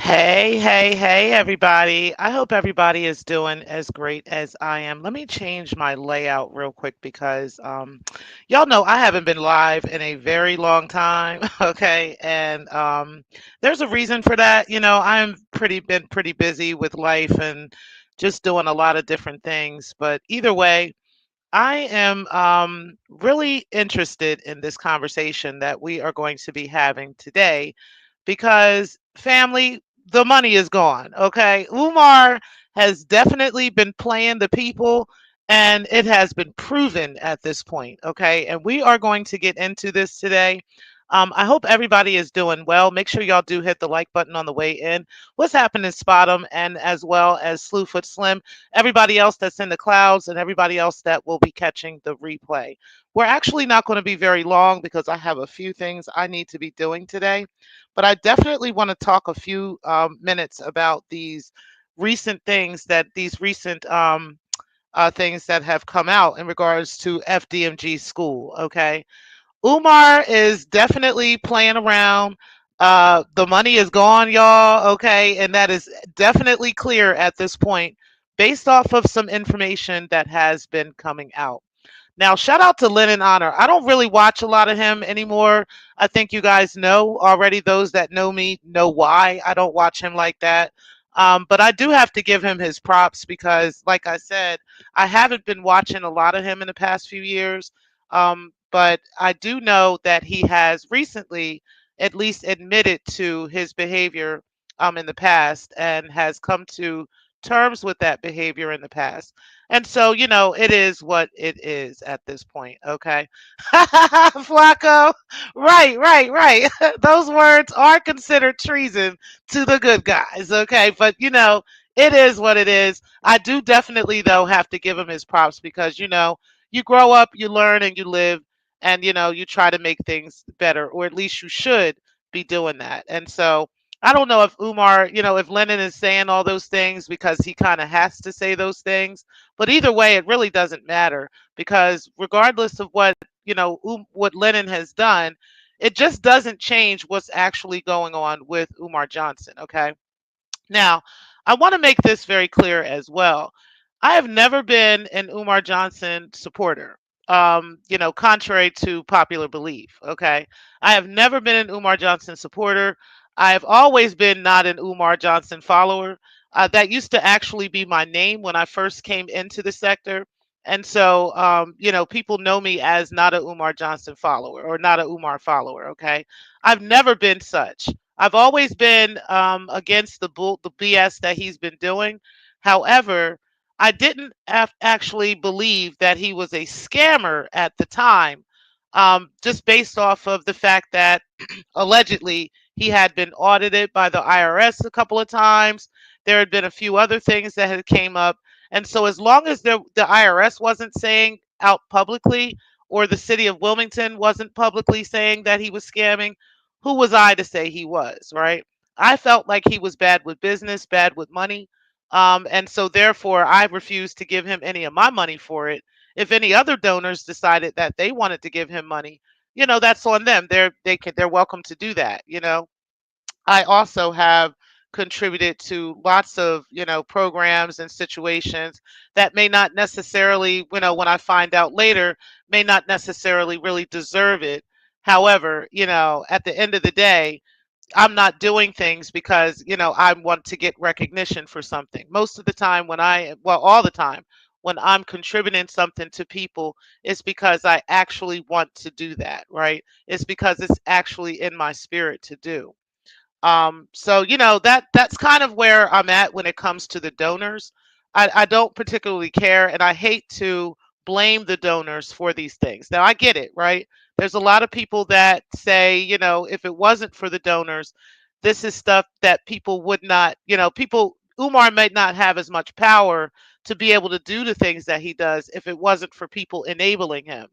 Hey, hey, hey, everybody. I hope everybody is doing as great as I am. Let me change my layout real quick because y'all know I haven't been live in a very long time, okay? And there's a reason for that. I'm been pretty busy with life and just doing a lot of different things. But either way, I am really interested in this conversation that we are going to be having today because, family, the money is gone. Okay. Umar has definitely been playing the people, and it has been proven at this point. Okay. And we are going to get into this today. I hope everybody is doing well. Make sure y'all do hit the like button on the way in. What's happening, Spotum, and as well as Slewfoot Slim, everybody else that's in the clouds, and everybody else that will be catching the replay. We're actually not going to be very long because I have a few things I need to be doing today, but I definitely want to talk a few minutes about these recent things that have come out in regards to FDMG school. Okay. Umar is definitely playing around. The money is gone, y'all. Okay. And that is definitely clear at this point based off of some information that has been coming out. Now, shout out to Lennon Honor. I don't really watch a lot of him anymore. I think you guys know already. Those that know me know why I don't watch him like that. But I do have to give him his props because, like I said, I haven't been watching a lot of him in the past few years. But I do know that he has recently at least admitted to his behavior in the past and has come to terms with that behavior in the past. And so, it is what it is at this point. Okay. Flacco. Right, right, right. Those words are considered treason to the good guys. Okay. But, it is what it is. I do definitely, though, have to give him his props because, you grow up, you learn, and you live, and, you try to make things better, or at least you should be doing that. And so, I don't know if Umar, if Lennon is saying all those things because he kind of has to say those things, but either way, it really doesn't matter because regardless of what Lennon has done, it just doesn't change what's actually going on with Umar Johnson. Okay. Now, I want to make this very clear as well. I have never been an Umar Johnson supporter, contrary to popular belief. Okay. I have never been an Umar Johnson supporter. I've always been not an Umar Johnson follower. That used to actually be my name when I first came into the sector. And so, people know me as not a Umar Johnson follower or not a Umar follower. Okay. I've never been such. I've always been against the BS that he's been doing. However, I didn't actually believe that he was a scammer at the time, just based off of the fact that allegedly he had been audited by the IRS a couple of times. There had been a few other things that had came up, and so as long as the IRS wasn't saying out publicly, or the city of Wilmington wasn't publicly saying that he was scamming, who was I to say he was, right? I felt like he was bad with business, bad with money. And so therefore I refused to give him any of my money for it. If any other donors decided that they wanted to give him money, that's on them. They're welcome to do that. I also have contributed to lots of programs and situations that may not necessarily, when I find out later, may not necessarily really deserve it. However, at the end of the day, I'm not doing things because, I want to get recognition for something. Most of the time all the time when I'm contributing something to people, it's because I actually want to do that, right? It's because it's actually in my spirit to do. So that's kind of where I'm at when it comes to the donors. I don't particularly care, and I hate to blame the donors for these things. Now I get it, right? There's a lot of people that say, if it wasn't for the donors, this is stuff that people would not, people Umar might not have as much power to be able to do the things that he does if it wasn't for people enabling him.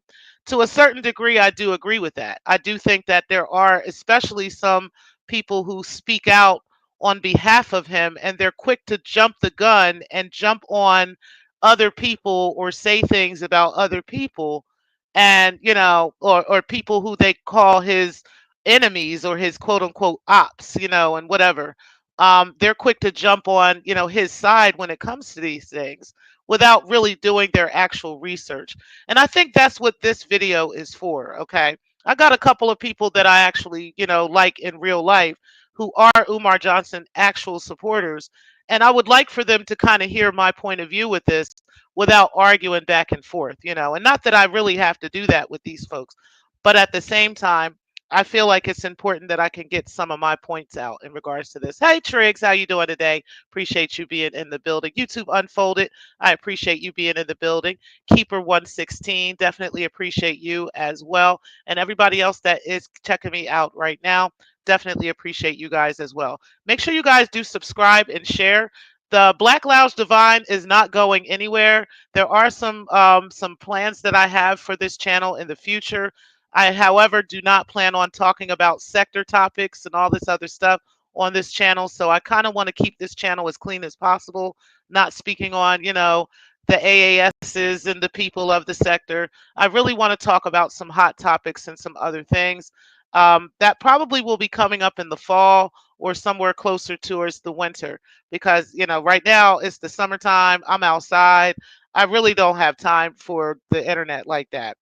To a certain degree, I do agree with that. I do think that there are, especially some people who speak out on behalf of him, and they're quick to jump the gun and jump on other people or say things about other people, and or people who they call his enemies or his quote unquote ops, and whatever. they're quick to jump on, his side when it comes to these things without really doing their actual research. And I think that's what this video is for. Okay. I got a couple of people that I actually, like in real life who are Umar Johnson actual supporters. And I would like for them to kind of hear my point of view with this without arguing back and forth, and not that I really have to do that with these folks, but at the same time, I feel like it's important that I can get some of my points out in regards to this. Hey Triggs, how you doing today? Appreciate you being in the building. YouTube Unfolded, I appreciate you being in the building. Keeper 116, definitely appreciate you as well. And everybody else that is checking me out right now, definitely appreciate you guys as well. Make sure you guys do subscribe and share. The Black Lounge Divine is not going anywhere. There are some plans that I have for this channel in the future. I, however, do not plan on talking about sector topics and all this other stuff on this channel. So I kind of want to keep this channel as clean as possible, not speaking on, the AASs and the people of the sector. I really want to talk about some hot topics and some other things that probably will be coming up in the fall or somewhere closer towards the winter because, right now it's the summertime. I'm outside. I really don't have time for the internet like that.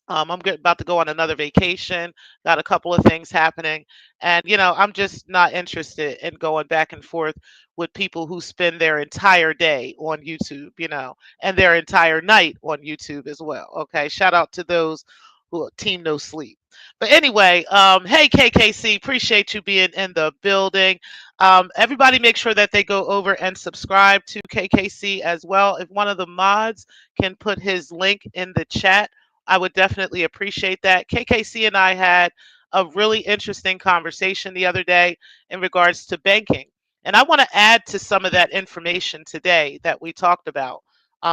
About to go on another vacation, got a couple of things happening. And, I'm just not interested in going back and forth with people who spend their entire day on YouTube, and their entire night on YouTube as well. Okay. Shout out to those who are team no sleep. But anyway, hey, KKC, appreciate you being in the building. Everybody make sure that they go over and subscribe to KKC as well. If one of the mods can put his link in the chat, I would definitely appreciate that. KKC and I had a really interesting conversation the other day in regards to banking. And I want to add to some of that information today that we talked about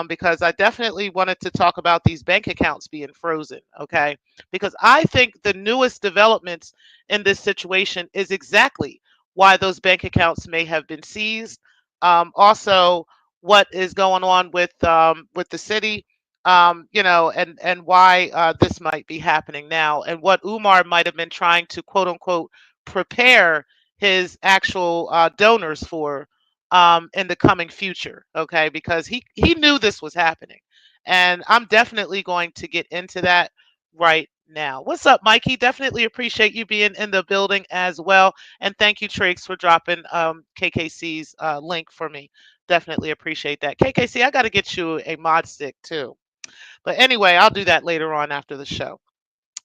because I definitely wanted to talk about these bank accounts being frozen. Okay. Because I think the newest developments in this situation is exactly why those bank accounts may have been seized. Also, what is going on with the city, and why this might be happening now, and what Umar might have been trying to quote unquote prepare his actual donors for in the coming future. Okay, because he knew this was happening, and I'm definitely going to get into that right now. What's up, Mikey? Definitely appreciate you being in the building as well, and thank you, Triggs, for dropping KKC's link for me. Definitely appreciate that. KKC, I got to get you a mod stick too. But anyway, I'll do that later on after the show.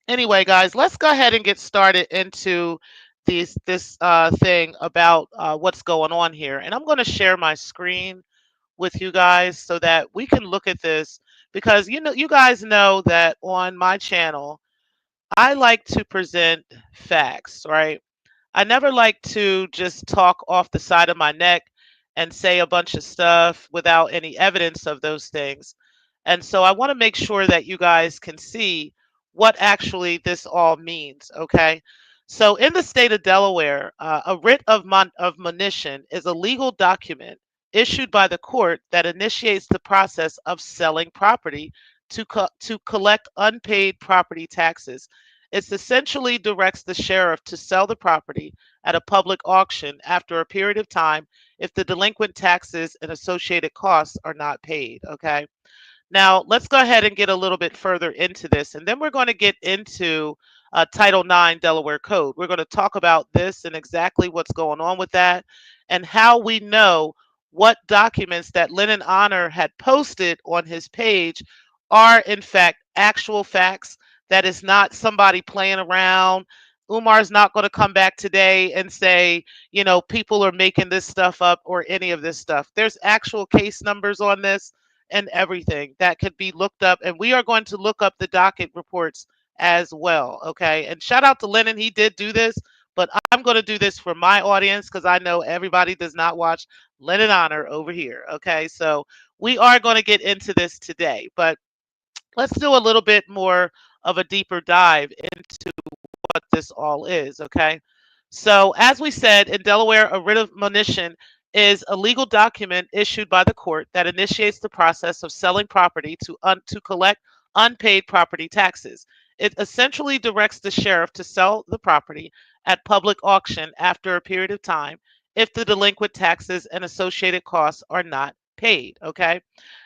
Anyway, guys, let's go ahead and get started into this thing about what's going on here. And I'm going to share my screen with you guys so that we can look at this because you guys know that on my channel I like to present facts, right? I never like to just talk off the side of my neck and say a bunch of stuff without any evidence of those things. And so I want to make sure that you guys can see what actually this all means, okay? So in the state of Delaware, a writ of monition is a legal document issued by the court that initiates the process of selling property to collect unpaid property taxes. It essentially directs the sheriff to sell the property at a public auction after a period of time if the delinquent taxes and associated costs are not paid. Okay. Now, let's go ahead and get a little bit further into this, and then we're going to get into Title IX Delaware Code. We're going to talk about this and exactly what's going on with that and how we know what documents that Lennon Honor had posted on his page are, in fact, actual facts. That is not somebody playing around. Umar's not going to come back today and say, people are making this stuff up or any of this stuff. There's actual case numbers on this and everything that could be looked up. And we are going to look up the docket reports as well. Okay. And shout out to Lennon. He did do this, but I'm going to do this for my audience because I know everybody does not watch Lennon Honor over here. Okay. So we are going to get into this today, but let's do a little bit more of a deeper dive into what this all is. Okay. So, as we said, in Delaware, a writ of monition is a legal document issued by the court that initiates the process of selling property to collect unpaid property taxes. It essentially directs the sheriff to sell the property at public auction after a period of time if the delinquent taxes and associated costs are not paid. Okay.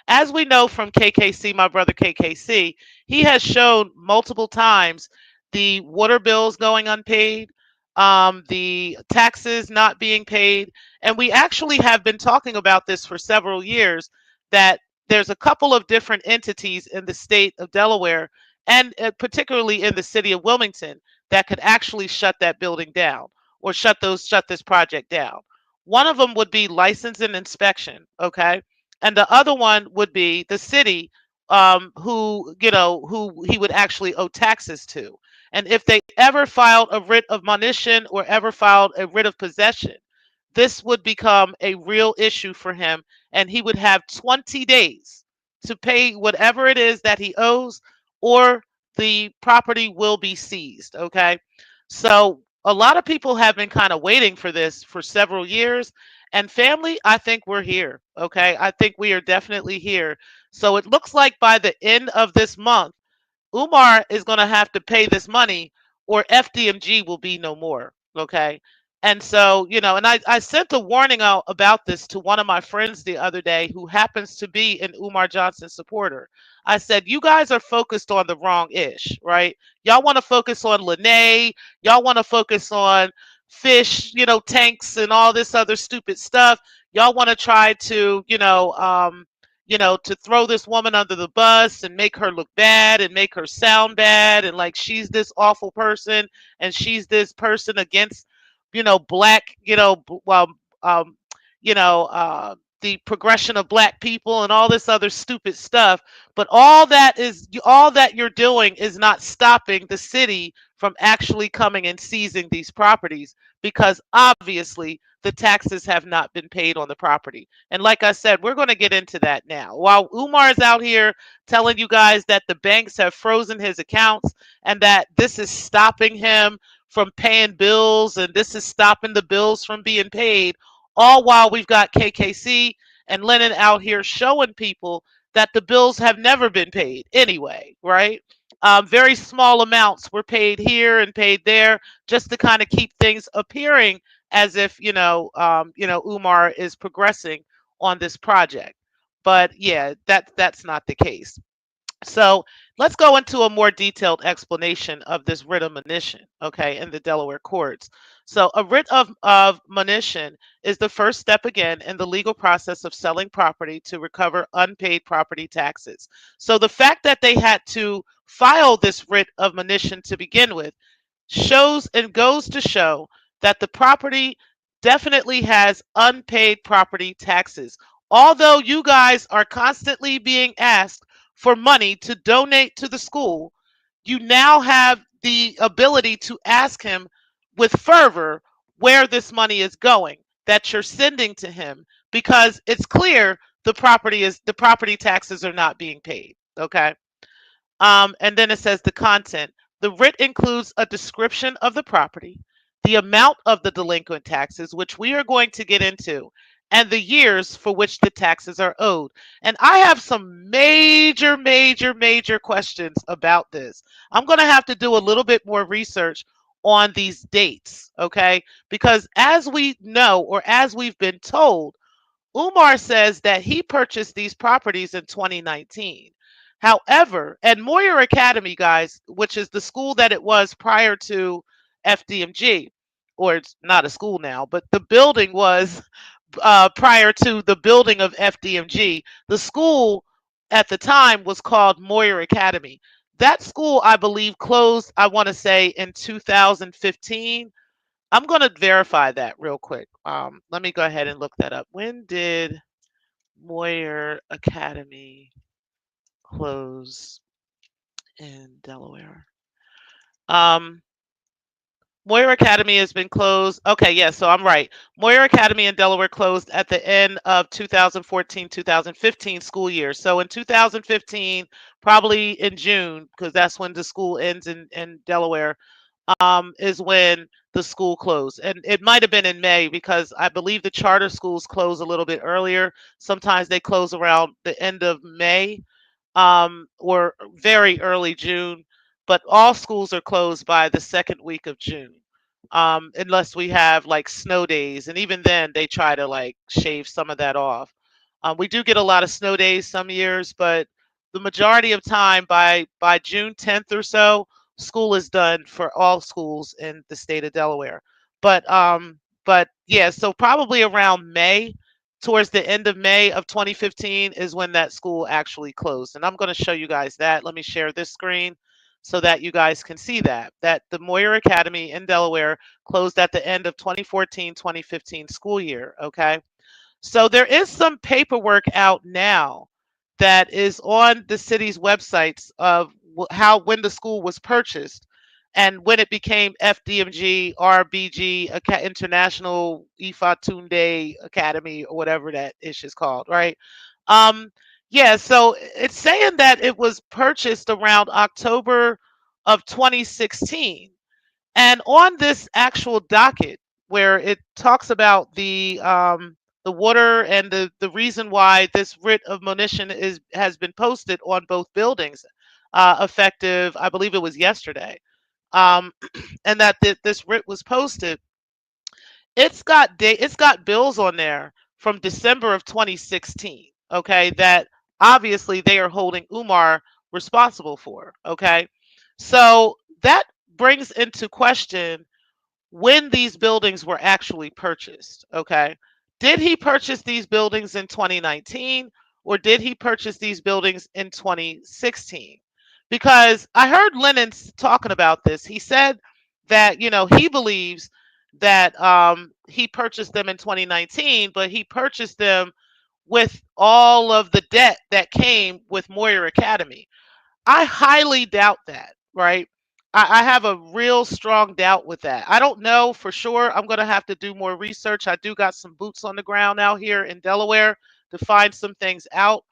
As we know from KKC, my brother KKC, he has shown multiple times the water bills going unpaid, the taxes not being paid. And we actually have been talking about this for several years, that there's a couple of different entities in the state of Delaware, and particularly in the city of Wilmington, that could actually shut that building down, or shut this project down. One of them would be license and inspection. Okay. And the other one would be the city, who he would actually owe taxes to. And if they ever filed a writ of monition or ever filed a writ of possession, this would become a real issue for him, and he would have 20 days to pay whatever it is that he owes, or the property will be seized. Okay. So a lot of people have been kind of waiting for this for several years. And family, I think we're here. Okay. I think we are definitely here. So it looks like by the end of this month, Umar is going to have to pay this money, or FDMG will be no more. Okay. And so, and I sent a warning out about this to one of my friends the other day, who happens to be an Umar Johnson supporter. I said, you guys are focused on the wrong ish, right? Y'all want to focus on Lene. Y'all want to focus on fish, tanks and all this other stupid stuff. Y'all want to try to, to throw this woman under the bus and make her look bad and make her sound bad, and like she's this awful person, and she's this person against, black, um, you know, uh, the progression of black people and all this other stupid stuff. But all that you're doing is not stopping the city from actually coming and seizing these properties, because obviously the taxes have not been paid on the property. And like I said, we're going to get into that now. While Umar is out here telling you guys that the banks have frozen his accounts, and that this is stopping him from paying bills, and this is stopping the bills from being paid, all while we've got KKC and Lennon out here showing people that the bills have never been paid anyway, right? Very small amounts were paid here and paid there, just to kind of keep things appearing as if Umar is progressing on this project. But yeah, that's not the case. So let's go into a more detailed explanation of this writ of monition, okay, in the Delaware courts. So a writ of monition is the first step again in the legal process of selling property to recover unpaid property taxes. So the fact that they had to file this writ of monition to begin with shows and goes to show that the property definitely has unpaid property taxes. Although you guys are constantly being asked for money to donate to the school, you now have the ability to ask him with fervor where this money is going, that you're sending to him, because it's clear the property taxes are not being paid. Okay. And then it says the content. The writ includes a description of the property, the amount of the delinquent taxes, which we are going to get into, and the years for which the taxes are owed. And I have some major, major, major questions about this. I'm going to have to do a little bit more research on these dates, okay? Because as we know, or as we've been told, Umar says that he purchased these properties in 2019. However, and Moyer Academy, guys, which is the school that it was prior to FDMG, or it's not a school now, but the building was prior to the building of FDMG. The school at the time was called Moyer Academy. That school, I believe, closed, I want to say, in 2015. I'm going to verify that real quick. Let me go ahead and look that up. When did Moyer Academy close in Delaware? Um, Moyer Academy has been closed. Okay, yes, so I'm right. Moyer Academy in Delaware closed at the end of 2014-2015 school year. So in 2015, probably in June, because that's when the school ends in Delaware, is when the school closed. And it might have been in May, because I believe the charter schools close a little bit earlier. Sometimes they close around the end of May, or very early June, but all schools are closed by the second week of June. unless we have like snow days, and even then they try to like shave some of that off. We do get a lot of snow days some years, but the majority of time by June 10th or so, school is done for all schools in the state of Delaware. But yeah, so probably around May, towards the end of May of 2015 is when that school actually closed. And I'm going to show you guys that. Let me share this screen so that you guys can see that the Moyer Academy in Delaware closed at the end of 2014-2015 school year. Okay. So there is some paperwork out now that is on the city's websites of how when the school was purchased and when it became Fdmg, RBG, International Ifatunde Academy, or whatever that ish is called, right? Um, yeah, so it's saying that it was purchased around October of 2016. And on this actual docket, where it talks about the water and the reason why this writ of monition is has been posted on both buildings, effective, I believe it was yesterday, um, and that this writ was posted. It's got bills on there from December of 2016. Okay, that obviously they are holding Umar responsible for. Okay, so that brings into question when these buildings were actually purchased. Okay. Did he purchase these buildings in 2019 or did he purchase these buildings in 2016? Because I heard Lennon talking about this. He said that, he believes that he purchased them in 2019, but he purchased them with all of the debt that came with Moyer Academy. I highly doubt that, right? I have a real strong doubt with that. I don't know for sure. I'm going to have to do more research. I do got some boots on the ground out here in Delaware to find some things out.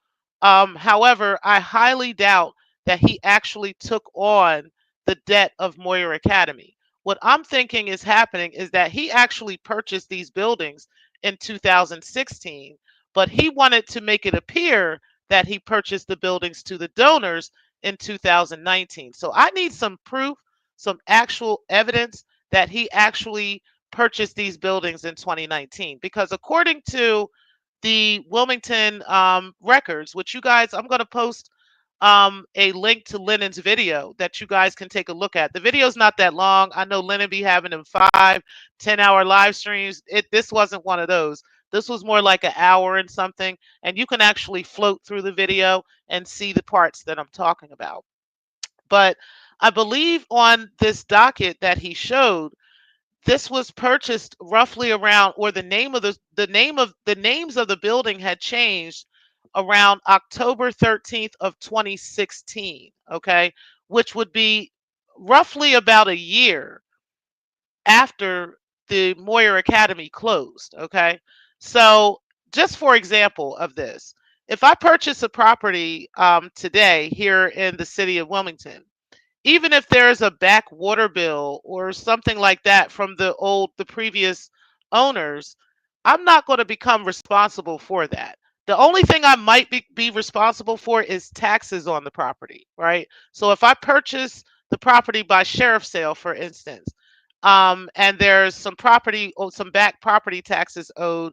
However, I highly doubt that he actually took on the debt of Moyer Academy. What I'm thinking is happening is that he actually purchased these buildings in 2016, but he wanted to make it appear that he purchased the buildings to the donors in 2019. So I need some proof, some actual evidence that he actually purchased these buildings in 2019. Because according to the Wilmington records, which you guys, I'm going to post a link to Lennon's video that you guys can take a look at. The video's not that long. I know Lennon be having them 5, 10 hour live streams. This wasn't one of those. This was more like an hour and something, and you can actually float through the video and see the parts that I'm talking about. But I believe on this docket that he showed, this was purchased roughly around, or the names of the building had changed around October 13th of 2016. Okay, which would be roughly about a year after the Moyer Academy closed. Okay, so just for example of this, if I purchase a property today here in the city of Wilmington, even if there's a back water bill or something like that from the previous owners, I'm not going to become responsible for that. The only thing I might be responsible for is taxes on the property, right? So if I purchase the property by sheriff sale, for instance, and there's some property or some back property taxes owed,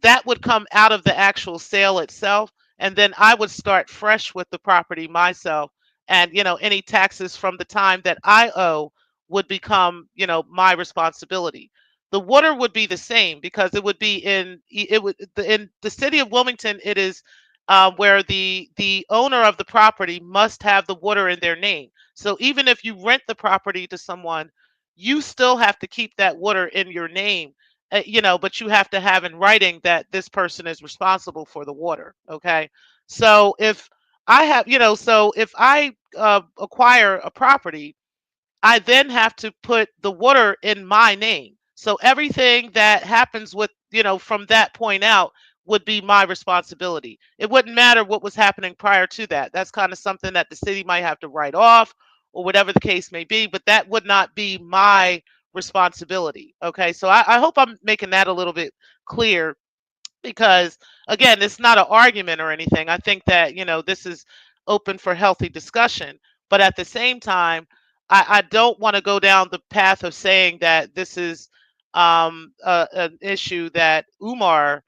that would come out of the actual sale itself, and then I would start fresh with the property myself, and any taxes from the time that I owe would become my responsibility. The water would be the same because it would be in the city of Wilmington. It is where the owner of the property must have the water in their name. So even if you rent the property to someone, you still have to keep that water in your name, but you have to have in writing that this person is responsible for the water. Okay. So if I have, so if I acquire a property, I then have to put the water in my name. So everything that happens with, from that point out would be my responsibility. It wouldn't matter what was happening prior to that. That's kind of something that the city might have to write off or whatever the case may be, but that would not be my responsibility. Okay. So I hope I'm making that a little bit clear, because again, it's not an argument or anything. I think that this is open for healthy discussion, but at the same time, I don't want to go down the path of saying that this is an issue that Umar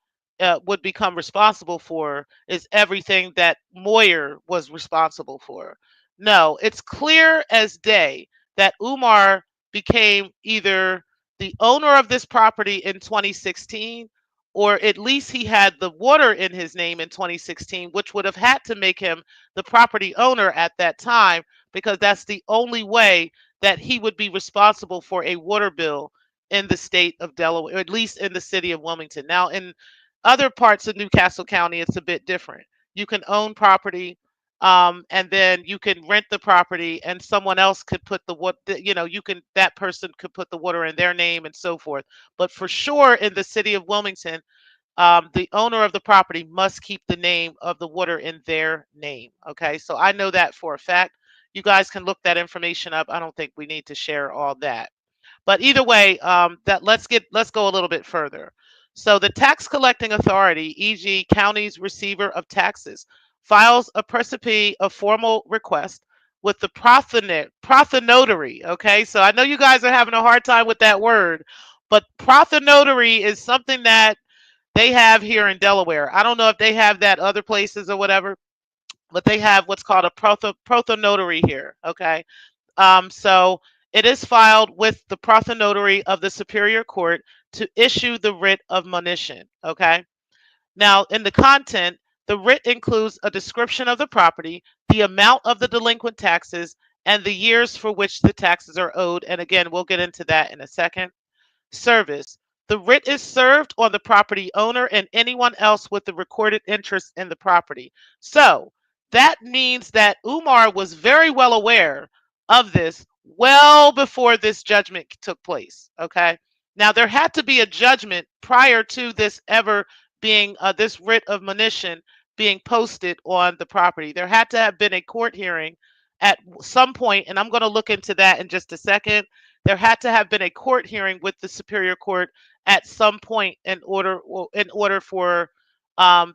would become responsible for, is everything that Moyer was responsible for. No, it's clear as day that Umar became either the owner of this property in 2016, or at least he had the water in his name in 2016, which would have had to make him the property owner at that time, because that's the only way that he would be responsible for a water bill in the state of Delaware, or at least in the city of Wilmington. Now, in other parts of Newcastle County, it's a bit different. You can own property, and then you can rent the property, and someone else could put the what you can, that person could put the water in their name and so forth. But for sure, in the city of Wilmington, the owner of the property must keep the name of the water in their name. Okay, so I know that for a fact. You guys can look that information up. I don't think we need to share all that. But either way, that let's go a little bit further. So the tax collecting authority, e.g., county's receiver of taxes, files a precipice of formal request with the prothenotary. Okay, so I know you guys are having a hard time with that word, but prothenotary is something that they have here in Delaware. I don't know if they have that other places or whatever, but they have what's called a prothenotary here. Okay, so it is filed with the prothenotary of the Superior Court to issue the writ of monition. Okay. Now, in the content, the writ includes a description of the property, the amount of the delinquent taxes, and the years for which the taxes are owed. And again, we'll get into that in a second. Service. The writ is served on the property owner and anyone else with the recorded interest in the property. So that means that Umar was very well aware of this well before this judgment took place. Okay. Now, there had to be a judgment prior to this ever being, this writ of monition being posted on the property. There had to have been a court hearing at some point, and I'm going to look into that in just a second. There had to have been a court hearing with the Superior Court at some point in order for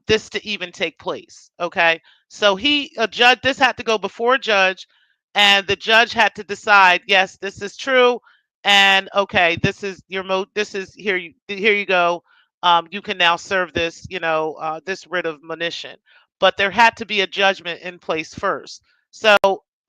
this to even take place. Okay, so a judge, this had to go before a judge, and the judge had to decide, yes, this is true, and okay, this is this is here you go. You can now serve this, this writ of monition. But there had to be a judgment in place first. So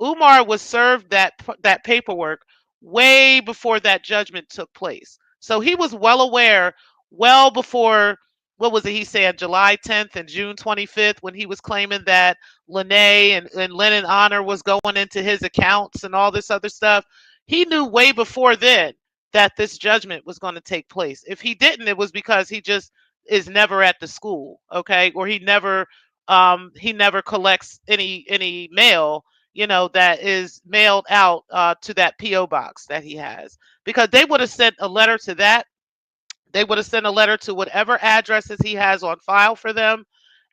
Umar was served that paperwork way before that judgment took place. So he was well aware, well before, what was it he said, July 10th and June 25th, when he was claiming that Lene and Lennon Honor was going into his accounts and all this other stuff. He knew way before then that this judgment was going to take place. If he didn't, it was because he just is never at the school, okay, or he never collects any mail, that is mailed out to that PO box that he has, because they would have sent a letter to that. They would have sent a letter to whatever addresses he has on file for them,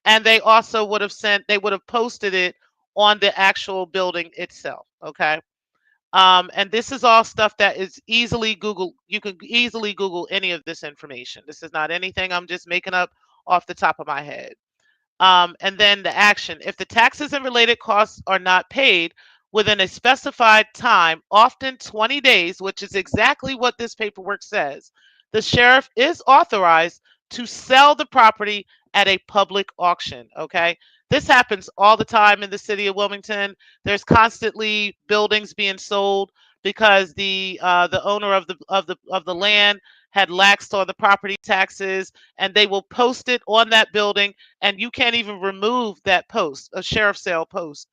and they also would have posted it on the actual building itself. Okay. And this is all stuff that is easily Google. You can easily Google any of this information. This is not anything I'm just making up off the top of my head. And then the action. If the taxes and related costs are not paid within a specified time, often 20 days, which is exactly what this paperwork says, the sheriff is authorized to sell the property at a public auction. Okay. This happens all the time in the city of Wilmington. There's constantly buildings being sold because the owner of the land had laxed on the property taxes, and they will post it on that building, and you can't even remove that post, a sheriff sale post.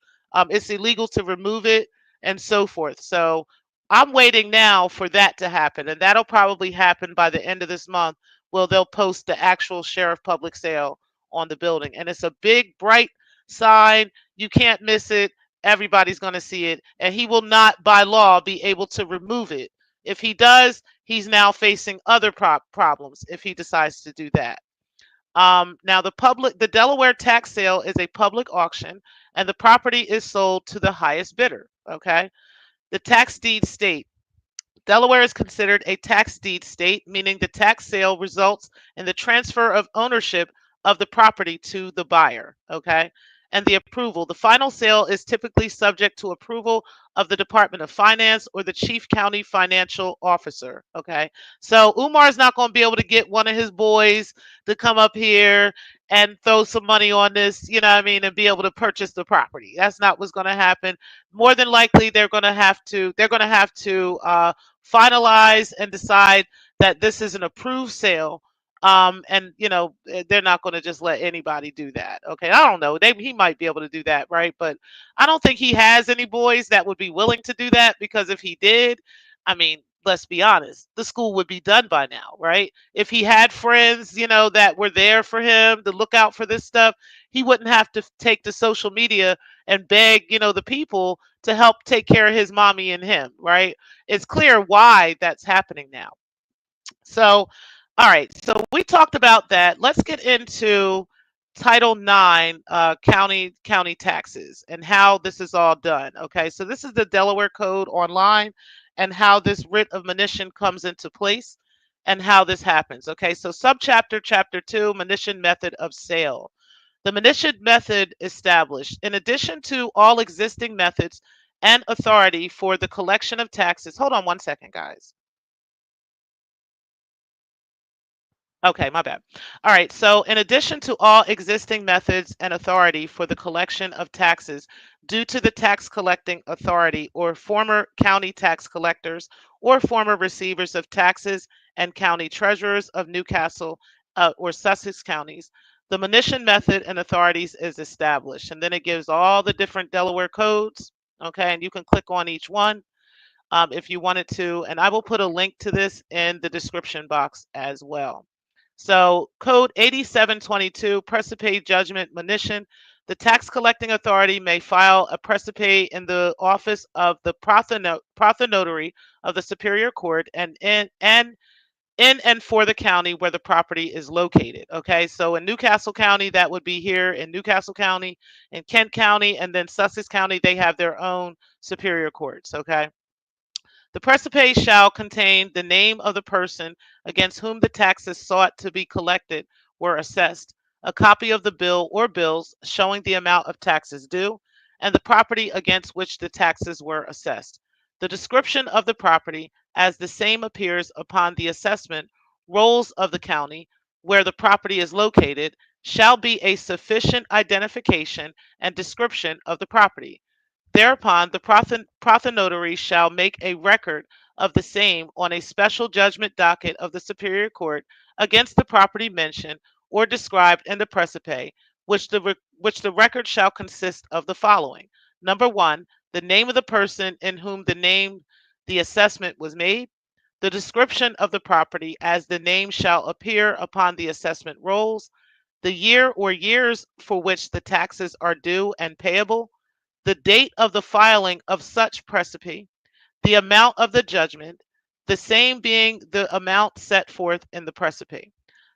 It's illegal to remove it and so forth. So I'm waiting now for that to happen, and that'll probably happen by the end of this month. Well, they'll post the actual sheriff public sale on the building, and it's a big bright sign. You can't miss it. Everybody's going to see it, and he will not by law be able to remove it. If he does, he's now facing other problems if he decides to do that. Now, the Delaware tax sale is a public auction, and the property is sold to the highest bidder. Okay. The tax deed state. Delaware is considered a tax deed state, meaning the tax sale results in the transfer of ownership of the property to the buyer. Okay. and the approval. The final sale is typically subject to approval of the Department of Finance or the Chief County Financial Officer. Okay. So Umar is not going to be able to get one of his boys to come up here and throw some money on this, you know what I mean, and be able to purchase the property. That's not what's going to happen. More than likely, they're going to have to finalize and decide that this is an approved sale. And they're not going to just let anybody do that. Okay, I don't know. He might be able to do that, right? But I don't think he has any boys that would be willing to do that, because if he did, I mean, let's be honest, the school would be done by now, right? If he had friends, that were there for him to look out for this stuff, he wouldn't have to take to social media and beg, the people to help take care of his mommy and him, right? It's clear why that's happening now. So, all right. So we talked about that. Let's get into Title IX, county taxes, and how this is all done. Okay. So this is the Delaware Code online, and how this writ of monition comes into place, and how this happens. Okay. So subchapter chapter 2, monition method of sale. The monition method established, in addition to all existing methods and authority for the collection of taxes. Hold on one second, guys. Okay, my bad. All right, so in addition to all existing methods and authority for the collection of taxes due to the tax collecting authority or former county tax collectors or former receivers of taxes and county treasurers of Newcastle or Sussex counties, the monition method and authorities is established. And then it gives all the different Delaware codes, okay, and you can click on each one if you wanted to. And I will put a link to this in the description box as well. So, Code 8722, Precipice Judgment Monition. The tax collecting authority may file a precipice in the office of the Notary of the Superior Court and in and for the county where the property is located. Okay, so in Newcastle County, that would be here in Newcastle County, in Kent County, and then Sussex County, they have their own superior courts. Okay. The precipice shall contain the name of the person against whom the taxes sought to be collected were assessed, a copy of the bill or bills showing the amount of taxes due, and the property against which the taxes were assessed. The description of the property, as the same appears upon the assessment rolls of the county where the property is located, shall be a sufficient identification and description of the property. Thereupon, the Notary shall make a record of the same on a special judgment docket of the Superior Court against the property mentioned or described in the precipice, which the record shall consist of the following: Number one, the name of the person in whom the assessment was made, the description of the property as the name shall appear upon the assessment rolls, the year or years for which the taxes are due and payable, the date of the filing of such precipice, the amount of the judgment, the same being the amount set forth in the precipice.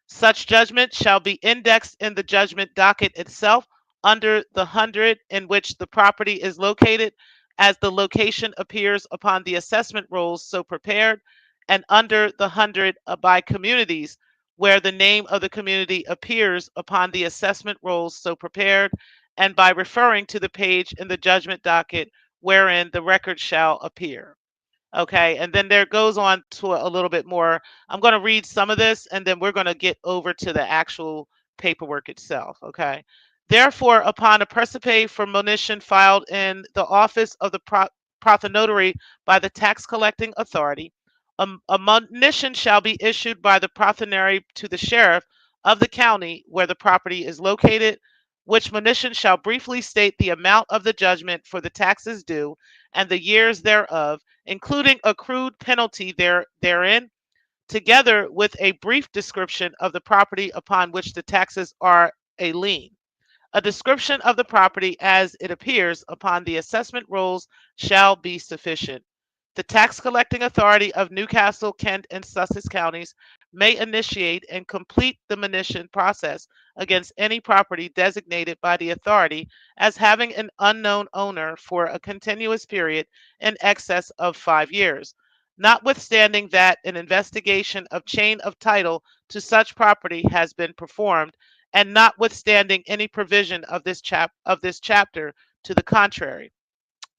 Such judgment shall be indexed in the judgment docket itself under the hundred in which the property is located, as the location appears upon the assessment rolls so prepared, and under the hundred by communities, where the name of the community appears upon the assessment rolls so prepared, and by referring to the page in the judgment docket wherein the record shall appear. Okay, and then there goes on to a little bit more. I'm going to read some of this, and then we're going to get over to the actual paperwork itself. Okay. Therefore, upon a precipice for monition filed in the office of the Notary by the tax collecting authority, a monition shall be issued by the Notary to the sheriff of the county where the property is located, which monition shall briefly state the amount of the judgment for the taxes due and the years thereof, including accrued penalty therein, together with a brief description of the property upon which the taxes are a lien. A description of the property as it appears upon the assessment rolls shall be sufficient. The tax collecting authority of Newcastle, Kent, and Sussex counties may initiate and complete the monition process against any property designated by the authority as having an unknown owner for a continuous period in excess of 5 years, notwithstanding that an investigation of chain of title to such property has been performed and notwithstanding any provision of this chapter to the contrary.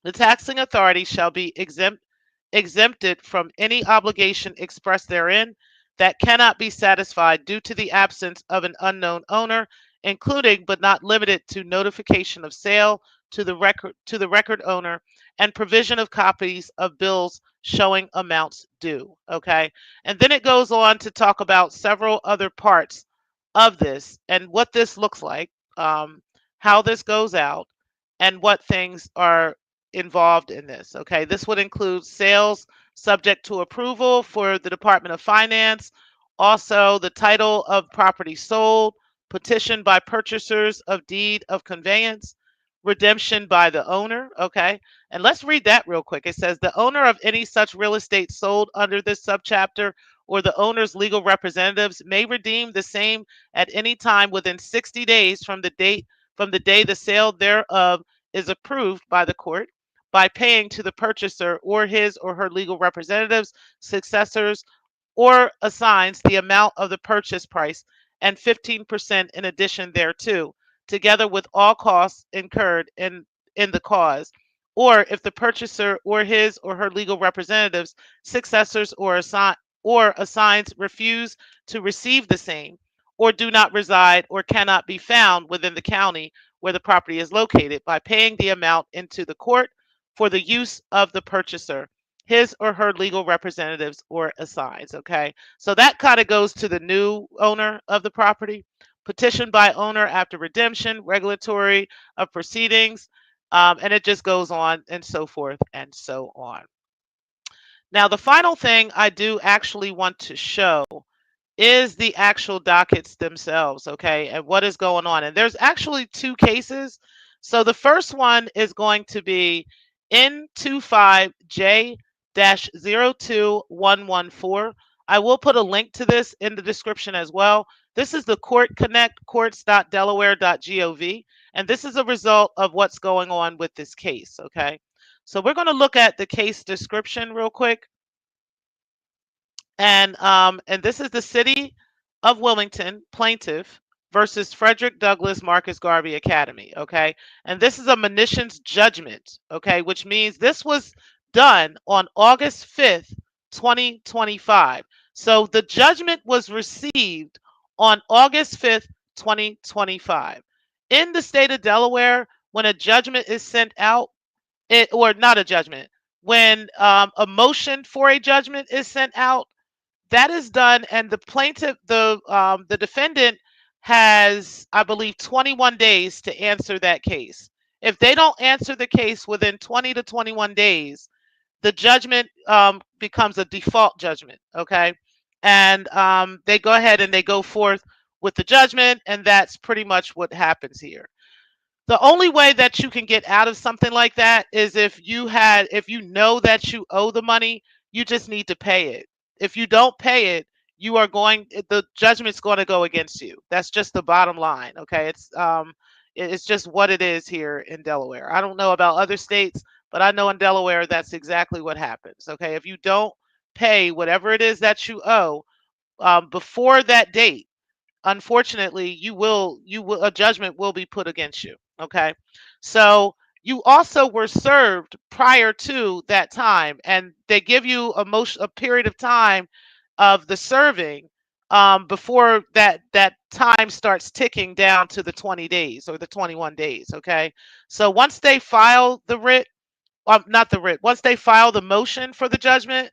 The taxing authority shall be exempted from any obligation expressed therein that cannot be satisfied due to the absence of an unknown owner, including but not limited to notification of sale to the record owner and provision of copies of bills showing amounts due. Okay. And then it goes on to talk about several other parts of this and what this looks like, how this goes out, and what things are involved in this. Okay, this would include sales subject to approval for the Department of Finance, also the title of property sold, petition by purchasers of deed of conveyance, redemption by the owner. Okay, and let's read that real quick. It says the owner of any such real estate sold under this subchapter or the owner's legal representatives may redeem the same at any time within 60 days from the day the sale thereof is approved by the court by paying to the purchaser or his or her legal representatives, successors, or assigns the amount of the purchase price and 15% in addition thereto, together with all costs incurred in the cause, or if the purchaser or his or her legal representatives, successors, or assigns refuse to receive the same, or do not reside or cannot be found within the county where the property is located by paying the amount into the court for the use of the purchaser, his or her legal representatives or assigns. Okay, so that kind of goes to the new owner of the property. Petition by owner after redemption, regulatory of proceedings, and it just goes on and so forth and so on. Now, the final thing I do actually want to show is the actual dockets themselves, okay, and what is going on. And there's actually two cases. So the first one is going to be N25J-02114. I will put a link to this in the description as well. This is the Court Connect, courts.delaware.gov, and this is a result of what's going on with this case, okay? So we're going to look at the case description real quick. And this is the city of Wilmington plaintiff versus Frederick Douglass Marcus Garvey Academy. Okay, and this is a munitions judgment. Okay, which means this was done on August 5th, 2025. So the judgment was received on August 5th, 2025. In the state of Delaware, when a judgment is sent out, or not a judgment, when a motion for a judgment is sent out, that is done, and the plaintiff, the defendant, has, I believe, 21 days to answer that case. If they don't answer the case within 20 to 21 days, the judgment becomes a default judgment. Okay, and they go ahead and they go forth with the judgment, and that's pretty much what happens here. The only way that you can get out of something like that is if you know that you owe the money, you just need to pay it. If you don't pay it, the judgment's going to go against you. That's just the bottom line. Okay, it's just what it is here in Delaware. I don't know about other states, but I know in Delaware that's exactly what happens. Okay, if you don't pay whatever it is that you owe before that date, unfortunately a judgment will be put against you. Okay, so you also were served prior to that time, and they give you a period of time of the serving before that time starts ticking down to the 20 days or the 21 days. Okay, so once they file the writ, not the writ, once they file the motion for the judgment,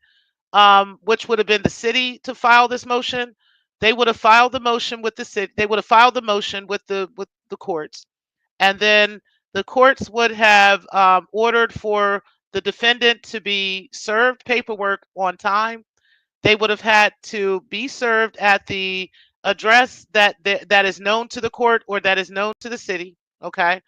which would have been the city to file this motion. They would have filed the motion with the city. They would have filed the motion with the courts, and then the courts would have ordered for the defendant to be served paperwork on time. They would have had to be served at the address that is known to the court or that is known to the city. Okay,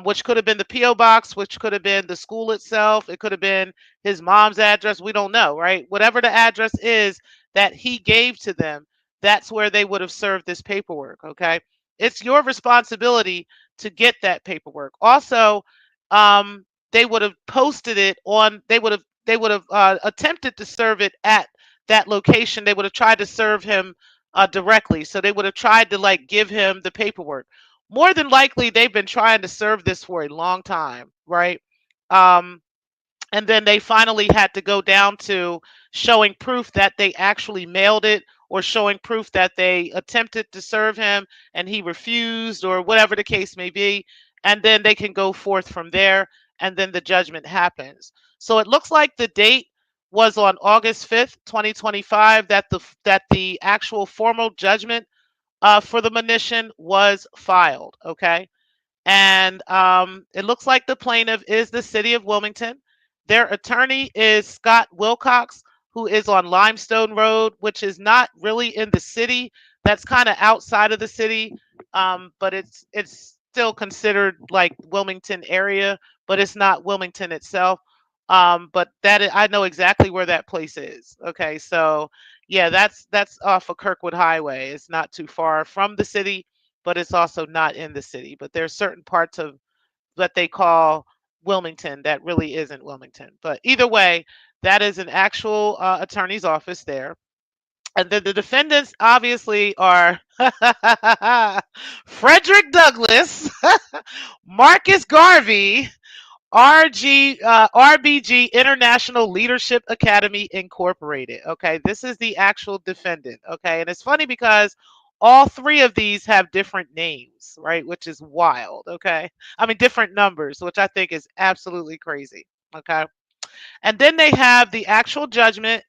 which could have been the PO box, which could have been the school itself. It could have been his mom's address. We don't know, right? Whatever the address is that he gave to them, that's where they would have served this paperwork. Okay, it's your responsibility to get that paperwork. Also, they would have posted it on. They would have attempted to serve it at that location. They would have tried to serve him directly. So they would have tried to like give him the paperwork. More than likely, they've been trying to serve this for a long time, right? Um, and then they finally had to go down to showing proof that they actually mailed it, or showing proof that they attempted to serve him and he refused, or whatever the case may be. And then they can go forth from there, and then the judgment happens. So it looks like the date was on August 5th, 2025, that the actual formal judgment for the monition was filed. Okay. And it looks like the plaintiff is the city of Wilmington. Their attorney is Scott Wilcox, who is on Limestone Road, which is not really in the city. That's kind of outside of the city, but it's still considered like Wilmington area, but it's not Wilmington itself. But I know exactly where that place is. Okay, so yeah, that's off of Kirkwood Highway. It's not too far from the city, but it's also not in the city. But there's certain parts of what they call Wilmington that really isn't Wilmington. But either way, that is an actual attorney's office there. And then the defendants obviously are Frederick Douglass, Marcus Garvey, RBG International Leadership Academy Incorporated. Okay, this is the actual defendant. Okay, and it's funny because all three of these have different names, right? Which is wild. Okay, I mean different numbers, which I think is absolutely crazy. Okay, and then they have the actual judgment,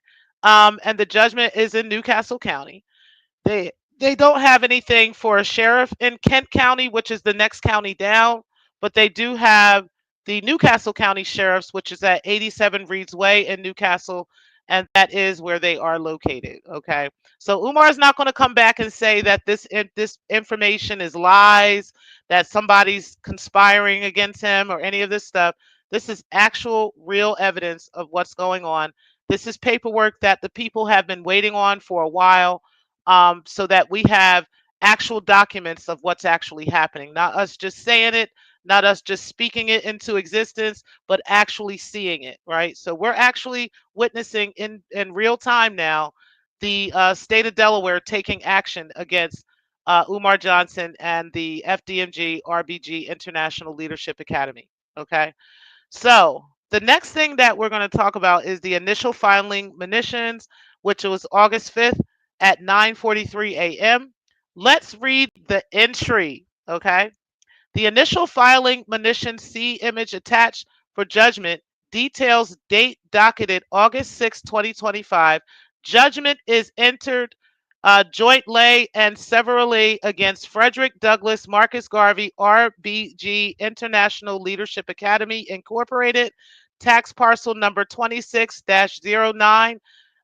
and the judgment is in Newcastle County. They they don't have anything for a sheriff in Kent County, which is the next county down, but they do have the Newcastle County Sheriff's, which is at 87 Reeds Way in Newcastle, and that is where they are located. Okay, so Umar is not going to come back and say that this information is lies, that somebody's conspiring against him, or any of this stuff. This is actual, real evidence of what's going on. This is paperwork that the people have been waiting on for a while, so that we have actual documents of what's actually happening. Not us just saying it, not us just speaking it into existence, but actually seeing it, right? So we're actually witnessing in real time now the state of Delaware taking action against Umar Johnson and the FDMG RBG International Leadership Academy. Okay. So the next thing that we're going to talk about is the initial filing monitions, which was August 5th at 9:43 a.m. Let's read the entry. Okay. The initial filing monition C image attached for judgment details date docketed August 6, 2025. Judgment is entered joint lay and severally against Frederick Douglass, Marcus Garvey, RBG International Leadership Academy Incorporated, tax parcel number 26-09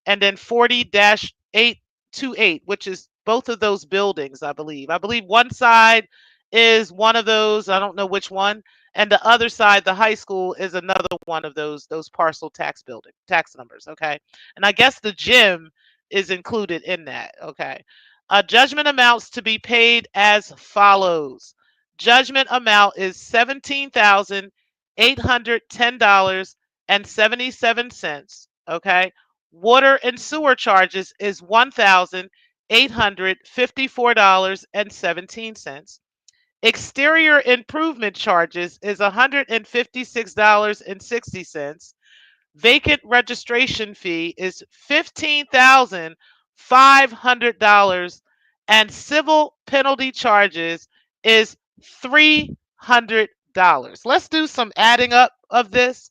and then 40-828, which is both of those buildings, I believe. I believe one side is one of those, I don't know which one, and the other side, the high school, is another one of those parcel tax numbers. Okay, and I guess the gym is included in that. Okay, judgment amounts to be paid as follows. Judgment amount is $17,810.77. Okay, water and sewer charges is $1,854.17. Exterior improvement charges is $156.60. Vacant registration fee is $15,500, and civil penalty charges is $300. Let's do some adding up of this,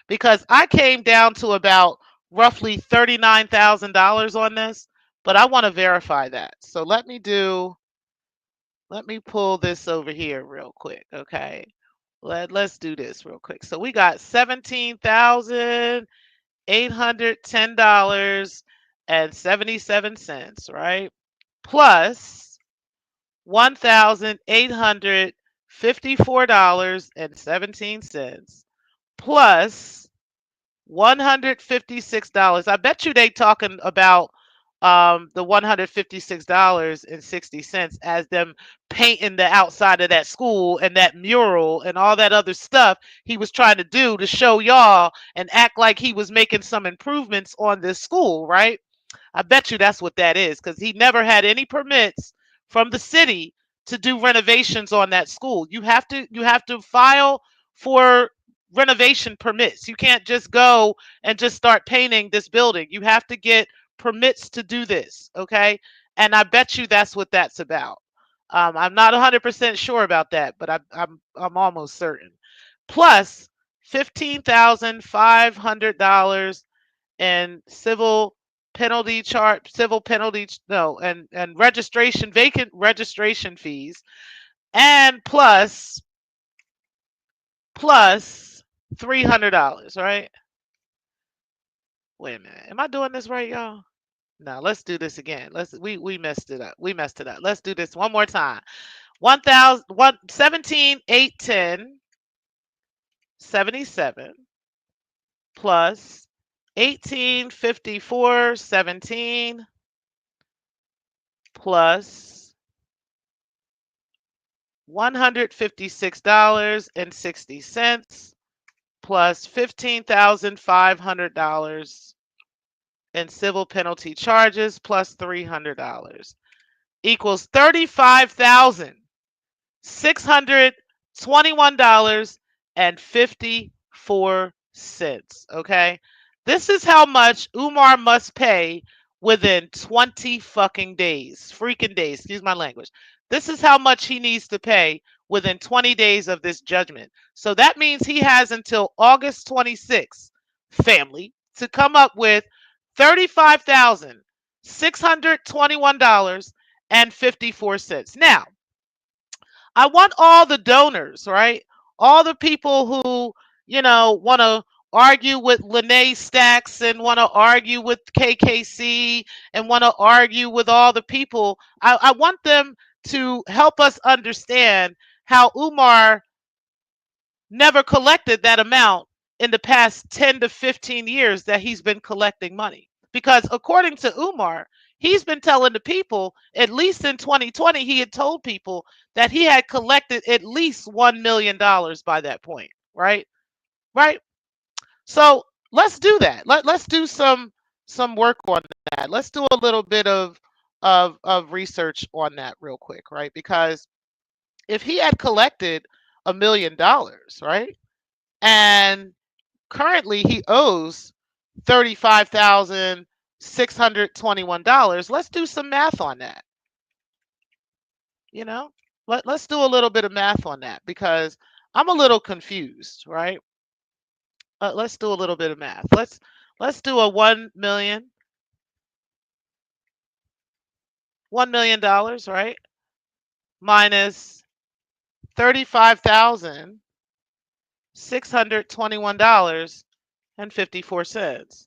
because I came down to about roughly $39,000 on this, but I want to verify that. So let me pull this over here real quick. Okay. Let's do this real quick. So we got $17,810.77, right? Plus $1,854.17 plus $156. I bet you they talking about the $156.60 as them painting the outside of that school and that mural and all that other stuff he was trying to do to show y'all and act like he was making some improvements on this school, right? I bet you that's what that is, because he never had any permits from the city to do renovations on that school. You have to file for renovation permits. You can't just go and just start painting this building. You have to get permits to do this, okay? And I bet you that's what that's about. I'm not 100% sure about that, but I'm almost certain. Plus $15,500 in civil penalty, no, and registration, vacant registration fees, and plus $300, right? Wait a minute, am I doing this right, y'all? No, let's do this again. We messed it up. We messed it up. Let's do this one more time. 1,17,810.77 plus 1854.17 plus $156.60 plus $15,500 in civil penalty charges plus $300 equals $35,621.54. Okay. This is how much Umar must pay within 20 fucking days. Freaking days. Excuse my language. This is how much he needs to pay within 20 days of this judgment. So that means he has until August 26th, family, to come up with $35,621.54. Now, I want all the donors, right? All the people who, want to argue with Lene Stacks and want to argue with KKC and want to argue with all the people. I want them to help us understand how Umar never collected that amount in the past 10 to 15 years that he's been collecting money. Because according to Umar, he's been telling the people, at least in 2020, he had told people that he had collected at least $1 million by that point, right? Right? So let's do that. Let's do some work on that. Let's do a little bit of research on that real quick, right? Because if he had collected $1 million, right? And currently he owes $35,621. Let's do some math on that. You know, let's do a little bit of math on that because I'm a little confused, right? Let's do a little bit of math. Let's do a $1 million, right? Minus $35,621.54.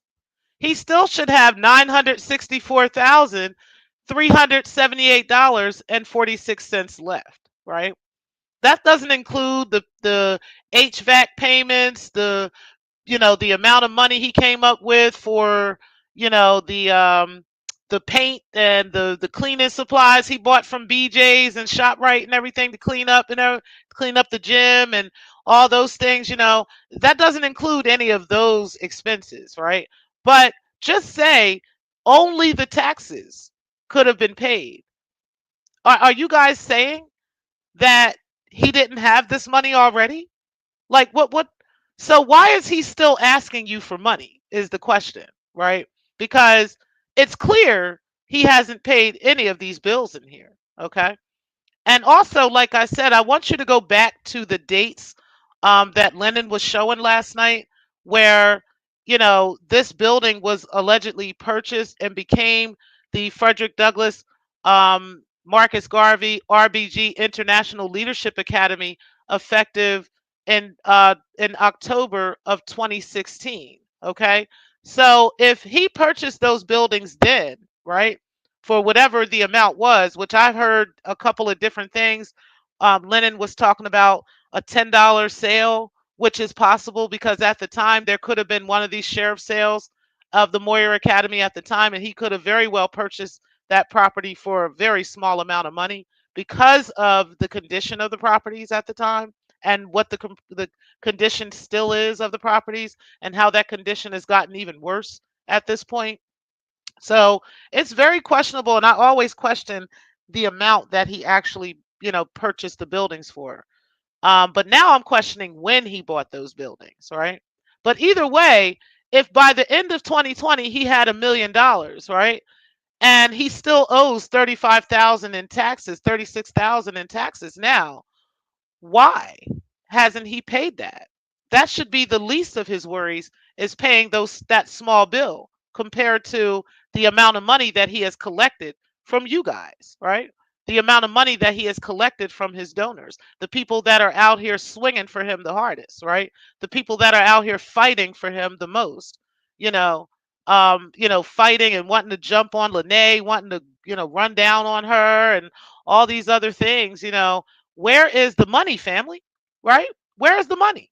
He still should have $964,378.46 left, right? That doesn't include the HVAC payments, the amount of money he came up with for the paint and the cleaning supplies he bought from BJ's and ShopRite and everything to clean up clean up the gym and all those things. That doesn't include any of those expenses, right? But just say only the taxes could have been paid. Are you guys saying that he didn't have this money already? Like what so why is he still asking you for money is the question, right? Because it's clear he hasn't paid any of these bills in here, okay? And also, like I said, I want you to go back to the dates that Lennon was showing last night, where, this building was allegedly purchased and became the Frederick Douglass Marcus Garvey RBG International Leadership Academy, effective in October of 2016. Okay. So if he purchased those buildings then, right, for whatever the amount was, which I've heard a couple of different things. Lennon was talking about a $10 sale, which is possible because at the time there could have been one of these sheriff sales of the Moyer Academy at the time, and he could have very well purchased that property for a very small amount of money because of the condition of the properties at the time and what the condition still is of the properties and how that condition has gotten even worse at this point. So it's very questionable, and I always question the amount that he actually, purchased the buildings for. But now I'm questioning when he bought those buildings, right? But either way, if by the end of 2020 he had $1 million, right, and he still owes 35,000 in taxes, 36,000 in taxes now, why hasn't he paid that? That should be the least of his worries, is paying that small bill compared to the amount of money that he has collected from you guys, right? The amount of money that he has collected from his donors, the people that are out here swinging for him the hardest, right? The people that are out here fighting for him the most, you know, fighting and wanting to jump on Lene, wanting to, run down on her and all these other things, where is the money, family? Right? Where is the money?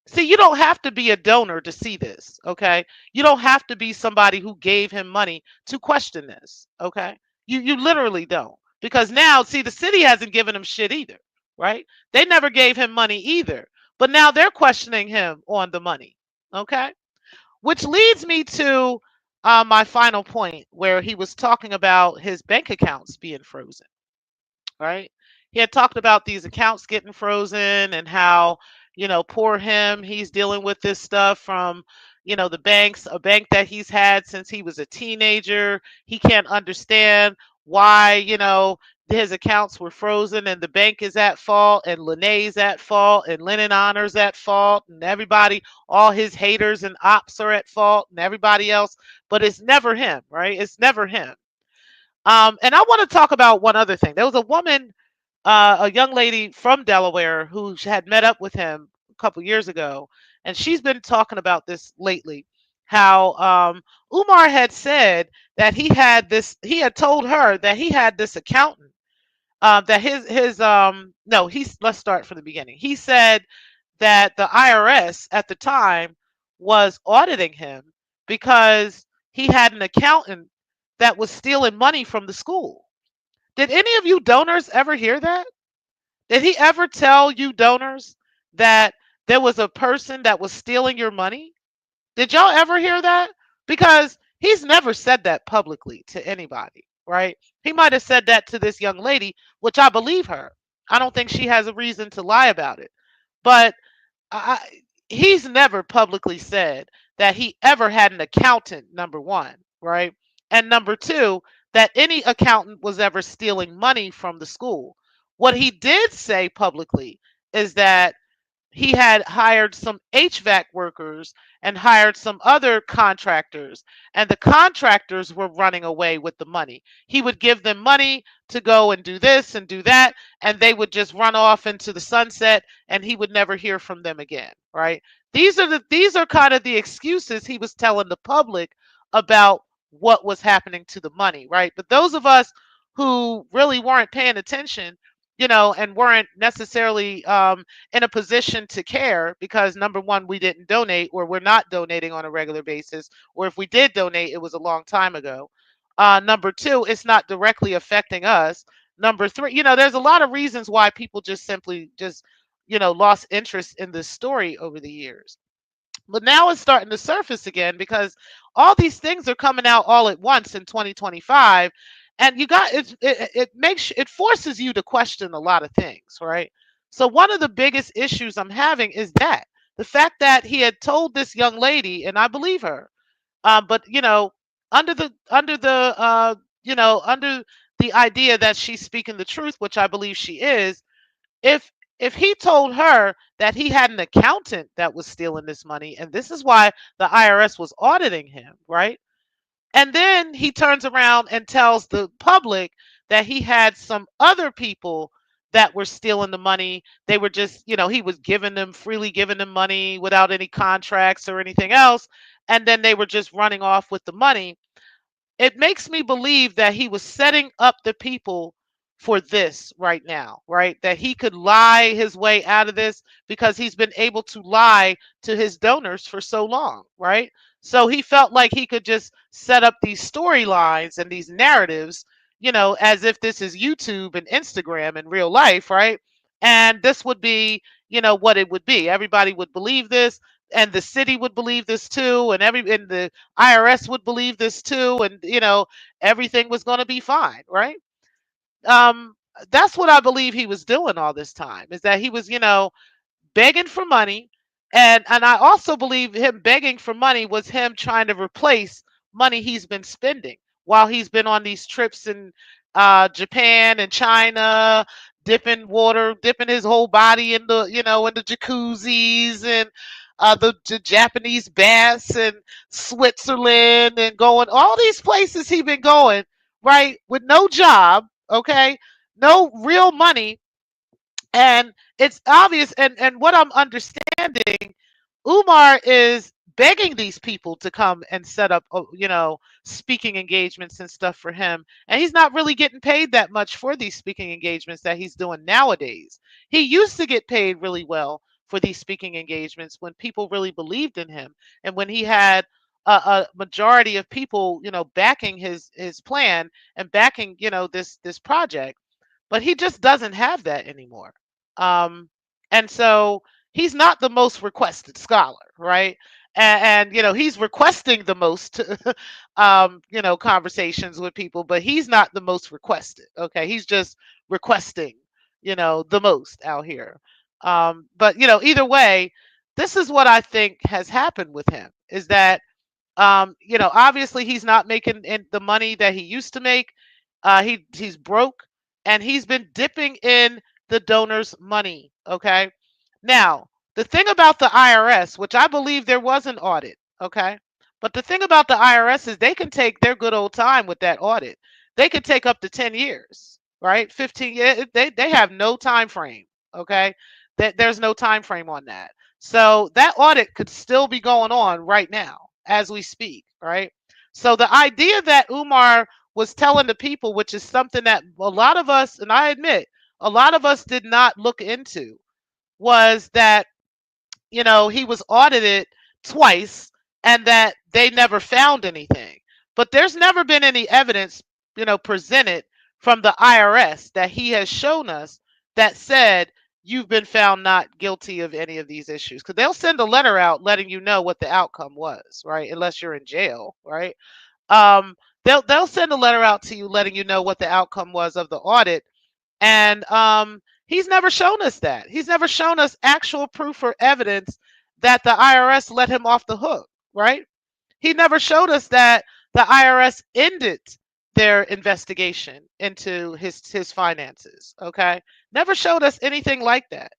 See, you don't have to be a donor to see this, okay? You don't have to be somebody who gave him money to question this, okay? You literally don't. Because now, see, the city hasn't given him shit either, right? They never gave him money either. But now they're questioning him on the money, okay? Which leads me to my final point, where he was talking about his bank accounts being frozen, right? He had talked about these accounts getting frozen and how, poor him, he's dealing with this stuff from, the banks, a bank that he's had since he was a teenager. He can't understand why, his accounts were frozen and the bank is at fault and Lene's at fault and Lennon Honor's at fault and everybody, all his haters and ops are at fault and everybody else, but it's never him, right? It's never him. And I want to talk about one other thing. There was a woman, a young lady from Delaware who had met up with him a couple years ago, and she's been talking about this lately. How Umar had said that he had told her that he had this accountant, that his no, he's let's start from the beginning. He said that the IRS at the time was auditing him because he had an accountant that was stealing money from the school. Did any of you donors ever hear that? Did he ever tell you donors that there was a person that was stealing your money? Did y'all ever hear that? Because he's never said that publicly to anybody, right? He might have said that to this young lady, which I believe her. I don't think she has a reason to lie about it. But he's never publicly said that he ever had an accountant, number one, right? And number two, that any accountant was ever stealing money from the school. What he did say publicly is that he had hired some HVAC workers and hired some other contractors, and the contractors were running away with the money. He would give them money to go and do this and do that, and they would just run off into the sunset, and he would never hear from them again, right? These are kind of the excuses he was telling the public about what was happening to the money, right? But those of us who really weren't paying attention, and weren't necessarily in a position to care, because number one, we didn't donate, or we're not donating on a regular basis, or if we did donate, it was a long time ago. Number two, it's not directly affecting us. Number three, there's a lot of reasons why people just simply just, lost interest in this story over the years. But now it's starting to surface again because all these things are coming out all at once in 2025, and it forces you to question a lot of things, right? So one of the biggest issues I'm having is that the fact that he had told this young lady, and I believe her, but under the idea that she's speaking the truth, which I believe she is, if he told her that he had an accountant that was stealing this money, and this is why the IRS was auditing him, right? And then he turns around and tells the public that he had some other people that were stealing the money. They were just, he was freely giving them money without any contracts or anything else. And then they were just running off with the money. It makes me believe that he was setting up the people for this right now, right? That he could lie his way out of this because he's been able to lie to his donors for so long, right? So he felt like he could just set up these storylines and these narratives, as if this is YouTube and Instagram in real life, right? And this would be, what it would be. Everybody would believe this. and the city would believe this too, and the IRS would believe this too, and everything was going to be fine, right? Um, that's what I believe he was doing all this time, is that he was, begging for money. And I also believe him begging for money was him trying to replace money he's been spending while he's been on these trips in Japan and China, dipping his whole body in the jacuzzis, and the Japanese baths, and Switzerland, and going all these places he been going, right, with no job, okay, no real money. And it's obvious, and what I'm understanding, Umar is begging these people to come and set up speaking engagements and stuff for him, and he's not really getting paid that much for these speaking engagements that he's doing nowadays. He used to get paid really well for these speaking engagements when people really believed in him, and when he had a majority of people backing his plan, and backing this project. But he just doesn't have that anymore. Um, and so he's not the most requested scholar, right? And he's requesting the most conversations with people, but he's not the most requested. Okay, he's just requesting the most out here. But either way, this is what I think has happened with him, is that obviously he's not making the money that he used to make. He's broke, and he's been dipping in the donors' money. Okay. Now, the thing about the IRS, which I believe there was an audit, okay, but the thing about the IRS is they can take their good old time with that audit. They could take up to 10 years, right? 15 years. They have no time frame. Okay, there's no time frame on that. So that audit could still be going on right now as we speak, right? So the idea that Umar was telling the people, which is something that a lot of us, and I admit, a lot of us did not look into, was that he was audited twice, and that they never found anything. But there's never been any evidence, presented from the IRS that he has shown us that said you've been found not guilty of any of these issues. Because they'll send a letter out letting you know what the outcome was, right? Unless you're in jail, right? They'll send a letter out to you letting you know what the outcome was of the audit, and he's never shown us that. He's never shown us actual proof or evidence that the IRS let him off the hook, right? He never showed us that the IRS ended their investigation into his finances, okay? Never showed us anything like that.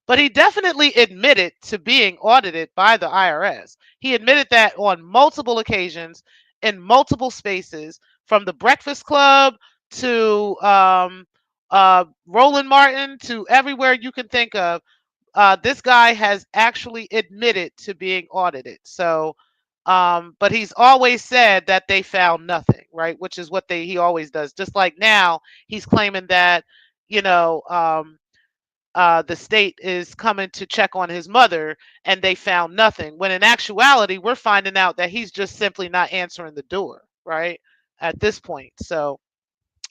But he definitely admitted to being audited by the IRS. He admitted that on multiple occasions, in multiple spaces, from the Breakfast Club to Roland Martin, to everywhere you can think of. This guy has actually admitted to being audited. So, but he's always said that they found nothing, right? Which is what he always does. Just like now, he's claiming that, you know, um, the state is coming to check on his mother, and they found nothing. When in actuality, we're finding out that he's just simply not answering the door, right? At this point. So,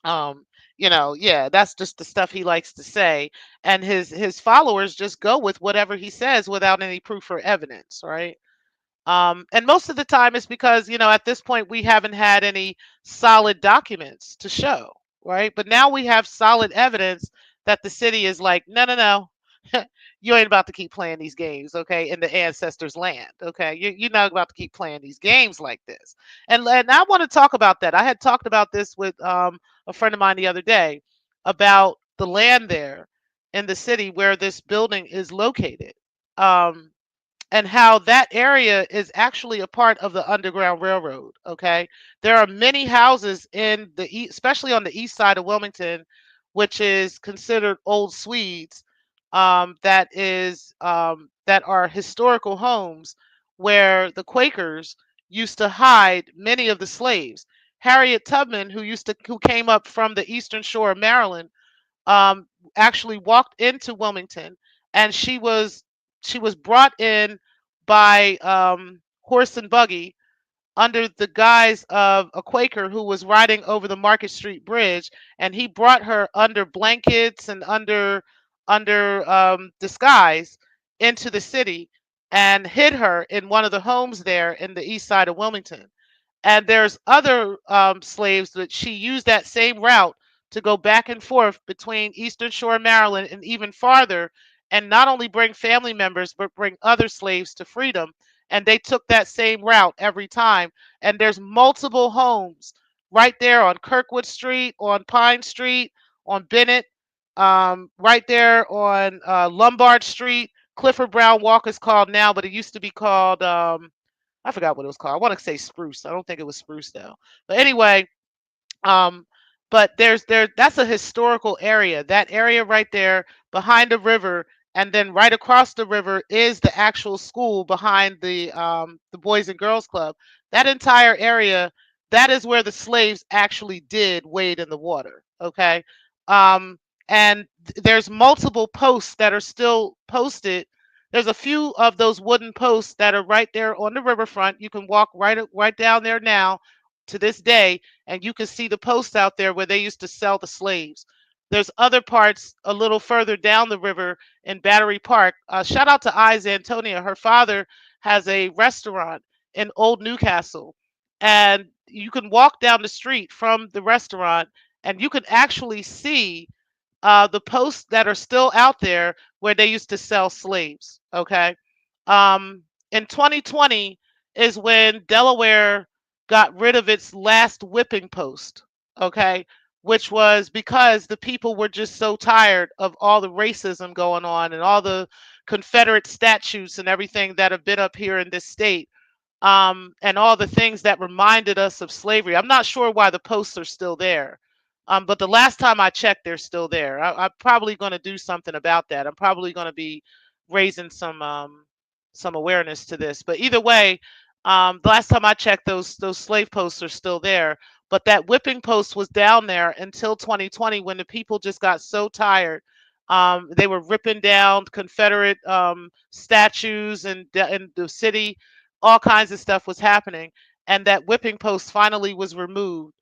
um, yeah, that's just the stuff he likes to say, and his followers just go with whatever he says without any proof or evidence, right? And most of the time it's because, at this point we haven't had any solid documents to show, right? But now we have solid evidence that the city is like, no, no, no. You ain't about to keep playing these games, okay, in the ancestors' land, okay? You're not about to keep playing these games like this. And I want to talk about that. I had talked about this with a friend of mine the other day, about the land there in the city where this building is located. Um, and how that area is actually a part of the Underground Railroad. Okay, there are many houses in especially on the east side of Wilmington, which is considered old Swedes, that are historical homes where the Quakers used to hide many of the slaves. Harriet Tubman, who came up from the eastern shore of Maryland, actually walked into Wilmington, and she was brought in by horse and buggy under the guise of a Quaker who was riding over the Market Street Bridge, and he brought her under blankets and under disguise into the city, and hid her in one of the homes there in the east side of Wilmington. And there's other slaves that she used that same route to go back and forth between Eastern Shore, Maryland, and even farther, and not only bring family members, but bring other slaves to freedom. And they took that same route every time. And there's multiple homes right there on Kirkwood Street, on Pine Street, on Bennett, right there on Lombard Street. Clifford Brown Walk is called now, but it used to be called I forgot what it was called. I want to say Spruce. I don't think it was Spruce though. But anyway, um, but there that's a historical area. That area right there behind the river, and then right across the river is the actual school behind the Boys and Girls Club. That entire area, that is where the slaves actually did wade in the water. Okay. Um, and there's multiple posts that are still posted. There's a few of those wooden posts that are right there on the riverfront. You can walk right down there now to this day, and you can see the posts out there where they used to sell the slaves. There's other parts a little further down the river in Battery Park. Shout out to Eyes Antonia. Her father has a restaurant in Old Newcastle, and you can walk down the street from the restaurant, and you can actually see the posts that are still out there where they used to sell slaves. Okay. Um, in 2020 is when Delaware got rid of its last whipping post. Okay. Which was because the people were just so tired of all the racism going on and all the Confederate statutes and everything that have been up here in this state, and all the things that reminded us of slavery. I'm not sure why the posts are still there, but the last time I checked, they're still there. I'm probably going to do something about that. I'm probably going to be raising some awareness to this. But either way, the last time I checked, those slave posts are still there. But that whipping post was down there until 2020 when the people just got so tired. They were ripping down Confederate statues and in the city, all kinds of stuff was happening, and that whipping post finally was removed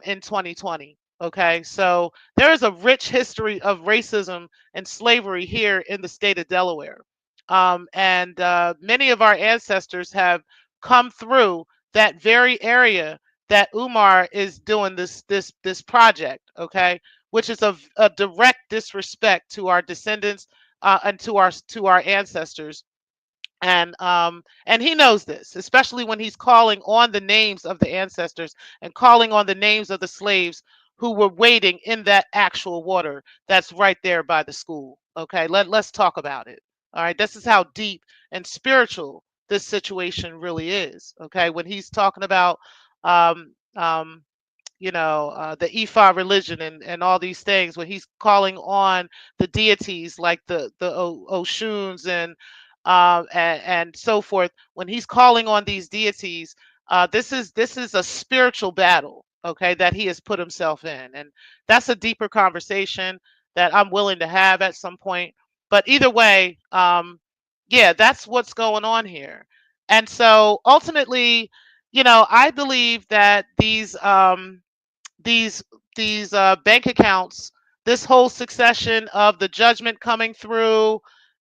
in 2020. Okay, so there is a rich history of racism and slavery here in the state of Delaware, and many of our ancestors have come through that very area that Umar is doing this project. Okay, which is a direct disrespect to our descendants, and to our ancestors, and he knows this, especially when he's calling on the names of the ancestors and calling on the names of the slaves who were waiting in that actual water that's right there by the school. Okay, let's talk about it. All right, this is how deep and spiritual this situation really is. Okay, when he's talking about um, um, the Ifa religion and all these things, when he's calling on the deities like the Oshuns and so forth, when he's calling on these deities, this is a spiritual battle, okay, that he has put himself in, and that's a deeper conversation that I'm willing to have at some point. But either way, yeah, that's what's going on here, and so ultimately, I believe that these these bank accounts, this whole succession of the judgment coming through,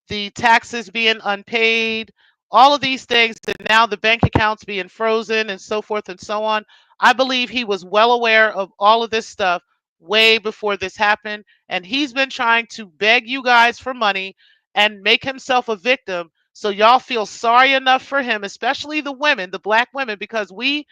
the taxes being unpaid, all of these things, and now the bank accounts being frozen and so forth and so on. I believe he was well aware of all of this stuff way before this happened, and he's been trying to beg you guys for money and make himself a victim so y'all feel sorry enough for him, especially the women, the black women, because we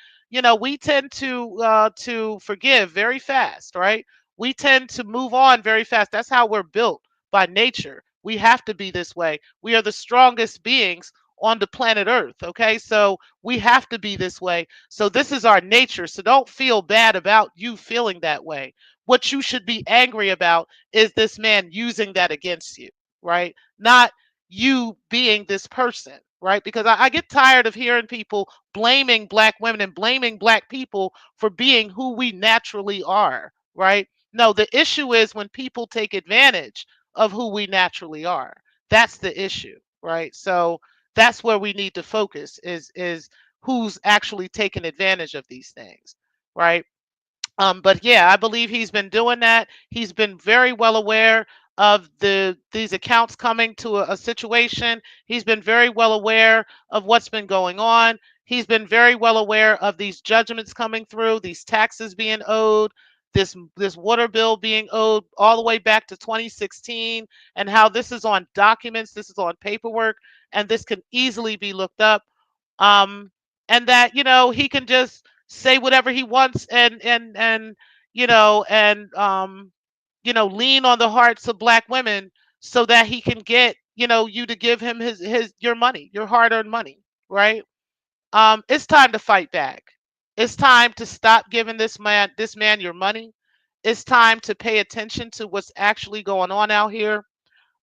tend to forgive very fast, right? We tend to move on very fast. That's how we're built by nature. We have to be this way. We are the strongest beings on the planet Earth, okay? So we have to be this way. So this is our nature. So don't feel bad about you feeling that way. What you should be angry about is this man using that against you, right? Not you being this person, right? Because I get tired of hearing people blaming black women and blaming black people for being who we naturally are, right? No, the issue is when people take advantage of who we naturally are. That's the issue, right? So that's where we need to focus is who's actually taking advantage of these things, right? But yeah, I believe he's been doing that. He's been very well aware of these accounts coming to a situation. He's been very well aware of what's been going on. He's been very well aware of these judgments coming through, these taxes being owed, this water bill being owed all the way back to 2016, and how this is on documents, this is on paperwork, and this can easily be looked up. Um, and that he can just say whatever he wants, and lean on the hearts of black women so that he can get you to give him his your money, your hard-earned money, right? It's time to fight back. It's time to stop giving this man your money. It's time to pay attention to what's actually going on out here.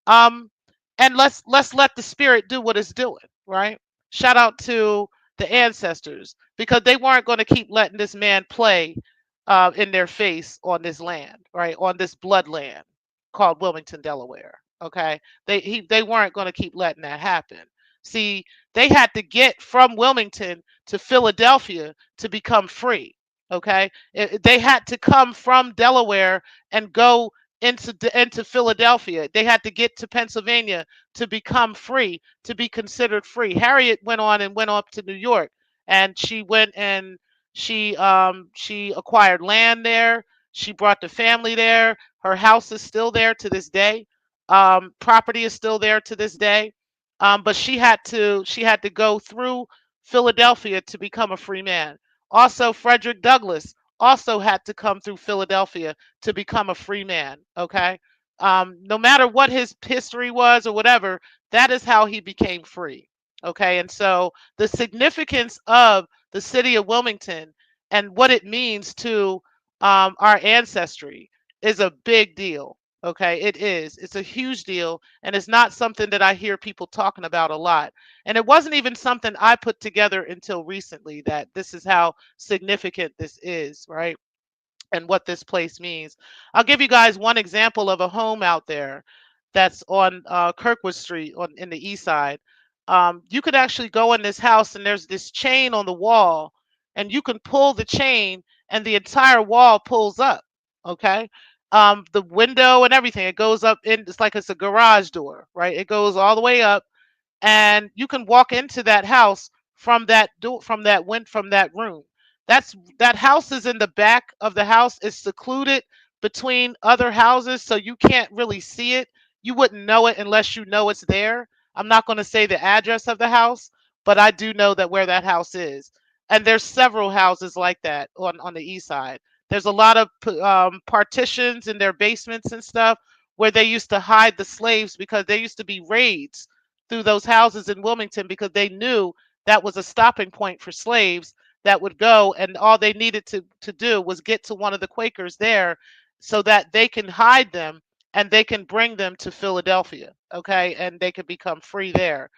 um and let's let the spirit do what it's doing, right? Shout out to the ancestors, because they weren't going to keep letting this man play in their face on this land, right, on this bloodland called Wilmington, Delaware. Okay, they weren't going to keep letting that happen. See, they had to get from Wilmington to Philadelphia to become free. Okay, they had to come from Delaware and go into Philadelphia. They had to get to Pennsylvania to become free, to be considered free. Harriet went on and went up to New York, and she went and she acquired land there. She brought the family there. Her house is still there to this day. Property is still there to this day. But she had to go through Philadelphia to become a free man. Also, Frederick Douglass also had to come through Philadelphia to become a free man. Okay. No matter what his history was or whatever, that is how he became free. Okay. And so the significance of the city of Wilmington and what it means to our ancestry is a big deal. Okay. It is. It's a huge deal. And it's not something that I hear people talking about a lot. And it wasn't even something I put together until recently, that this is how significant this is, right? And what this place means. I'll give you guys one example of a home out there that's on Kirkwood Street in the east side. You could actually go in this house, and there's this chain on the wall, and you can pull the chain, and the entire wall pulls up. Okay. The window and everything, it goes up in, it's like it's a garage door, right? It goes all the way up, and you can walk into that house from that door, from that room. That house is in the back of the house. It's secluded between other houses, so you can't really see it. You wouldn't know it unless you know it's there. I'm not going to say the address of the house, but I do know that where that house is. And there's several houses like that on the east side. There's a lot of partitions in their basements and stuff, where they used to hide the slaves, because there used to be raids through those houses in Wilmington, because they knew that was a stopping point for slaves that would go, and all they needed to do was get to one of the Quakers there, so that they can hide them and they can bring them to Philadelphia. Okay, and they could become free there.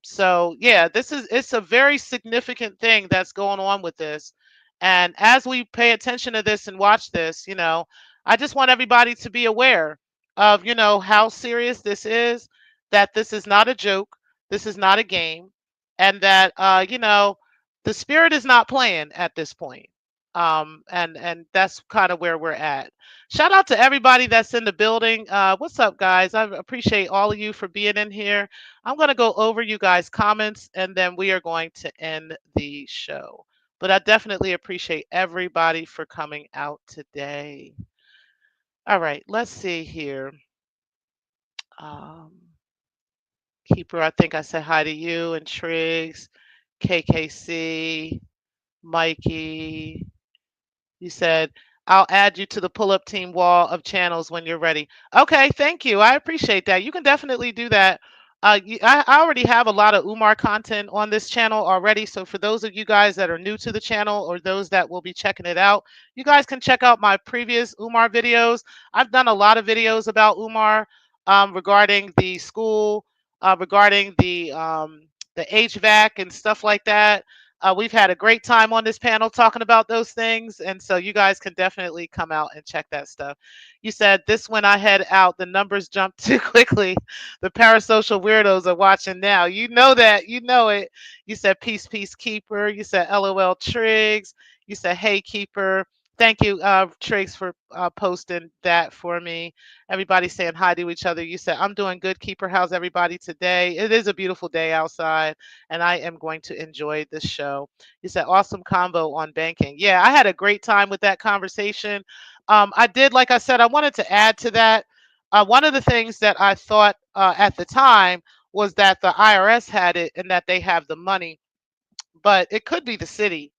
So yeah, it's a very significant thing that's going on with this. And as we pay attention to this and watch this, I just want everybody to be aware of, how serious this is, that this is not a joke, this is not a game, and that the spirit is not playing at this point. And that's kind of where we're at. Shout out to everybody that's in the building. What's up, guys? I appreciate all of you for being in here. I'm going to go over you guys' comments, and then we are going to end the show. But I definitely appreciate everybody for coming out today. All right, let's see here. Um, Keeper, I think I said hi to you, and Triggs, KKC, Mikey. You said, I'll add you to the pull up team wall of channels when you're ready. Okay, thank you. I appreciate that. You can definitely do that. I already have a lot of Umar content on this channel already. So for those of you guys that are new to the channel, or those that will be checking it out, you guys can check out my previous Umar videos. I've done a lot of videos about Umar, regarding the school, regarding the HVAC and stuff like that. We've had a great time on this panel talking about those things. And so you guys can definitely come out and check that stuff. You said, this when I head out, the numbers jump too quickly. The parasocial weirdos are watching now. You know that. You know it. You said, peace, peace, keeper. You said, LOL, Triggs. You said, hey, keeper. Thank you, Trace, for posting that for me. Everybody saying hi to each other. You said, I'm doing good, Keeper. How's everybody today? It is a beautiful day outside, and I am going to enjoy this show. You said, awesome convo on banking. Yeah, I had a great time with that conversation. I did, like I said, I wanted to add to that. One of the things that I thought at the time was that the IRS had it and that they have the money, but it could be the city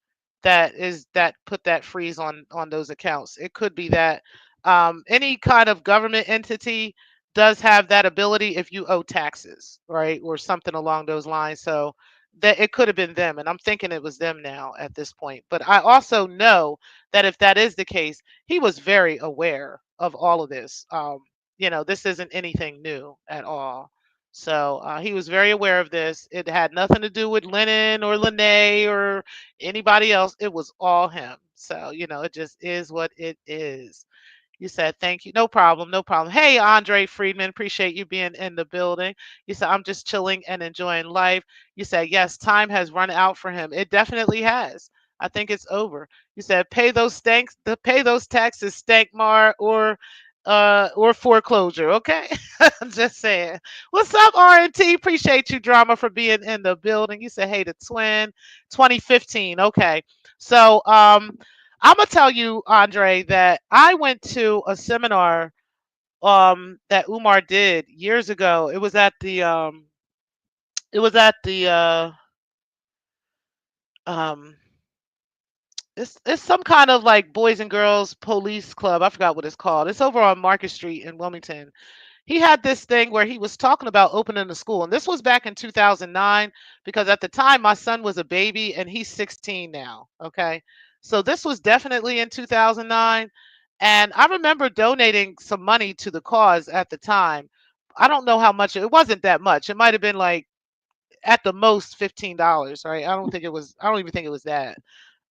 that put that freeze on those accounts. It could be that any kind of government entity does have that ability if you owe taxes, right, or something along those lines. So that it could have been them, and I'm thinking it was them now at this point. But I also know that if that is the case, he was very aware of all of this. This isn't anything new at all. So he was very aware of this. It had nothing to do with Lennon or Lene or anybody else. It was all him. So, it just is what it is. You said, thank you. No problem. No problem. Hey, Andre Friedman, appreciate you being in the building. You said, I'm just chilling and enjoying life. You said, yes, time has run out for him. It definitely has. I think it's over. You said, pay those taxes, Stankmar, or foreclosure. Okay. I'm just saying. What's up, R&T? Appreciate you, Drama, for being in the building. You said, hey, the twin, 2015. Okay. So, I'm gonna tell you, Andre, that I went to a seminar that Umar did years ago. It was at the um it's some kind of like boys and girls police club. I forgot what it's called. It's over on Market Street in Wilmington. He had this thing where he was talking about opening a school, and this was back in 2009, because at the time my son was a baby and he's 16 now. Okay, so this was definitely in 2009, and I remember donating some money to the cause at the time. I don't know how much. It wasn't that much. It might have been like at the most $15, right? I don't even think it was that.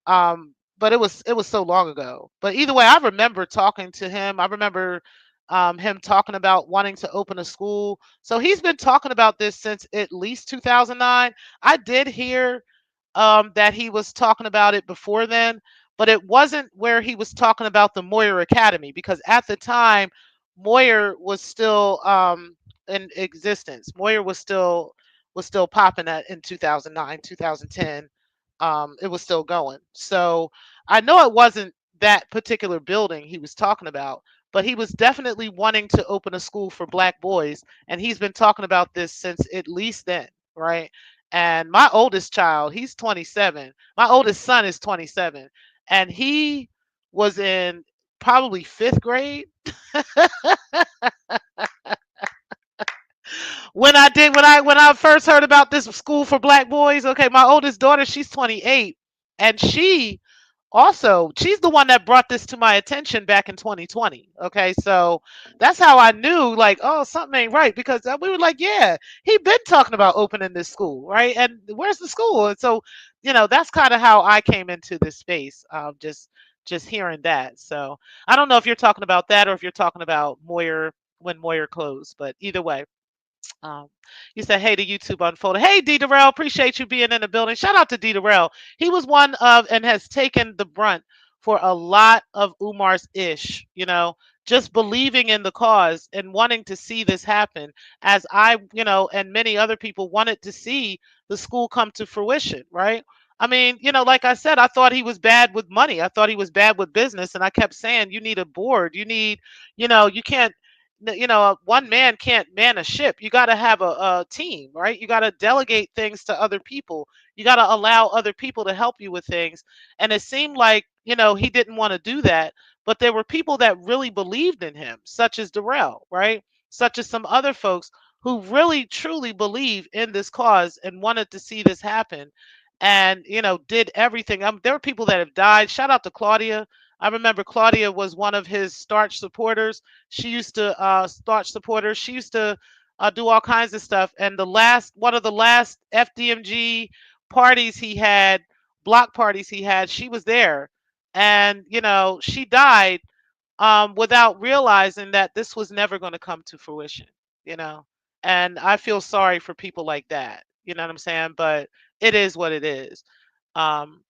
But it was so long ago. But either way, I remember talking to him. I remember him talking about wanting to open a school. So he's been talking about this since at least 2009. I did hear that he was talking about it before then, but it wasn't where he was talking about the Moyer Academy, because at the time Moyer was still in existence. Moyer was still popping at in 2009, 2010. It was still going. So I know it wasn't that particular building he was talking about, but he was definitely wanting to open a school for black boys, and he's been talking about this since at least then, right? And my oldest child, he's 27. My oldest son is 27, and he was in probably fifth grade when I first heard about this school for black boys. Okay, my oldest daughter, she's 28, and she's the one that brought this to my attention back in 2020. Okay, so that's how I knew, like, oh, something ain't right, because we were like, yeah, he been talking about opening this school, right? And where's the school? And so, that's kind of how I came into this space. Just hearing that. So I don't know if you're talking about that or if you're talking about Moyer, when Moyer closed, but either way. Um, you said, hey to YouTube Unfolded. Hey, D. Darrell, appreciate you being in the building. Shout out to D. Darrell. He was one of and has taken the brunt for a lot of Umar's ish, just believing in the cause and wanting to see this happen, as and many other people wanted to see the school come to fruition, right? I mean, like I said, I thought he was bad with money. I thought he was bad with business. And I kept saying, you need a board. You can't, one man can't man a ship. You got to have a team, right? You got to delegate things to other people. You got to allow other people to help you with things. And it seemed like, he didn't want to do that, but there were people that really believed in him, such as Darrell, right? Such as some other folks who really truly believe in this cause and wanted to see this happen, and did everything. There were people that have died. Shout out to Claudia. I remember Claudia was one of his staunch supporters. She used to staunch supporters. She used to do all kinds of stuff. And one of the last FDMG parties he had, block parties he had, she was there, and she died without realizing that this was never going to come to fruition. You know, and I feel sorry for people like that. You know what I'm saying? But it is what it is. Um,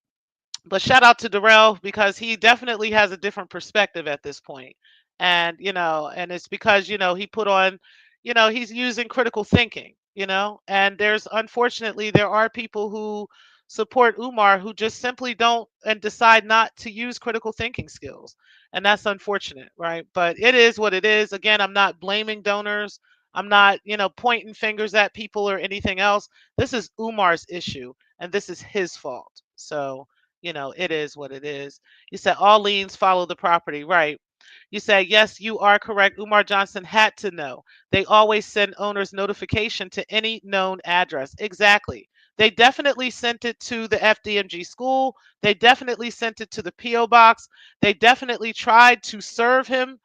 But shout out to Darrell because he definitely has a different perspective at this point. And, and it's because, he put on, he's using critical thinking, and unfortunately, there are people who support Umar who just simply don't and decide not to use critical thinking skills. And that's unfortunate, right? But it is what it is. Again, I'm not blaming donors. I'm not, pointing fingers at people or anything else. This is Umar's issue and this is his fault. So, it is what it is. You said all liens follow the property, right? You said, yes, you are correct. Umar Johnson had to know. They always send owners notification to any known address. Exactly. They definitely sent it to the FDMG school. They definitely sent it to the P.O. box. They definitely tried to serve him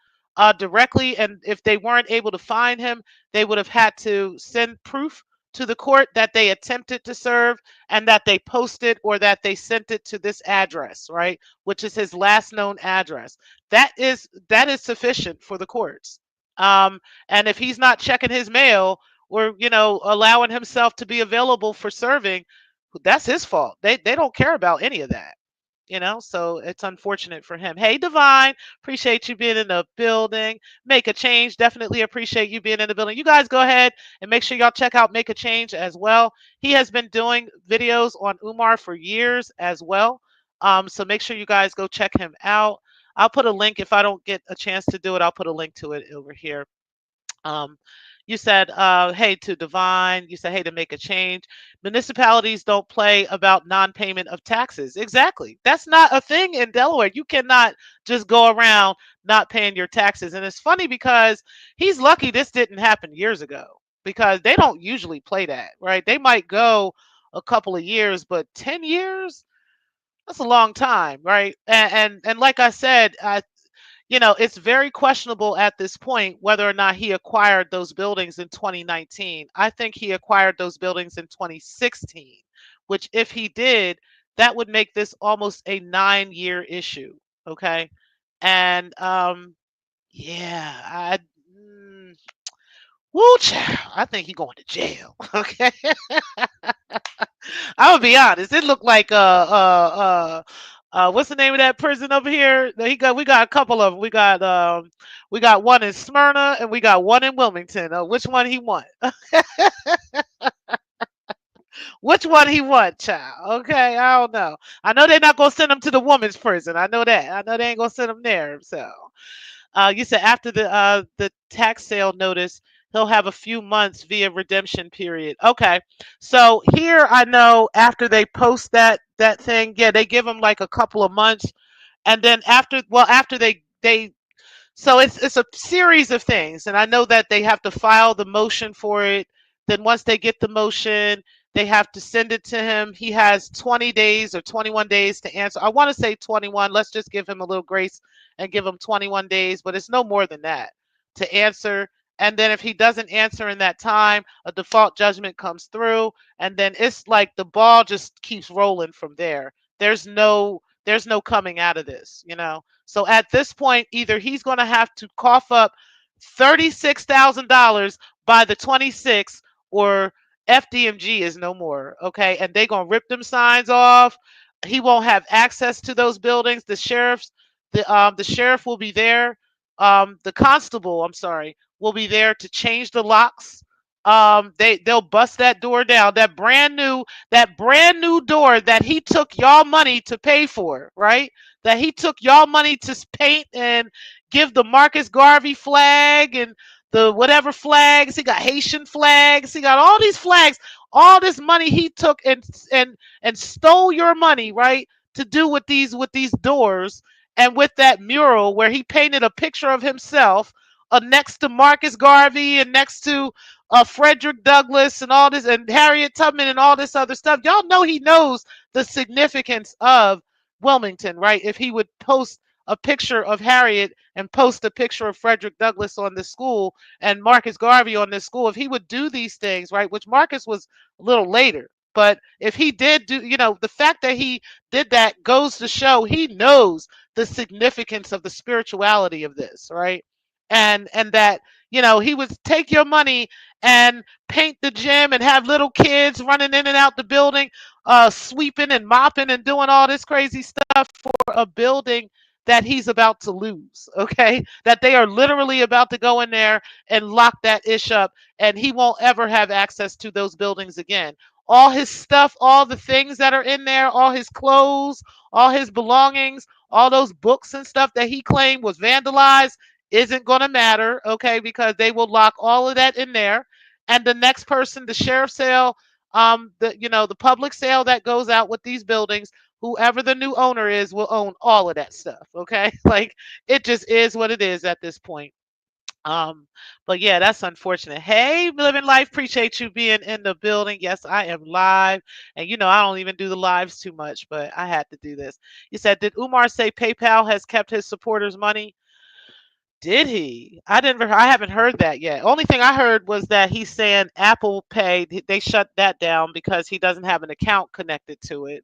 directly. And if they weren't able to find him, they would have had to send proof to the court that they attempted to serve and that they posted or that they sent it to this address, right? Which is his last known address. That is sufficient for the courts. Um, and if he's not checking his mail or allowing himself to be available for serving, that's his fault. They don't care about any of that. So it's unfortunate for him. Hey, Divine, appreciate you being in the building. Make a Change, definitely appreciate you being in the building. You guys go ahead and make sure y'all check out Make a Change as well. He has been doing videos on Umar for years as well. So make sure you guys go check him out. I'll put a link if I don't get a chance to do it. I'll put a link to it over here. Um, you said, hey, to Divine. You said, hey, to Make a Change. Municipalities don't play about non-payment of taxes. Exactly. That's not a thing in Delaware. You cannot just go around not paying your taxes. And it's funny because he's lucky this didn't happen years ago because they don't usually play that, right? They might go a couple of years, but 10 years? That's a long time, right? And like I said, it's very questionable at this point whether or not he acquired those buildings in 2019. I think he acquired those buildings in 2016, which if he did, that would make this almost a 9-year issue. Okay. And yeah, woo, child, I think he going to jail. Okay. I'm gonna be honest. It looked like what's the name of that prison over here? We got a couple of them. We got one in Smyrna and we got one in Wilmington. Which one he want? Which one he want, child? Okay, I don't know. I know they're not gonna send him to the woman's prison. I know that. I know they ain't gonna send him there. So. You said after the tax sale notice, he'll have a few months via redemption period. Okay, so here I know after they post that thing, yeah, they give him like a couple of months, and then after they so it's a series of things, and I know that they have to file the motion for it. Then once they get the motion, they have to send it to him. He has 20 days or 21 days to answer. I want to say 21. Let's just give him a little grace and give him 21 days, but it's no more than that to answer. And then if he doesn't answer in that time, a default judgment comes through, and then it's like the ball just keeps rolling from there. There's no coming out of this. So at this point, either he's going to have to cough up $36,000 by the 26th, or FDMG is no more. Okay, and they're going to rip them signs off. He won't have access to those buildings. The sheriff will be there. The constable, I'm sorry, will be there to change the locks. They'll bust that door down. That brand new door that he took y'all money to pay for, right? That he took y'all money to paint and give the Marcus Garvey flag and the whatever flags. He got Haitian flags. He got all these flags. All this money he took and stole your money, right? To do with these doors and with that mural where he painted a picture of himself next to Marcus Garvey and next to Frederick Douglass and all this and Harriet Tubman and all this other stuff. Y'all know he knows the significance of Wilmington, right? If he would post a picture of Harriet and post a picture of Frederick Douglass on the school and Marcus Garvey on this school, if he would do these things, right, which Marcus was a little later, but if he did do, the fact that he did that goes to show he knows the significance of the spirituality of this, right? And that he would take your money and paint the gym and have little kids running in and out the building. sweeping and mopping and doing all this crazy stuff for a building that he's about to lose. Okay, that they are literally about to go in there and lock that ish up, and he won't ever have access to those buildings again. All his stuff, all the things that are in there, all his clothes, all his belongings, all those books and stuff that he claimed was vandalized isn't going to matter, okay, because they will lock all of that in there. And the next person, the sheriff sale, the public sale that goes out with these buildings, whoever the new owner is will own all of that stuff, okay? Like, it just is what it is at this point. Um, but yeah, that's unfortunate. Hey, living life, appreciate you being in the building. Yes, I am live, and I don't even do the lives too much, but I had to do this. You said, did Umar say PayPal has kept his supporters' money? Did he? I haven't heard that yet. Only thing I heard was that he's saying Apple Pay, they shut that down because he doesn't have an account connected to it.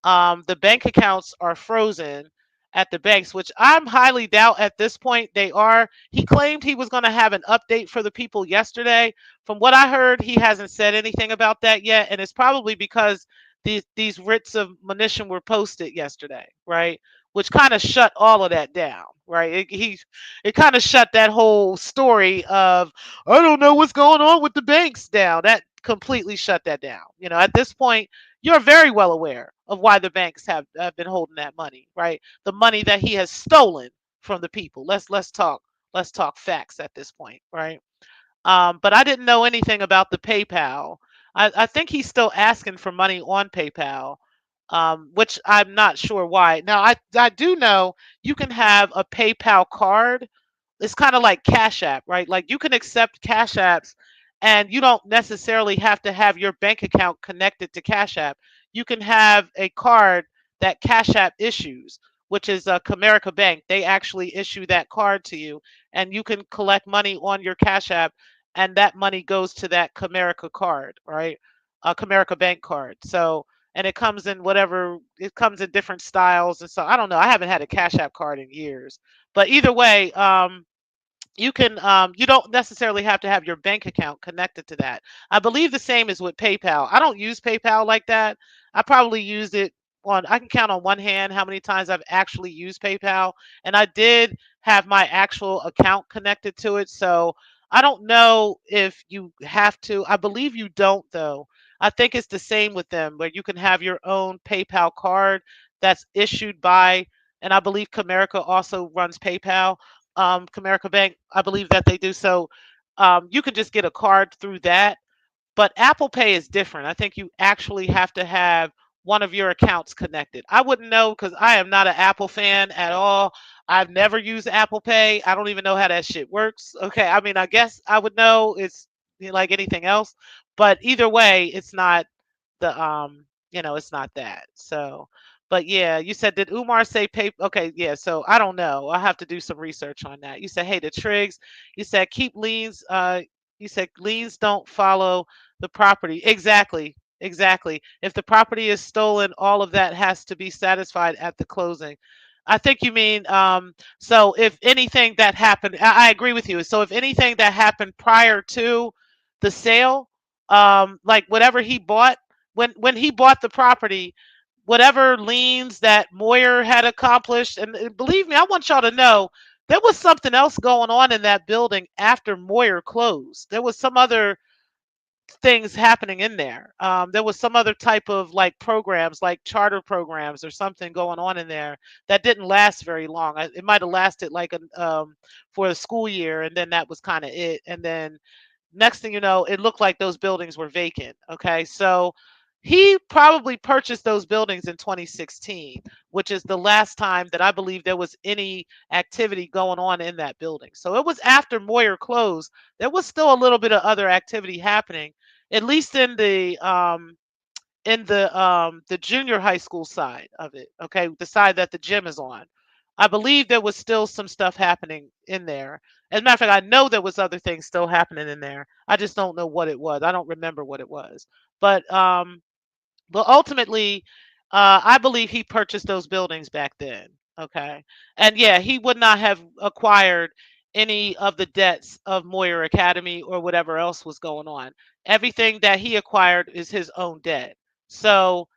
The bank accounts are frozen at the banks, which I'm highly doubt at this point they are. He claimed he was going to have an update for the people yesterday. From what I heard, he hasn't said anything about that yet, and it's probably because these writs of monition were posted yesterday, right? Which kind of shut all of that down, right? It kind of shut that whole story of I don't know what's going on with the banks down. That completely shut that down. At this point, you're very well aware of why the banks have been holding that money, right? The money that he has stolen from the people. Let's talk facts at this point, right? But I didn't know anything about the PayPal. I think he's still asking for money on PayPal, which I'm not sure why. Now I do know you can have a PayPal card. It's kind of like Cash App, right? Like you can accept Cash Apps and you don't necessarily have to have your bank account connected to Cash App. You can have a card that Cash App issues, which is a Comerica Bank. They actually issue that card to you and you can collect money on your Cash App and that money goes to that Comerica card, right? A Comerica Bank card. So, and it comes in different styles. And so I don't know. I haven't had a Cash App card in years. But either way, you don't necessarily have to have your bank account connected to that. I believe the same is with PayPal. I don't use PayPal like that. I probably used it I can count on one hand how many times I've actually used PayPal, and I did have my actual account connected to it. So I don't know if you have to. I believe you don't though. I think it's the same with them where you can have your own PayPal card that's issued by, and I believe Comerica also runs PayPal, Comerica Bank. I believe that they do. So you can just get a card through that. But Apple Pay is different. I think you actually have to have one of your accounts connected. I wouldn't know because I am not an Apple fan at all. I've never used Apple Pay. I don't even know how that shit works. Okay, I mean, I guess I would know. It's like anything else, but either way, it's not it's not that. So, but yeah, you said did Umar say pay? Okay, yeah. So I don't know. I'll have to do some research on that. You said hey, the Triggs. You said keep liens. You said liens don't follow the property. Exactly. Exactly. If the property is stolen, all of that has to be satisfied at the closing. I think you mean so if anything that happened, I agree with you. So if anything that happened prior to the sale, like whatever he bought, when he bought the property, whatever liens that Moyer had accomplished, and believe me, I want y'all to know there was something else going on in that building after Moyer closed. There was some other things happening in there. There was some other type of like programs, like charter programs or something going on in there that didn't last very long. It might have lasted like for the school year, and then that was kind of it. And then next thing you know, it looked like those buildings were vacant. Okay, so he probably purchased those buildings in 2016, which is the last time that I believe there was any activity going on in that building. So it was after Moyer closed. There was still a little bit of other activity happening, at least in the junior high school side of it. Okay, the side that the gym is on. I believe there was still some stuff happening in there. As a matter of fact, I know there was other things still happening in there. I just don't know what it was. I don't remember what it was. But ultimately, I believe he purchased those buildings back then. Okay. And yeah, he would not have acquired any of the debts of Moyer Academy or whatever else was going on. Everything that he acquired is his own debt. So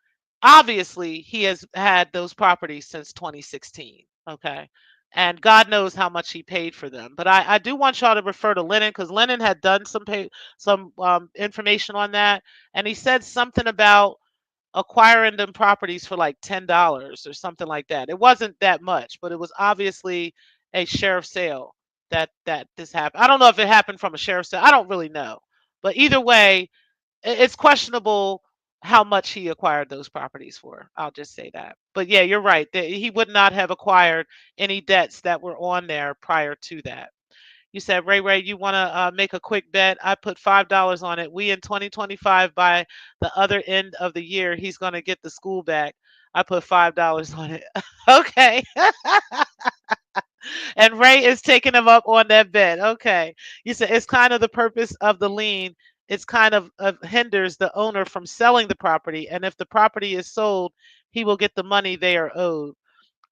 Obviously he has had those properties since 2016. Okay. And God knows how much he paid for them. But I do want y'all to refer to Lennon because Lennon had done some information on that. And he said something about acquiring them properties for like $10 or something like that. It wasn't that much, but it was obviously a sheriff's sale that this happened. I don't know if it happened from a sheriff's sale. I don't really know. But either way, it's questionable how much he acquired those properties for. I'll just say that. But yeah, you're right. He would not have acquired any debts that were on there prior to that. You said, Ray Ray, you want to make a quick bet? I put $5 on it. We in 2025, by the other end of the year, he's going to get the school back. I put $5 on it. Okay. And Ray is taking him up on that bet. Okay. You said it's kind of the purpose of the lien. It's kind of hinders the owner from selling the property. And if the property is sold, he will get the money they are owed.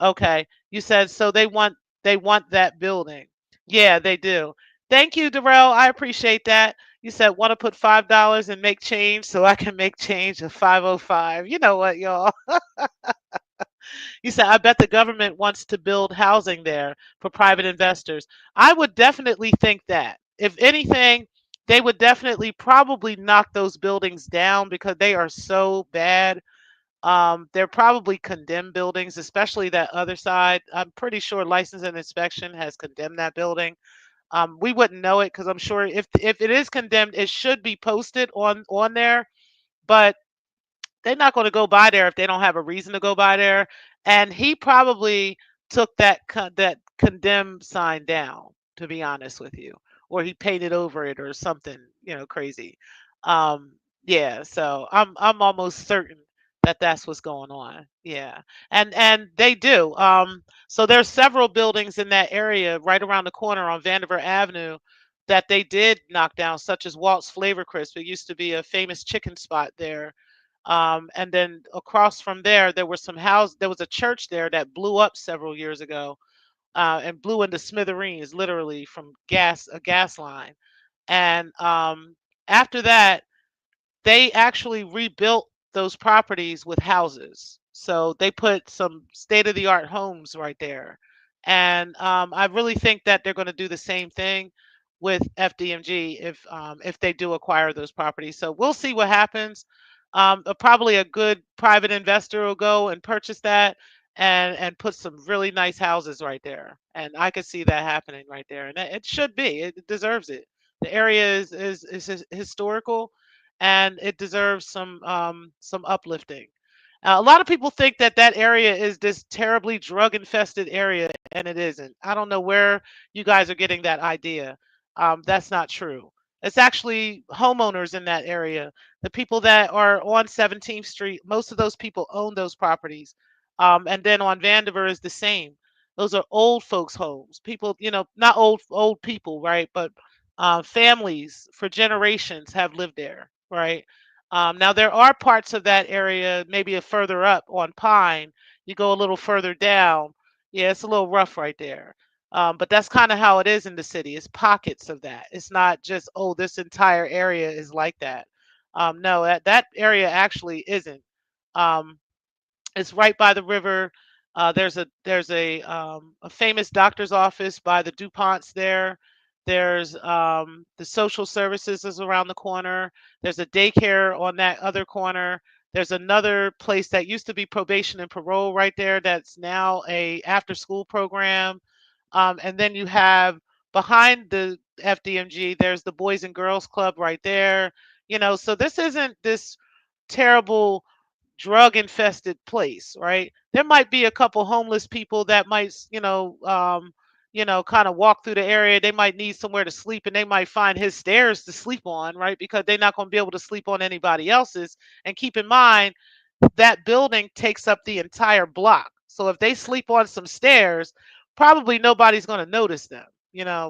Okay. You said so they want that building. Yeah, they do. Thank you, Darrell. I appreciate that. You said want to put $5 and make change so I can make change of 505. You know what, y'all? You said I bet the government wants to build housing there for private investors. I would definitely think that. If anything, they would definitely probably knock those buildings down because they are so bad. They're probably condemned buildings, especially that other side. I'm pretty sure License and Inspection has condemned that building. We wouldn't know it because I'm sure if it is condemned, it should be posted on there. But they're not going to go by there if they don't have a reason to go by there. And he probably took that condemn sign down, to be honest with you, or he painted over it or something, crazy. Um, yeah, so I'm almost certain that that's what's going on. Yeah, and they do. So there's several buildings in that area right around the corner on Vandiver Avenue that they did knock down, such as Walt's Flavor Crisp. It used to be a famous chicken spot there, and then across from there, there were some house. There was a church there that blew up several years ago, and blew into smithereens, literally from a gas line. And after that, they actually rebuilt those properties with houses. So they put some state of the art homes right there. And I really think that they're going to do the same thing with FDMG if they do acquire those properties. So we'll see what happens. Probably a good private investor will go and purchase that and put some really nice houses right there. And I could see that happening right there. And it should be. It deserves it. The area is historical, and it deserves some uplifting. A lot of people think that that area is this terribly drug infested area, and it isn't. I don't know where you guys are getting that idea. That's not true. It's actually homeowners in that area. The people that are on 17th Street, most of those people own those properties. And then on Vandiver is the same. Those are old folks' homes. People, not old people, right? But families for generations have lived there, right? Now there are parts of that area, maybe a further up on Pine. You go a little further down. Yeah, it's a little rough right there. But that's kind of how it is in the city. It's pockets of that. It's not just, oh, this entire area is like that. No, that area actually isn't. Um, it's right by the river. There's a famous doctor's office by the DuPonts there. There's the social services is around the corner. There's a daycare on that other corner. There's another place that used to be probation and parole right there that's now a after school program. And then you have behind the FDMG, there's the Boys and Girls Club right there. So this isn't this terrible drug infested place, right? There might be a couple homeless people that might, kind of walk through the area. They might need somewhere to sleep, and they might find his stairs to sleep on, right? Because they're not going to be able to sleep on anybody else's. And keep in mind, that building takes up the entire block. So if they sleep on some stairs, probably nobody's going to notice them,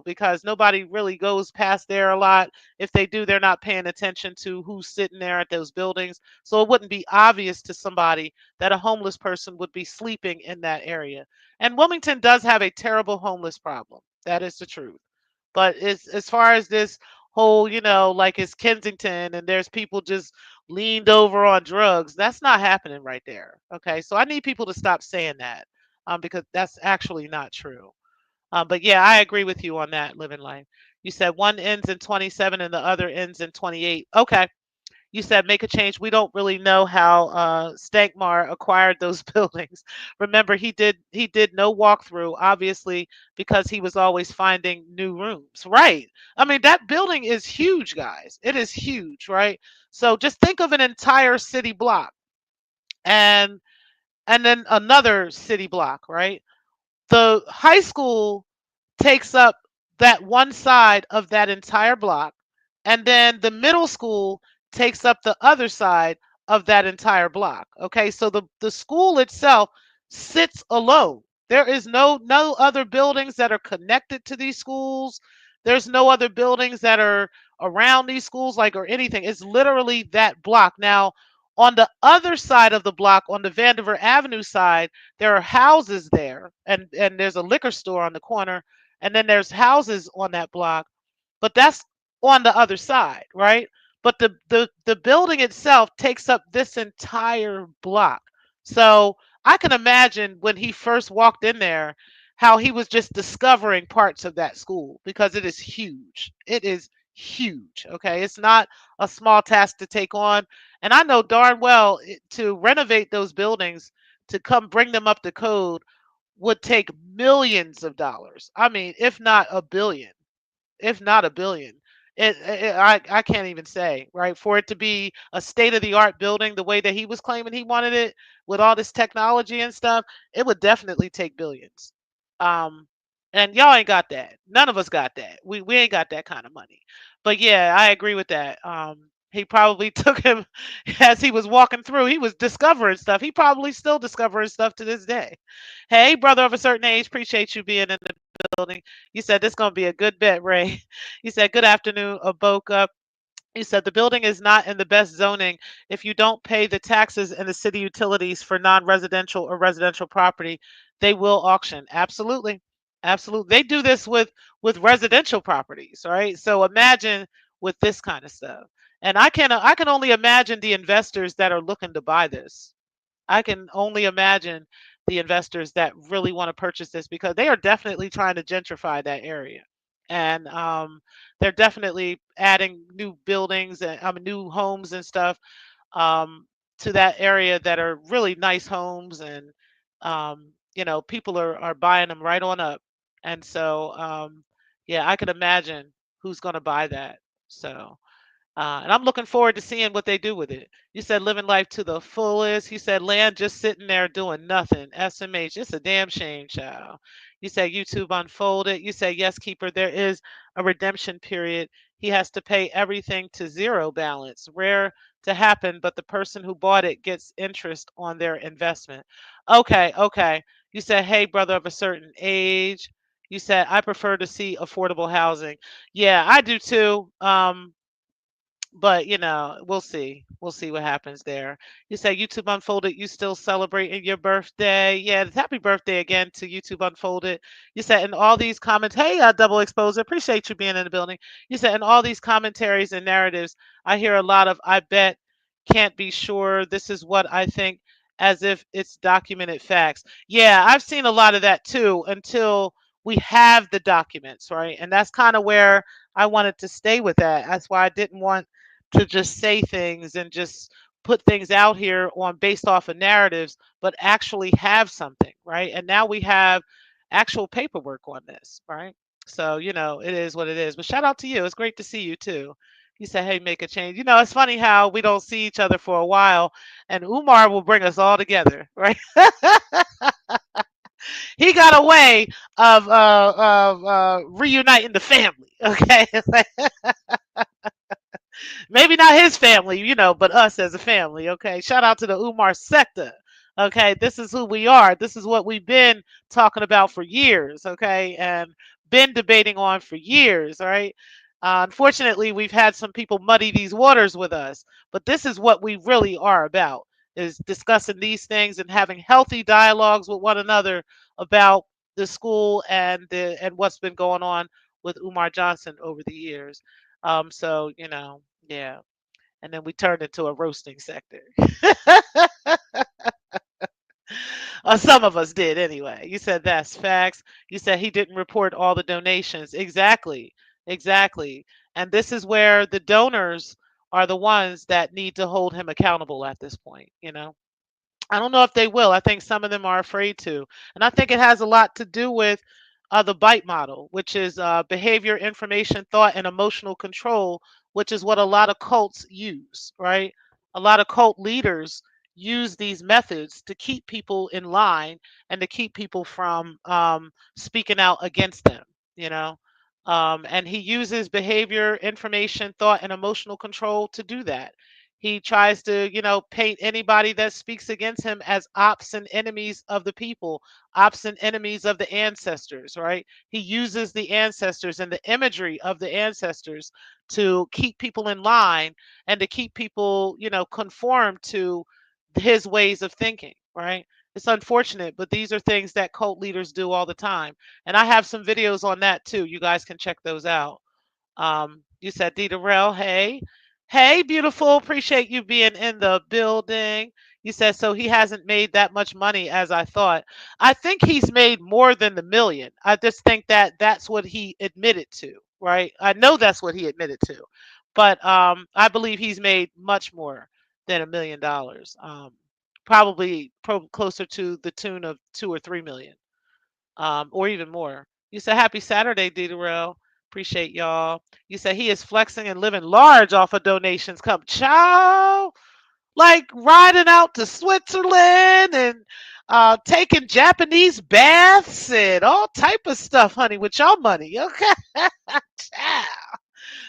because nobody really goes past there a lot. If they do, they're not paying attention to who's sitting there at those buildings. So it wouldn't be obvious to somebody that a homeless person would be sleeping in that area. And Wilmington does have a terrible homeless problem. That is the truth. But as far as this whole, like it's Kensington and there's people just leaned over on drugs. That's not happening right there. Okay, so I need people to stop saying that, because that's actually not true. But yeah, I agree with you on that, living life. You said one ends in 27 and the other ends in 28. Okay. You said make a change. We don't really know how Stankmar acquired those buildings. Remember, he did no walkthrough, obviously, because he was always finding new rooms. Right. I mean, that building is huge, guys. It is huge, right? So just think of an entire city block and then another city block, right? The high school takes up that one side of that entire block, and then the middle school takes up the other side of that entire block. Okay, so the school itself sits alone. There is no other buildings that are connected to these schools. There's no other buildings that are around these schools, like, or anything. It's literally that block. Now, on the other side of the block, on the Vandiver Avenue side, there are houses there, and there's a liquor store on the corner, and then there's houses on that block, but that's on the other side, right? But the building itself takes up this entire block. So I can imagine when he first walked in there how he was just discovering parts of that school, because it is huge. It is huge. Okay, it's not a small task to take on, and I know darn well to renovate those buildings, to come bring them up to code, would take millions of dollars. I mean, if not a billion, if not a billion. I can't even say, right? For it to be a state of the art building the way that he was claiming he wanted it, with all this technology and stuff, it would definitely take billions. Um, and y'all ain't got that. None of us got that. We ain't got that kind of money. But yeah, I agree with that. He probably took him as he was walking through. He was discovering stuff. He probably still discovering stuff to this day. Hey, brother of a certain age, appreciate you being in the building. You said this gonna be a good bet, Ray. You said good afternoon, Aboka. You said the building is not in the best zoning. If you don't pay the taxes and the city utilities for non-residential or residential property, they will auction. Absolutely. Absolutely. They do this with residential properties, right? So imagine with this kind of stuff. And I can only imagine the investors that are looking to buy this. I can only imagine the investors that really want to purchase this, because they are definitely trying to gentrify that area. And they're definitely adding new buildings and new homes and stuff, um, to that area, that are really nice homes. And people are buying them right on up. And so yeah, I could imagine who's going to buy that. So and I'm looking forward to seeing what they do with it. You said living life to the fullest. You said land just sitting there doing nothing. SMH, it's a damn shame, child. You said YouTube unfolded. You said yes, keeper. There is a redemption period. He has to pay everything to zero balance. Rare to happen, but the person who bought it gets interest on their investment. Okay, okay. You said, hey, brother of a certain age. You said I prefer to see affordable housing. Yeah, I do too. But we'll see. We'll see what happens there. You say YouTube Unfolded, you still celebrating your birthday. Yeah, happy birthday again to YouTube Unfolded. You said in all these comments, hey, Double Exposure, appreciate you being in the building. You said in all these commentaries and narratives, I hear a lot of I bet, can't be sure. This is what I think, as if it's documented facts. Yeah, I've seen a lot of that too, until we have the documents, right? And that's kind of where I wanted to stay with that. That's why I didn't want to just say things and just put things out here on based off of narratives, but actually have something, right? And now we have actual paperwork on this, right? So, it is what it is. But shout out to you. It's great to see you too. You said, hey, make a change. It's funny how we don't see each other for a while, and Umar will bring us all together, right? He got a way of reuniting the family, okay? Maybe not his family, but us as a family. Okay. Shout out to the Umar sector. Okay. This is who we are. This is what we've been talking about for years. Okay. And been debating on for years. All right. Unfortunately, we've had some people muddy these waters with us, but this is what we really are about, is discussing these things and having healthy dialogues with one another about the school and what's been going on with Umar Johnson over the years. So, yeah. and then we turned into a roasting sector. Some of us did anyway. You said that's facts. You said he didn't report all the donations. Exactly. Exactly. And this is where the donors are the ones that need to hold him accountable at this point, you know? I don't know if they will. I think some of them are afraid to. And I think it has a lot to do with the bite model, which is behavior, information, thought, and emotional control, which is what a lot of cults use, right? A lot of cult leaders use these methods to keep people in line and to keep people from speaking out against them, you know? And he uses behavior, information, thought, and emotional control to do that. He tries to, paint anybody that speaks against him as ops and enemies of the people, ops and enemies of the ancestors, right? He uses the ancestors and the imagery of the ancestors to keep people in line and to keep people, conform to his ways of thinking, right? It's unfortunate, but these are things that cult leaders do all the time. And I have some videos on that too. You guys can check those out. You said D Darrell, hey. Hey, beautiful. Appreciate you being in the building. You said so he hasn't made that much money as I thought. I think he's made more than the million. I just think that that's what he admitted to, right? I know that's what he admitted to. But I believe he's made much more than $1 million. Probably closer to the tune of 2 or 3 million, or even more. You said happy Saturday, D Darrell. Appreciate y'all. You said he is flexing and living large off of donations. Come, chow, like riding out to Switzerland and taking Japanese baths and all type of stuff, honey, with your money. Okay, child.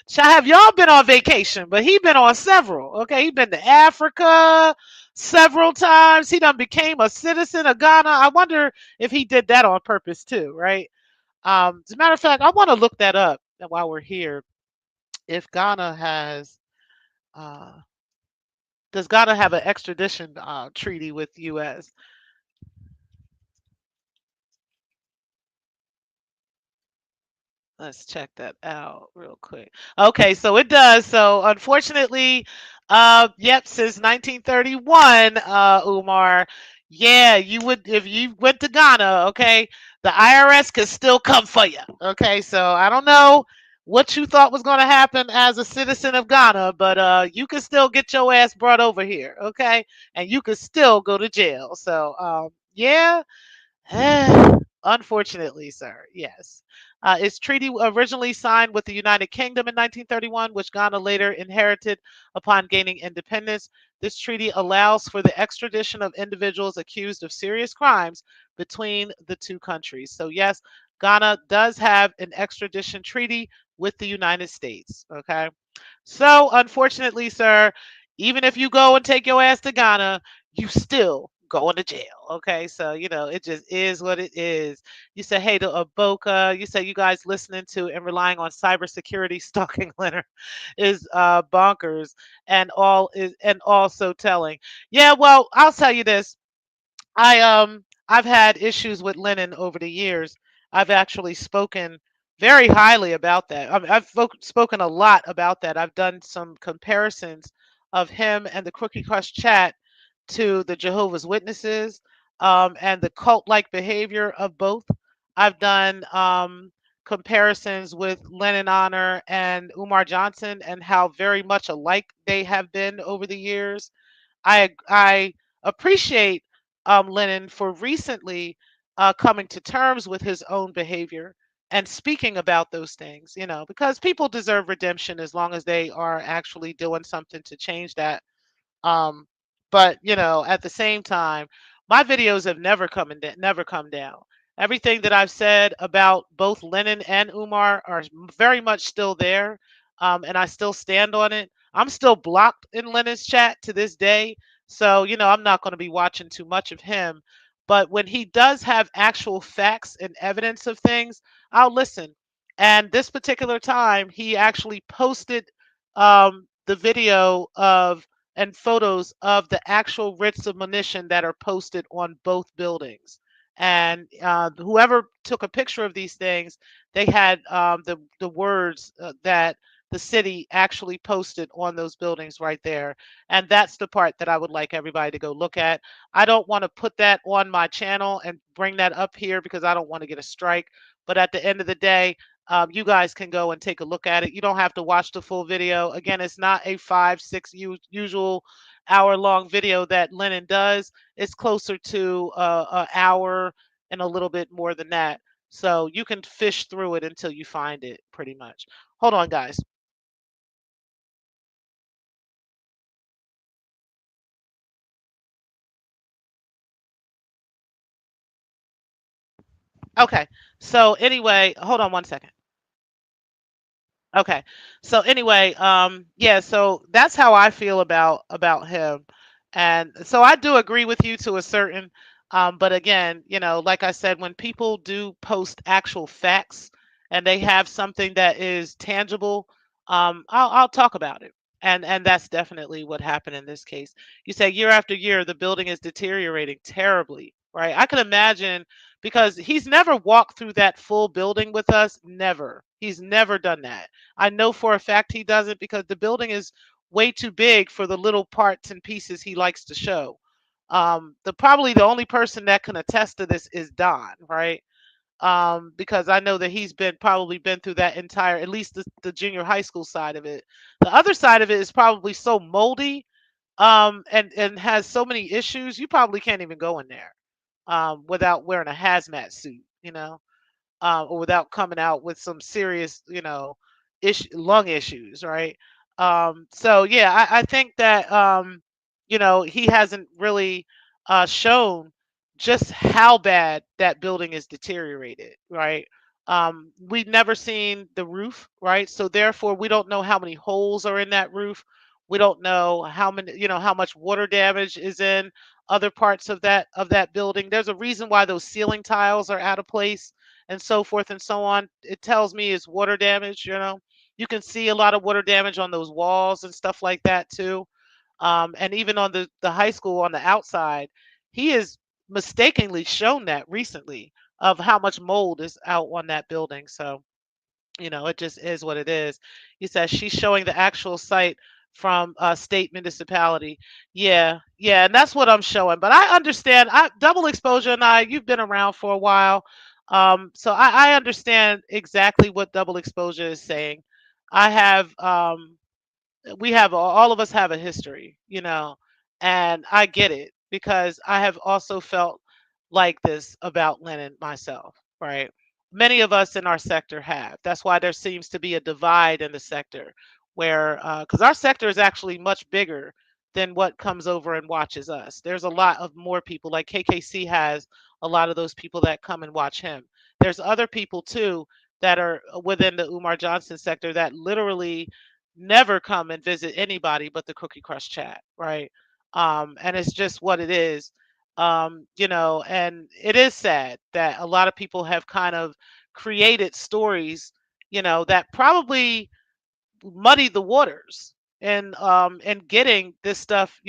Child, have y'all been on vacation? But he been on several. Okay, he been to Africa several times. He done became a citizen of Ghana. I wonder if he did that on purpose too, right? As a matter of fact, I want to look that up while we're here. If Ghana has, uh, does Ghana have an extradition treaty with U.S.? Let's check that out real quick. Okay, so it does. So unfortunately, yep, since 1931, Umar, yeah, you would if you went to Ghana, okay, the IRS could still come for you. Okay, so I don't know what you thought was going to happen as a citizen of Ghana, but you could still get your ass brought over here, okay, and you could still go to jail. So yeah, unfortunately, sir, yes. Its treaty originally signed with the United Kingdom in 1931, which Ghana later inherited upon gaining independence. This treaty allows for the extradition of individuals accused of serious crimes between the two countries. So, yes, Ghana does have an extradition treaty with the United States. Okay. So, unfortunately, sir, even if you go and take your ass to Ghana, you still going to jail. Okay, so it just is what it is. You say hey to Aboka. You say you guys listening to and relying on cybersecurity stalking Leonard is bonkers and also telling. Yeah, well, I'll tell you this. I've had issues with Lennon over the years. I've actually spoken very highly about that. I mean, I've spoken a lot about that. I've done some comparisons of him and the Crookie Crush chat to the Jehovah's Witnesses, and the cult-like behavior of both. I've done comparisons with Lennon Honor and Umar Johnson and how very much alike they have been over the years. I appreciate Lennon for recently coming to terms with his own behavior and speaking about those things, because people deserve redemption as long as they are actually doing something to change that. um, but at the same time, my videos have never come down. Everything that I've said about both Lennon and Umar are very much still there, and I still stand on it. I'm still blocked in Lennon's chat to this day, so I'm not going to be watching too much of him. But when he does have actual facts and evidence of things, I'll listen. And this particular time, he actually posted the video of and photos of the actual writs of monition that are posted on both buildings. And whoever took a picture of these things, they had the words that the city actually posted on those buildings right there. And that's the part that I would like everybody to go look at. I don't want to put that on my channel and bring that up here because I don't want to get a strike. But at the end of the day, you guys can go and take a look at it. You don't have to watch the full video. Again, it's not a 5, 6 usual hour-long video that Lennon does. It's closer to an hour and a little bit more than that. So you can fish through it until you find it, pretty much. Hold on, guys. Okay. So anyway, hold on one second. Okay. So anyway, yeah, so that's how I feel about him. And so I do agree with you to a certain but again, like I said, when people do post actual facts and they have something that is tangible, I'll talk about it. And that's definitely what happened in this case. You say year after year the building is deteriorating terribly, right? I can imagine because he's never walked through that full building with us, never. He's never done that. I know for a fact he doesn't because the building is way too big for the little parts and pieces he likes to show. Probably the only person that can attest to this is Don, right? Because I know that he's probably been through that entire, at least the junior high school side of it. The other side of it is probably so moldy, and has so many issues. You probably can't even go in there, without wearing a hazmat suit, or without coming out with some serious, lung issues, right? So yeah, I think that he hasn't really shown just how bad that building is deteriorated, right? We've never seen the roof, right? So therefore, we don't know how many holes are in that roof. We don't know how many, how much water damage is in other parts of that building. There's a reason why those ceiling tiles are out of place and so forth and so on. It tells me it's water damage. You can see a lot of water damage on those walls and stuff like that too. And even on the high school on the outside, he has mistakenly shown that recently of how much mold is out on that building. So it just is what it is. He says she's showing the actual site from state municipality. Yeah, yeah, and that's what I'm showing. But I understand. Double exposure and you've been around for a while, so I understand exactly what double exposure is saying. I have we have all of us have a history, and I get it because I have also felt like this about Lennon myself, right? Many of us in our sector have. That's why there seems to be a divide in the sector where, because our sector is actually much bigger than what comes over and watches us. There's a lot of more people, like KKC has a lot of those people that come and watch him. There's other people too that are within the Umar Johnson sector that literally never come and visit anybody but the Cookie Crush chat, right? And it's just what it is. And it is sad that a lot of people have kind of created stories, that probably muddied the waters and getting this stuff,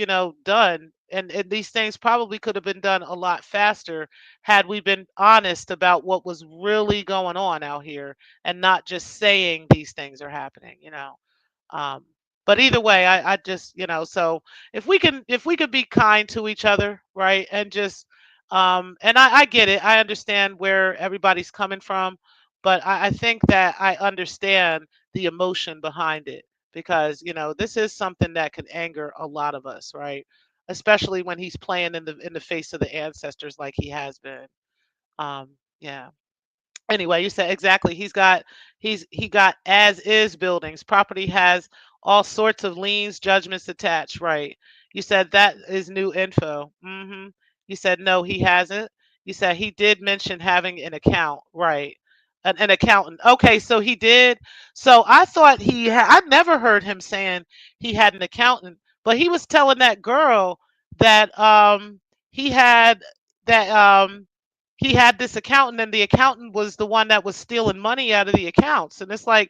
done. And these things probably could have been done a lot faster had we been honest about what was really going on out here and not just saying these things are happening. um, but either way, I just, so if we could be kind to each other, right, and just and I get it. I understand where everybody's coming from, but I think that I understand the emotion behind it because this is something that could anger a lot of us, right? Especially when he's playing in the face of the ancestors like he has been. Yeah. Anyway, you said exactly. He got as is buildings. Property has all sorts of liens, judgments attached. Right. You said that is new info. You said no, he hasn't. You said he did mention having an account. Right. An accountant. Okay, so he did. So I thought I never heard him saying he had an accountant, but he was telling that girl that he had that he had this accountant and the accountant was the one that was stealing money out of the accounts. And it's like,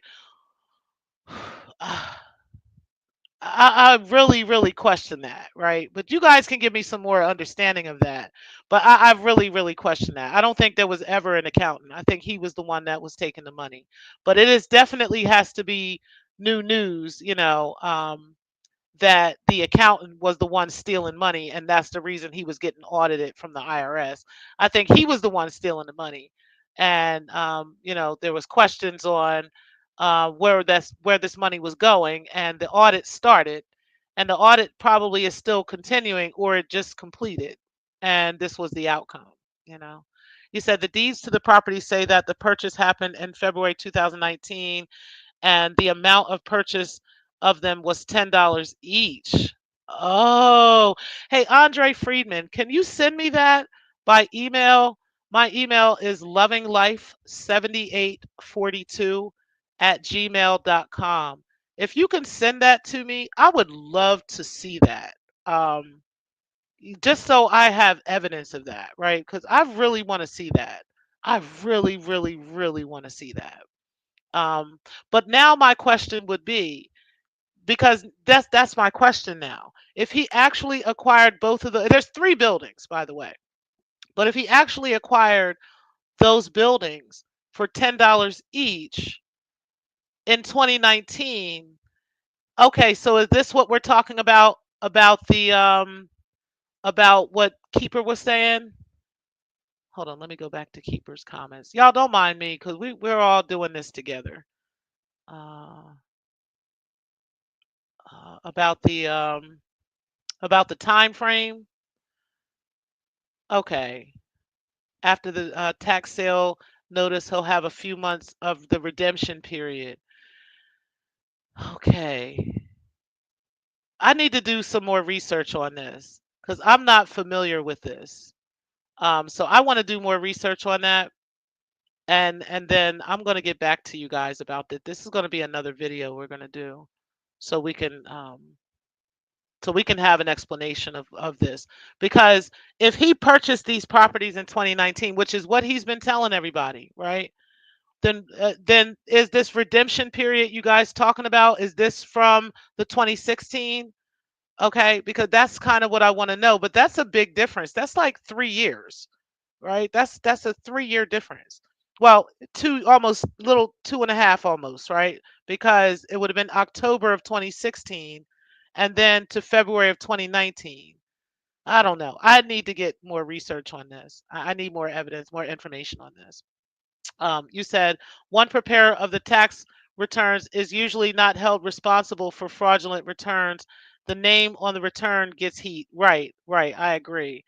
I really, really question that, right? But you guys can give me some more understanding of that. But I really, really question that. I don't think there was ever an accountant. I think he was the one that was taking the money. But it is definitely has to be. new news, that the accountant was the one stealing money, and that's the reason he was getting audited from the IRS. I think he was the one stealing the money, and there was questions on where this money was going, and the audit started, and the audit probably is still continuing, or it just completed, and this was the outcome. You know, you said the deeds to the property say that the purchase happened in February 2019 and the amount of purchase of them was $10 each. Oh, hey, Andre Friedman, can you send me that by email? My email is lovinglife7842 at gmail.com. If you can send that to me, I would love to see that. Um, just so I have evidence of that, right? Because I really want to see that. I really, really, really want to see that. Um, but now my question would be, because that's my question now. If he actually acquired both of there's three buildings, by the way. But if he actually acquired those buildings for $10 each in 2019, okay, so is this what we're talking about the about what Keeper was saying? Hold on, let me go back to Keeper's comments. Y'all don't mind me because we're all doing this together. Uh, about the time frame. Okay. After the tax sale notice, he'll have a few months of the redemption period. Okay. I need to do some more research on this because I'm not familiar with this. So I want to do more research on that, and then I'm going to get back to you guys about that. This is going to be another video we're going to do, so we can have an explanation of this. Because if he purchased these properties in 2019, which is what he's been telling everybody, right? Then is this redemption period you guys talking about? Is this from the 2016? Okay, because that's kind of what I want to know. But that's a big difference. That's like 3 years, right? That's a 3 year difference. Well, two almost little two and a half almost, right? Because it would have been October of 2016 and then to February of 2019. I don't know. I need to get more research on this. I need more evidence, more information on this. You said one preparer of the tax returns is usually not held responsible for fraudulent returns. The name on the return gets heat. Right, right. I agree.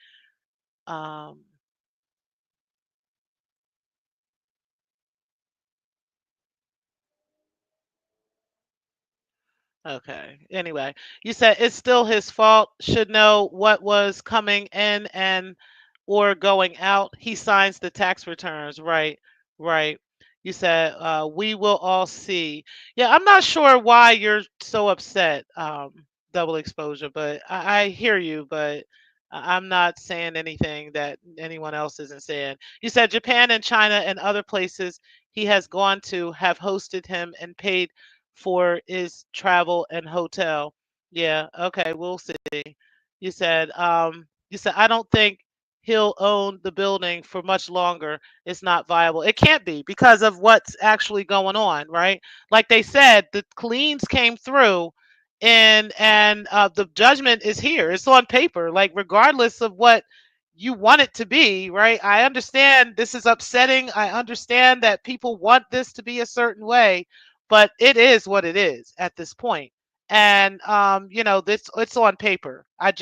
Um, Okay. Anyway, you said it's still his fault. Should know what was coming in and or going out. He signs the tax returns. Right. Right. You said we will all see. Yeah, I'm not sure why you're so upset, double exposure, but I hear you, but I'm not saying anything that anyone else isn't saying. You said Japan and China and other places he has gone to have hosted him and paid for his travel and hotel. Yeah, okay, we'll see. You said I don't think he'll own the building for much longer. It's not viable. It can't be because of what's actually going on, right? Like they said, the liens came through and the judgment is here. It's on paper. Like regardless of what you want it to be, right? I understand this is upsetting. I understand that people want this to be a certain way, but it is what it is at this point. And this it's on paper. I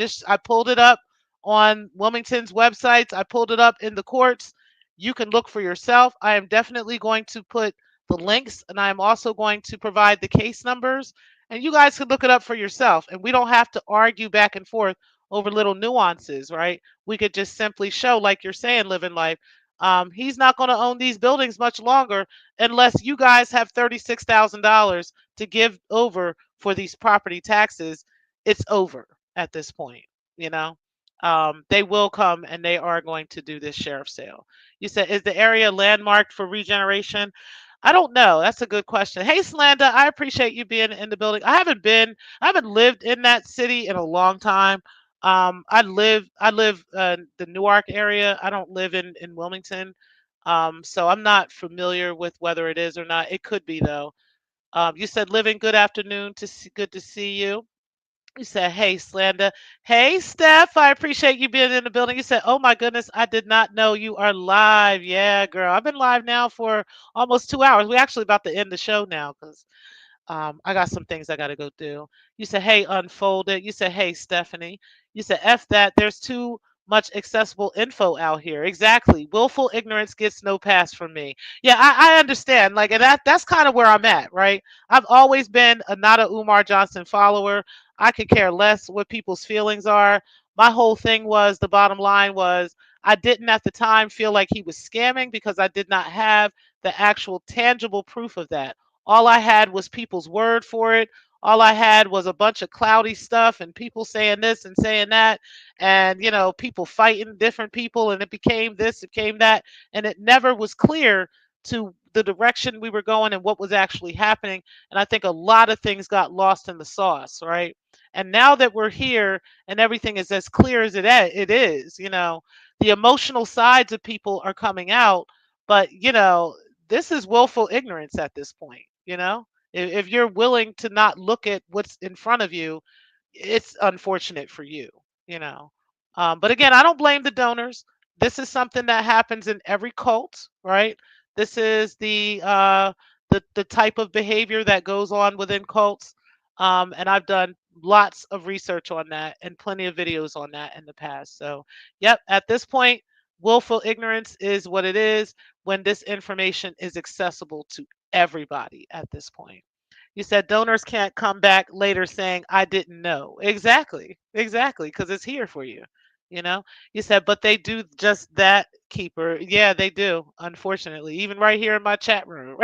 pulled it up on Wilmington's websites. I pulled it up in the courts. You can look for yourself. I am definitely going to put the links, and I am also going to provide the case numbers, and you guys can look it up for yourself. And we don't have to argue back and forth over little nuances, right? We could just simply show, like you're saying, living life. He's not going to own these buildings much longer unless you guys have $36,000 to give over for these property taxes. It's over at this point, you know. They will come and they are going to do this sheriff sale. You said, is the area landmarked for regeneration? I don't know. That's a good question. Hey, Slanda, I appreciate you being in the building. I haven't lived in that city in a long time. I live the Newark area. I don't live in Wilmington. So I'm not familiar with whether it is or not. It could be though. You said, living, good afternoon. Good to see you. You said, hey, Slanda. Hey, Steph. I appreciate you being in the building. You said, oh my goodness, I did not know you are live. Yeah, girl. I've been live now for almost 2 hours. We're actually about to end the show now because I got some things I got to go do. You said, hey, Unfolded. You said, hey, Stephanie. You said, F that. There's too much accessible info out here. Exactly. Willful ignorance gets no pass from me. Yeah, I understand. Like, and that's kind of where I'm at, right? I've always been not a Umar Johnson follower. I could care less what people's feelings are. My whole thing was the bottom line was I didn't at the time feel like he was scamming because I did not have the actual tangible proof of that. All I had was people's word for it. All I had was a bunch of cloudy stuff and people saying this and saying that, and people fighting different people, and it became this, it became that, and it never was clear to the direction we were going and what was actually happening. And I think a lot of things got lost in the sauce, right? And now that we're here and everything is as clear as it is, the emotional sides of people are coming out, but this is willful ignorance at this point. If you're willing to not look at what's in front of you, it's unfortunate for you. you know but again, I don't blame the donors. This is something that happens in every cult, right? This is the type of behavior that goes on within cults. And I've done lots of research on that and plenty of videos on that in the past. So yep, at this point, willful ignorance is what it is when this information is accessible to everybody at this point. You said donors can't come back later saying, I didn't know. Exactly. Exactly. Because it's here for you. You know, you said, but they do just that, Keeper. Yeah, they do, unfortunately. Even right here in my chat room.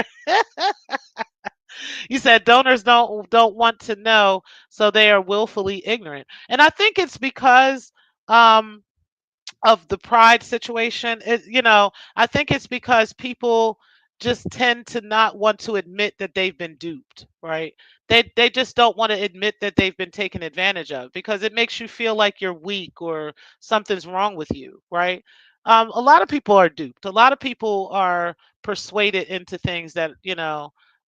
You said donors don't want to know, so they are willfully ignorant. And I think it's because um of the pride situation. I think it's because people just tend to not want to admit that they've been duped, right? They just don't want to admit that they've been taken advantage of because it makes you feel like you're weak or something's wrong with you, right? A lot of people are duped. A lot of people are persuaded into things that,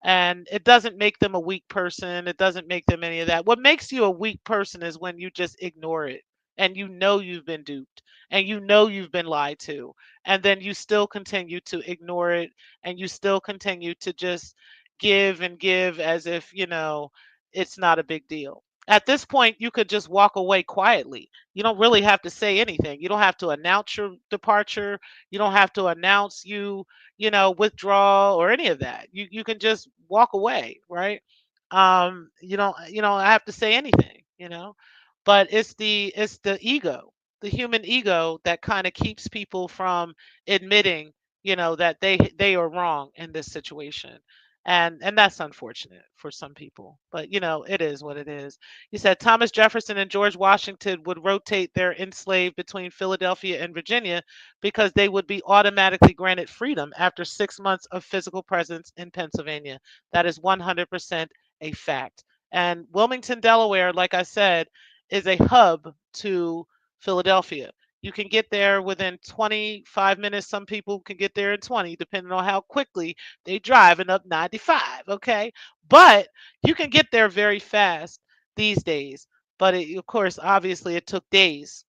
and it doesn't make them a weak person. It doesn't make them any of that. What makes you a weak person is when you just ignore it and you've been duped and you've been lied to, and then you still continue to ignore it, and you still continue to just give and give as if it's not a big deal. At this point, you could just walk away quietly. You don't really have to say anything. You don't have to announce your departure. You don't have to announce withdraw or any of that. You can just walk away, right? You don't have to say anything, but it's the ego, the human ego, that kind of keeps people from admitting, that they are wrong in this situation. And that's unfortunate for some people, but it is what it is. You said Thomas Jefferson and George Washington would rotate their enslaved between Philadelphia and Virginia because they would be automatically granted freedom after 6 months of physical presence in Pennsylvania. That is 100% a fact. And Wilmington, Delaware, like I said, is a hub to Philadelphia. You can get there within 25 minutes. Some people can get there in 20, depending on how quickly they drive and up 95. Okay. But you can get there very fast these days. But of course, obviously, it took days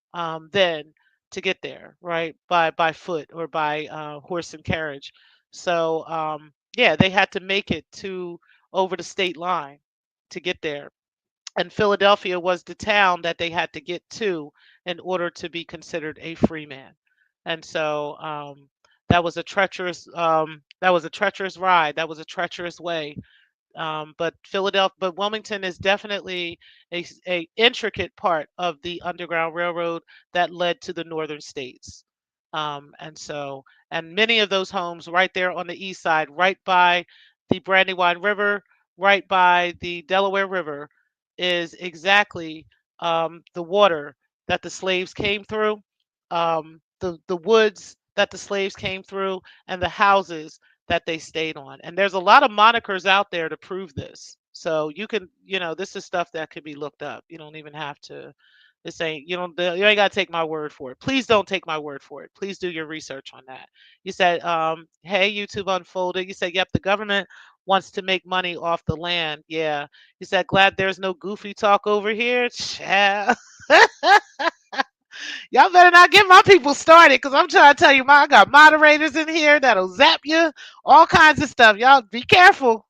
then to get there, right? By foot or by horse and carriage. So, yeah, they had to make it to over the state line to get there, and Philadelphia was the town that they had to get to in order to be considered a free man. And so that was a treacherous ride. That was a treacherous way. But Wilmington is definitely a intricate part of the Underground Railroad that led to the northern states. And many of those homes right there on the east side, right by the Brandywine River, right by the Delaware River, is exactly the water that the slaves came through, the woods that the slaves came through, and the houses that they stayed on. And there's a lot of monikers out there to prove this. So this is stuff that could be looked up. You don't even have to. This ain't you ain't gotta take my word for it. Please don't take my word for it. Please do your research on that. You said, hey, YouTube Unfolded. You said, yep, the government wants to make money off the land. Yeah. He said, glad there's no goofy talk over here. Child. Y'all better not get my people started because I'm trying to tell you, I got moderators in here that'll zap you, all kinds of stuff. Y'all be careful.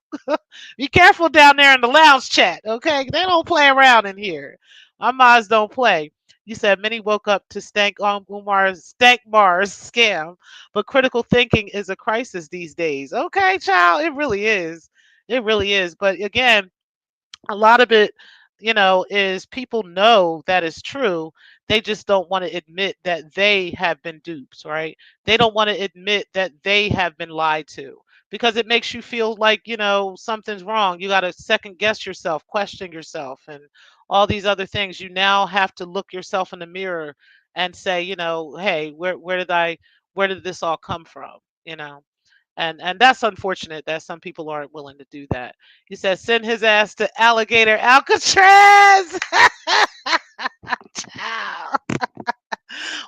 Be careful down there in the lounge chat, okay? They don't play around in here. My mods don't play. You said many woke up to stank on Umar's stank bars scam, but critical thinking is a crisis these days. Okay, child, it really is. It really is. But again, a lot of it, is people know that is true. They just don't want to admit that they have been duped, right? They don't want to admit that they have been lied to because it makes you feel like, something's wrong. You got to second guess yourself, question yourself, and all these other things. You now have to look yourself in the mirror and say, hey, where did this all come from? You know? And that's unfortunate that some people aren't willing to do that. He says, send his ass to alligator Alcatraz. Child.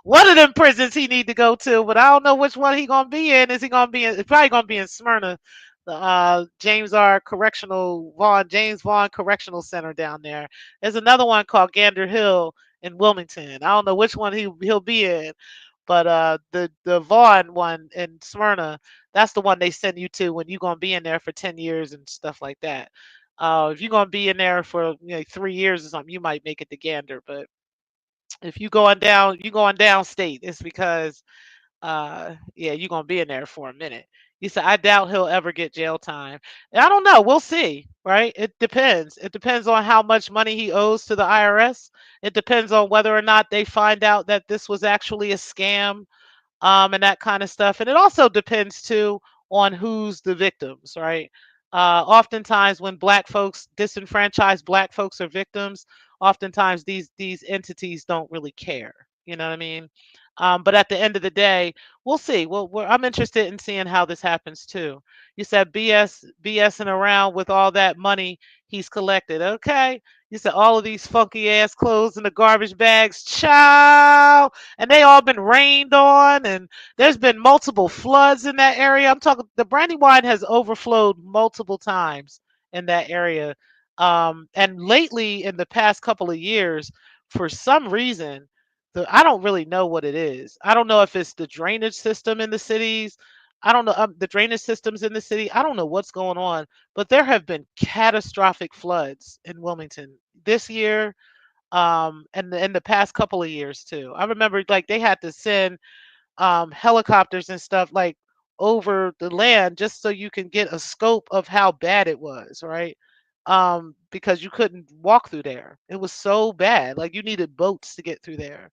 One of them prisons he need to go to, but I don't know which one he gonna be in. Is he gonna be in? He's probably gonna be in Smyrna, the James Vaughn Correctional Center down there. There's another one called Gander Hill in Wilmington. I don't know which one he'll be in, but the Vaughn one in Smyrna, that's the one they send you to when you're gonna be in there for 10 years and stuff like that. If you're gonna be in there for 3 years or something, you might make it to Gander, but if you going downstate, it's because yeah, you're gonna be in there for a minute. He said, I doubt he'll ever get jail time. And I don't know. We'll see, right? It depends. It depends on how much money he owes to the IRS. It depends on whether or not they find out that this was actually a scam, and that kind of stuff. And it also depends too on who's the victims, right? Oftentimes, when disenfranchised black folks are victims, oftentimes these entities don't really care. You know what I mean? But at the end of the day, we'll see. I'm interested in seeing how this happens too. You said BSing around with all that money he's collected. Okay. You said all of these funky ass clothes in the garbage bags, child, and they all been rained on, and there's been multiple floods in that area. I'm talking the Brandywine has overflowed multiple times in that area. And lately in the past couple of years, for some reason, I don't really know what it is. I don't know if it's the drainage system in the cities. I don't know the drainage systems in the city. I don't know what's going on, but there have been catastrophic floods in Wilmington this year, and in the past couple of years too. I remember like they had to send helicopters and stuff like over the land just so you can get a scope of how bad it was, right? Because you couldn't walk through there. It was so bad. Like you needed boats to get through there,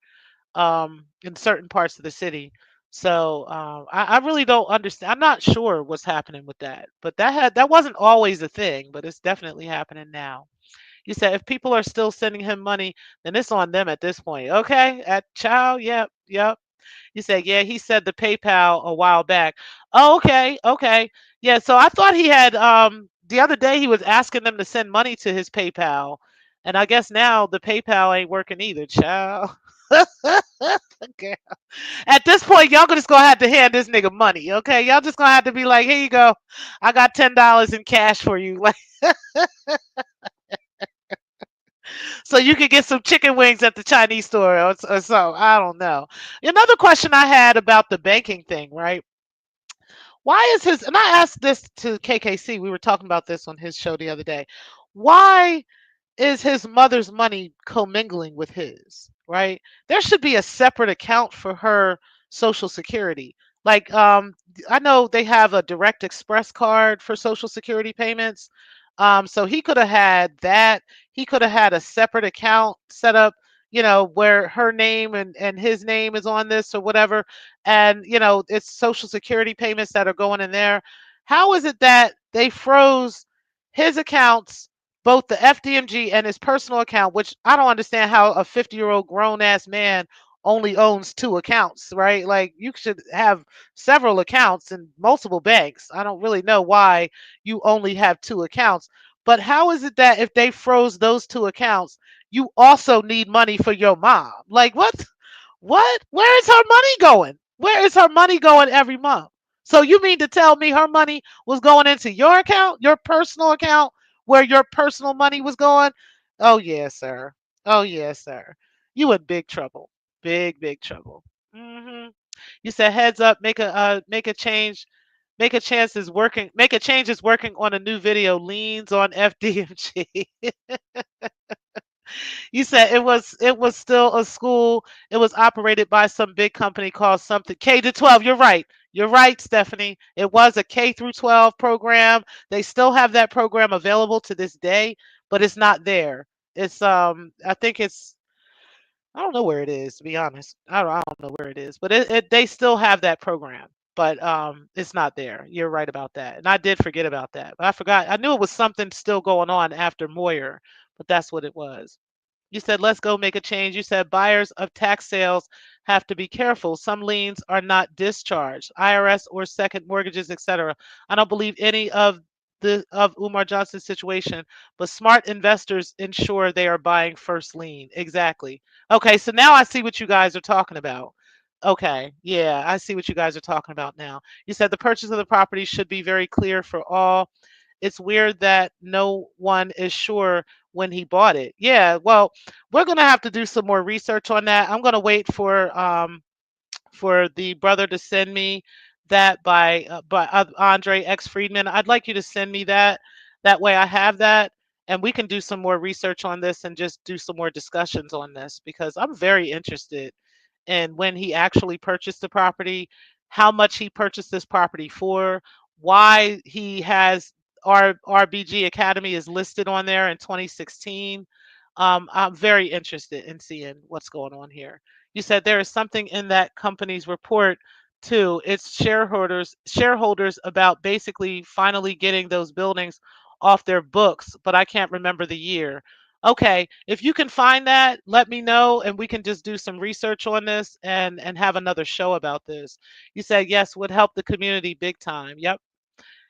in certain parts of the city. So I really don't understand. I'm not sure what's happening with that, but that wasn't always a thing, but it's definitely happening now. You said if people are still sending him money, then it's on them at this point. Okay, at child, yep, yep. You said, yeah, he said the PayPal a while back. Oh, okay, okay. Yeah, so I thought he had the other day he was asking them to send money to his PayPal. And I guess now the PayPal ain't working either, child. Okay. At this point, y'all just gonna have to hand this nigga money, okay? Y'all just gonna have to be like, here you go. I got $10 in cash for you. Like so you can get some chicken wings at the Chinese store or so. I don't know. Another question I had about the banking thing, right? Why is his, and I asked this to KKC, we were talking about this on his show the other day. Why is his mother's money commingling with his, right? There should be a separate account for her social security. Like I know they have a direct express card for social security payments. So he could have had that. He could have had a separate account set up, where her name and his name is on this or whatever. And, it's social security payments that are going in there. How is it that they froze his accounts, both the FDMG and his personal account, which I don't understand how a 50-year-old grown ass man only owns two accounts, right? Like you should have several accounts in multiple banks. I don't really know why you only have two accounts. But how is it that if they froze those two accounts, you also need money for your mom? Like what? What? Where is her money going? Where is her money going every month? So you mean to tell me her money was going into your account, your personal account, where your personal money was going? Oh yes, sir. Oh yes, sir. You in big trouble. Big trouble. Hmm. You said heads up, make a change, make a chance is working, make a change is working on a new video, liens on FDMG. You said it was still a school. It was operated by some big company called something K to 12. You're right. You're right, Stephanie. It was a K through 12 program. They still have that program available to this day, but it's not there. It's I think it's I don't know where it is, to be honest. I don't know where it is, but they still have that program. But it's not there. You're right about that. And I did forget about that. But I forgot. I knew it was something still going on after Moyer, but that's what it was. You said, let's go make a change. You said buyers of tax sales have to be careful. Some liens are not discharged, IRS or second mortgages, etc. I don't believe any of Umar Johnson's situation, but smart investors ensure they are buying first lien. Exactly. Okay, so now I see what you guys are talking about. Okay, yeah, I see what you guys are talking about now. You said the purchase of the property should be very clear for all. It's weird that no one is sure when he bought it. Yeah, well, we're gonna have to do some more research on that. I'm gonna wait for the brother to send me that by Andre X Friedman. I'd like you to send me that. That way, I have that, and we can do some more research on this and just do some more discussions on this because I'm very interested in when he actually purchased the property, how much he purchased this property for, why he has RBG Academy is listed on there in 2016. I'm very interested in seeing what's going on here. You said there is something in that company's report to its shareholders about basically finally getting those buildings off their books, but I can't remember the year. Okay, if you can find that, let me know and we can just do some research on this and have another show about this. You said yes, would help the community big time. Yep.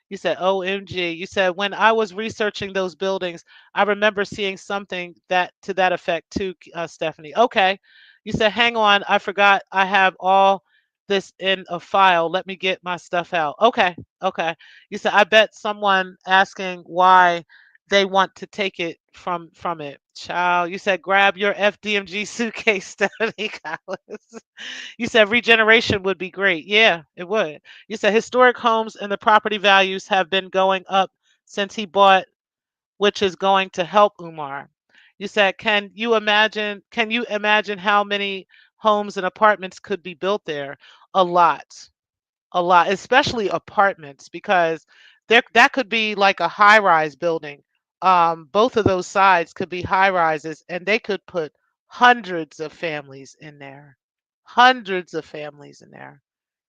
You said, OMG. You said, when I was researching those buildings, I remember seeing something that to that effect too, Stephanie. Okay. You said, hang on. I forgot I have all this in a file. Let me get my stuff out. Okay. Okay. You said, I bet someone asking why they want to take it from it. Child, you said, grab your FDMG suitcase, Stephanie Collins. You said regeneration would be great. Yeah, it would. You said historic homes and the property values have been going up since he bought, which is going to help Umar. You said, can you imagine how many homes and apartments could be built there? A lot. A lot, especially apartments, because there that could be like a high-rise building. Both of those sides could be high rises, and they could put hundreds of families in there. Hundreds of families in there.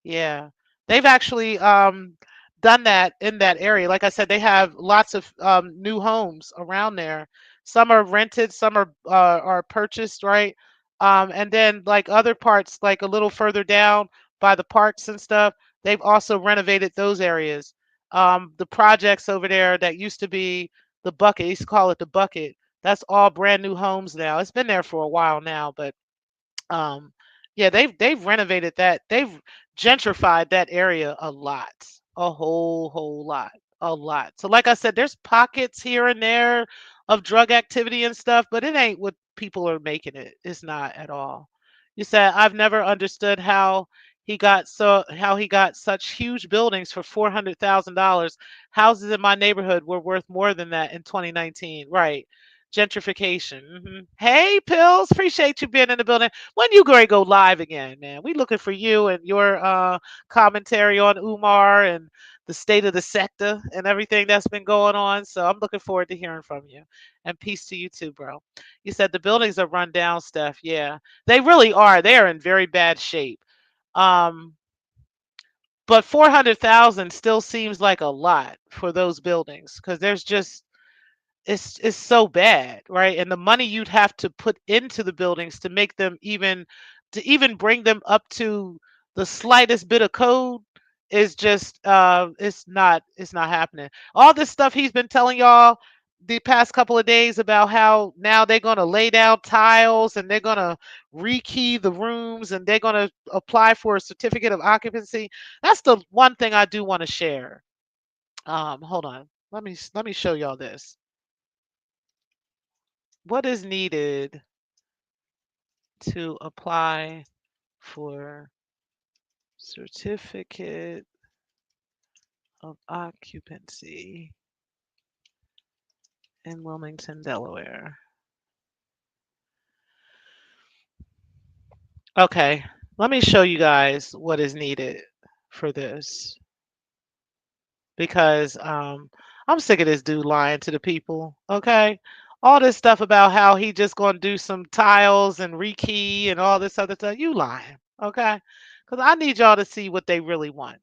Yeah, they've actually done that in that area. Like I said, they have lots of new homes around there. Some are rented, some are purchased, right? And then like other parts, like a little further down by the parks and stuff, they've also renovated those areas. The projects over there that used to be the bucket, they used to call it the bucket. That's all brand new homes now. It's been there for a while now, but um, yeah, they've renovated that. They've gentrified that area a lot, a whole lot, a lot. So, like I said, there's pockets here and there of drug activity and stuff, but it ain't what people are making it. It's not at all. You said I've never understood how he got such huge buildings for $400,000. Houses in my neighborhood were worth more than that in 2019. Right. Gentrification. Hey, Pills, appreciate you being in the building. When you going to go live again, man? We looking for you and your commentary on Umar and the state of the sector and everything that's been going on. So I'm looking forward to hearing from you. And peace to you too, bro. You said the buildings are run down, Steph. Yeah, they really are. They are in very bad shape. Um, but 400,000 still seems like a lot for those buildings because there's just it's so bad, right? And the money you'd have to put into the buildings to make them even bring them up to the slightest bit of code is just it's not happening. All this stuff he's been telling y'all, the past couple of days about how now they're going to lay down tiles and they're going to rekey the rooms and they're going to apply for a certificate of occupancy. That's the one thing I do want to share. Hold on. Let me show y'all this. What is needed to apply for certificate of occupancy in Wilmington, Delaware? Okay, let me show you guys what is needed for this because I'm sick of this dude lying to the people. Okay, all this stuff about how he just gonna do some tiles and rekey and all this other stuff. You lying. Okay, because I need y'all to see what they really want.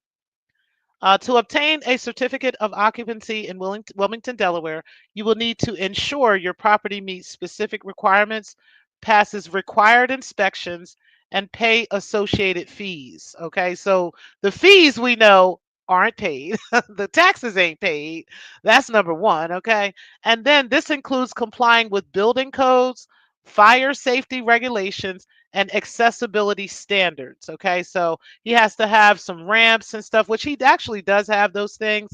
To obtain a certificate of occupancy in Wilmington, Delaware, you will need to ensure your property meets specific requirements, passes required inspections, and pay associated fees. Okay, so the fees we know aren't paid, the taxes ain't paid. That's number one. Okay, and then this includes complying with building codes, fire safety regulations, and accessibility standards. Okay, so he has to have some ramps and stuff, which he actually does have those things.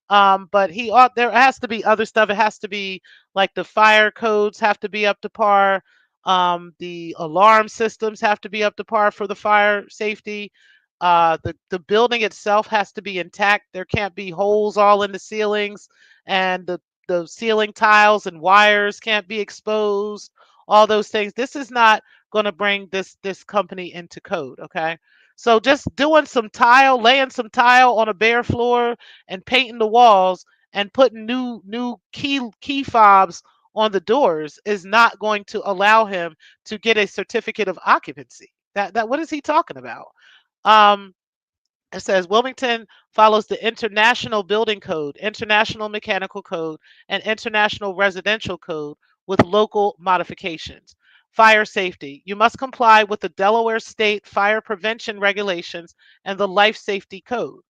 But he ought there has to be other stuff. It has to be like the fire codes have to be up to par. The alarm systems have to be up to par for the fire safety. The building itself has to be intact. There can't be holes all in the ceilings, and the ceiling tiles and wires can't be exposed. All those things. This is not going to bring this company into code. Okay, so just doing some tile, laying some tile on a bare floor and painting the walls and putting new key fobs on the doors is not going to allow him to get a certificate of occupancy. That what is he talking about? um it says Wilmington follows the International Building Code, International Mechanical Code, and International Residential Code with local modifications. Fire safety. You must comply with the Delaware State Fire Prevention Regulations and the Life Safety Code.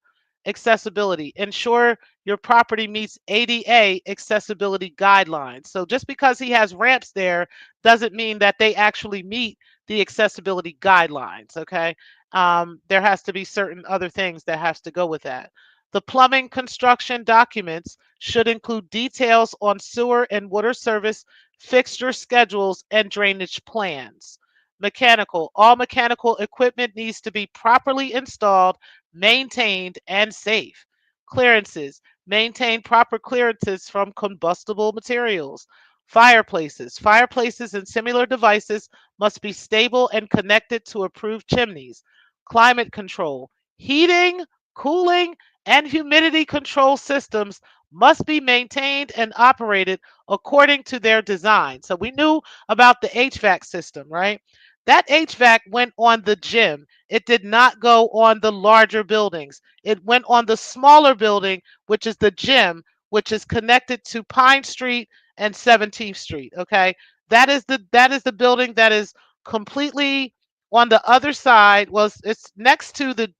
Accessibility. Ensure your property meets ADA accessibility guidelines. So just because he has ramps there doesn't mean that they actually meet the accessibility guidelines. Okay. There has to be certain other things that has to go with that. The plumbing construction documents should include details on sewer and water service, fixture schedules, and drainage plans. Mechanical. All mechanical equipment needs to be properly installed, maintained, and safe. Clearances. Maintain proper clearances from combustible materials. Fireplaces. Fireplaces and similar devices must be stable and connected to approved chimneys. Climate control. Heating, cooling, and humidity control systems must be maintained and operated according to their design. So we knew about the HVAC system, right? That HVAC went on the gym. It did not go on the larger buildings. It went on the smaller building, which is the gym, which is connected to Pine Street and 17th Street. Okay. That is the building that is completely on the other side. Well, it's next to the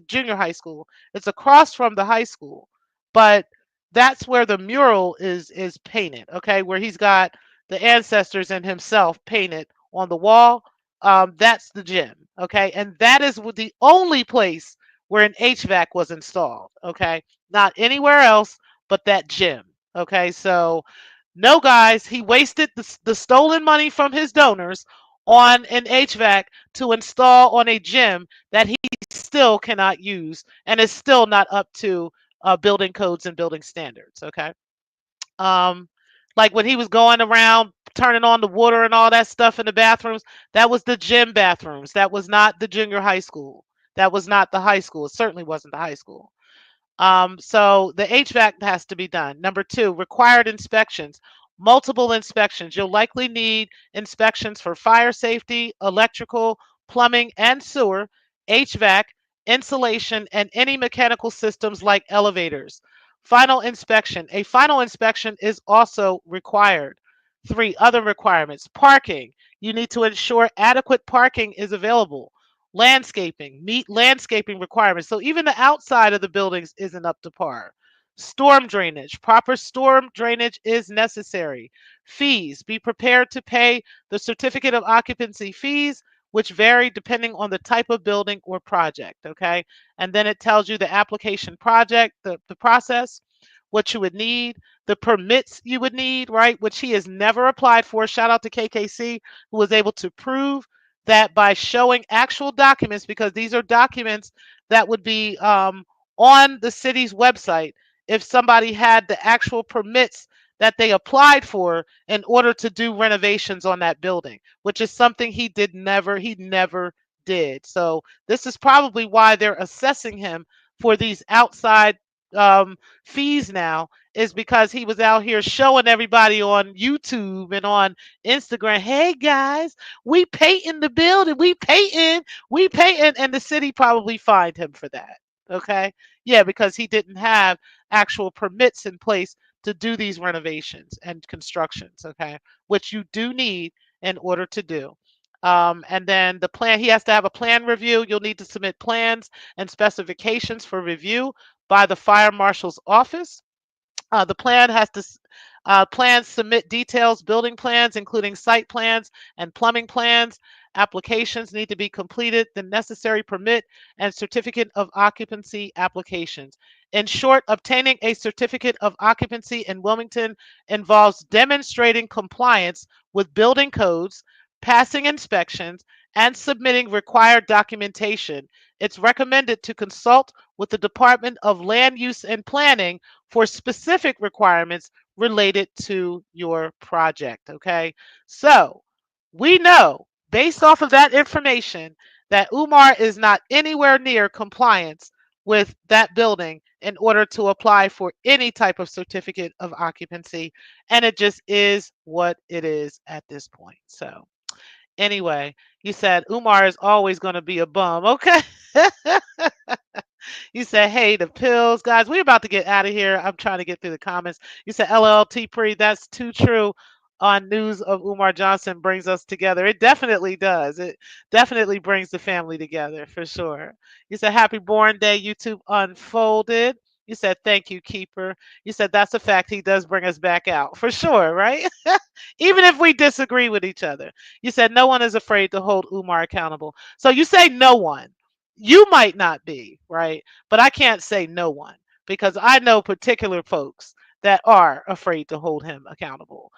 junior high school. It's across from the high school. But that's where the mural is painted, okay, where he's got the ancestors and himself painted on the wall. That's the gym, okay, and that is the only place where an HVAC was installed, okay, not anywhere else but that gym, okay. So no, guys, he wasted the stolen money from his donors on an HVAC to install on a gym that he still cannot use and is still not up to building codes and building standards. Okay. Um, like when he was going around turning on the water and all that stuff in the bathrooms, that was the gym bathrooms. That was not the junior high school. That was not the high school. It certainly wasn't the high school. So the HVAC has to be done. Number two, required inspections, multiple inspections. You'll likely need inspections for fire safety, electrical, plumbing, and sewer, HVAC, insulation, and any mechanical systems like elevators. Final inspection. A final inspection is also required. Three, other requirements. Parking. You need to ensure adequate parking is available. Landscaping, meet landscaping requirements. So even the outside of the buildings isn't up to par. Storm drainage. Proper storm drainage is necessary. Fees. Be prepared to pay the certificate of occupancy fees, which vary depending on the type of building or project. Okay. And then it tells you the application project, the process, what you would need, the permits you would need, right? Which he has never applied for. Shout out to KKC, who was able to prove that by showing actual documents, because these are documents that would be on the city's website if somebody had the actual permits that they applied for in order to do renovations on that building, which is something he never did. So this is probably why they're assessing him for these outside fees now, is because he was out here showing everybody on YouTube and on Instagram, hey guys, we painting the building, we painting, and the city probably fined him for that. Okay. Yeah, because he didn't have actual permits in place to do these renovations and constructions, okay, which you do need in order to do. And then the plan, he has to have a plan review. You'll need to submit plans and specifications for review by the fire marshal's office. The plan has to plans submit details, building plans, including site plans and plumbing plans. Applications need to be completed, the necessary permit and certificate of occupancy applications. In short, obtaining a certificate of occupancy in Wilmington involves demonstrating compliance with building codes, passing inspections, and submitting required documentation. It's recommended to consult with the Department of Land Use and Planning for specific requirements related to your project. Okay. So we know based off of that information that Umar is not anywhere near compliance with that building in order to apply for any type of certificate of occupancy. And it just is what it is at this point. So, anyway, you said Umar is always going to be a bum. Okay. You said, hey, the pills, guys. We're about to get out of here. I'm trying to get through the comments. You said, LLT pre, that's too true. On news of Umar Johnson brings us together. It definitely does. It definitely brings the family together for sure. You said, happy born day, YouTube unfolded. You said, thank you, Keeper. You said, that's a fact. He does bring us back out for sure, right? Even if we disagree with each other. You said, no one is afraid to hold Umar accountable. So you say no one. You might not be, right? But I can't say no one because I know particular folks that are afraid to hold him accountable.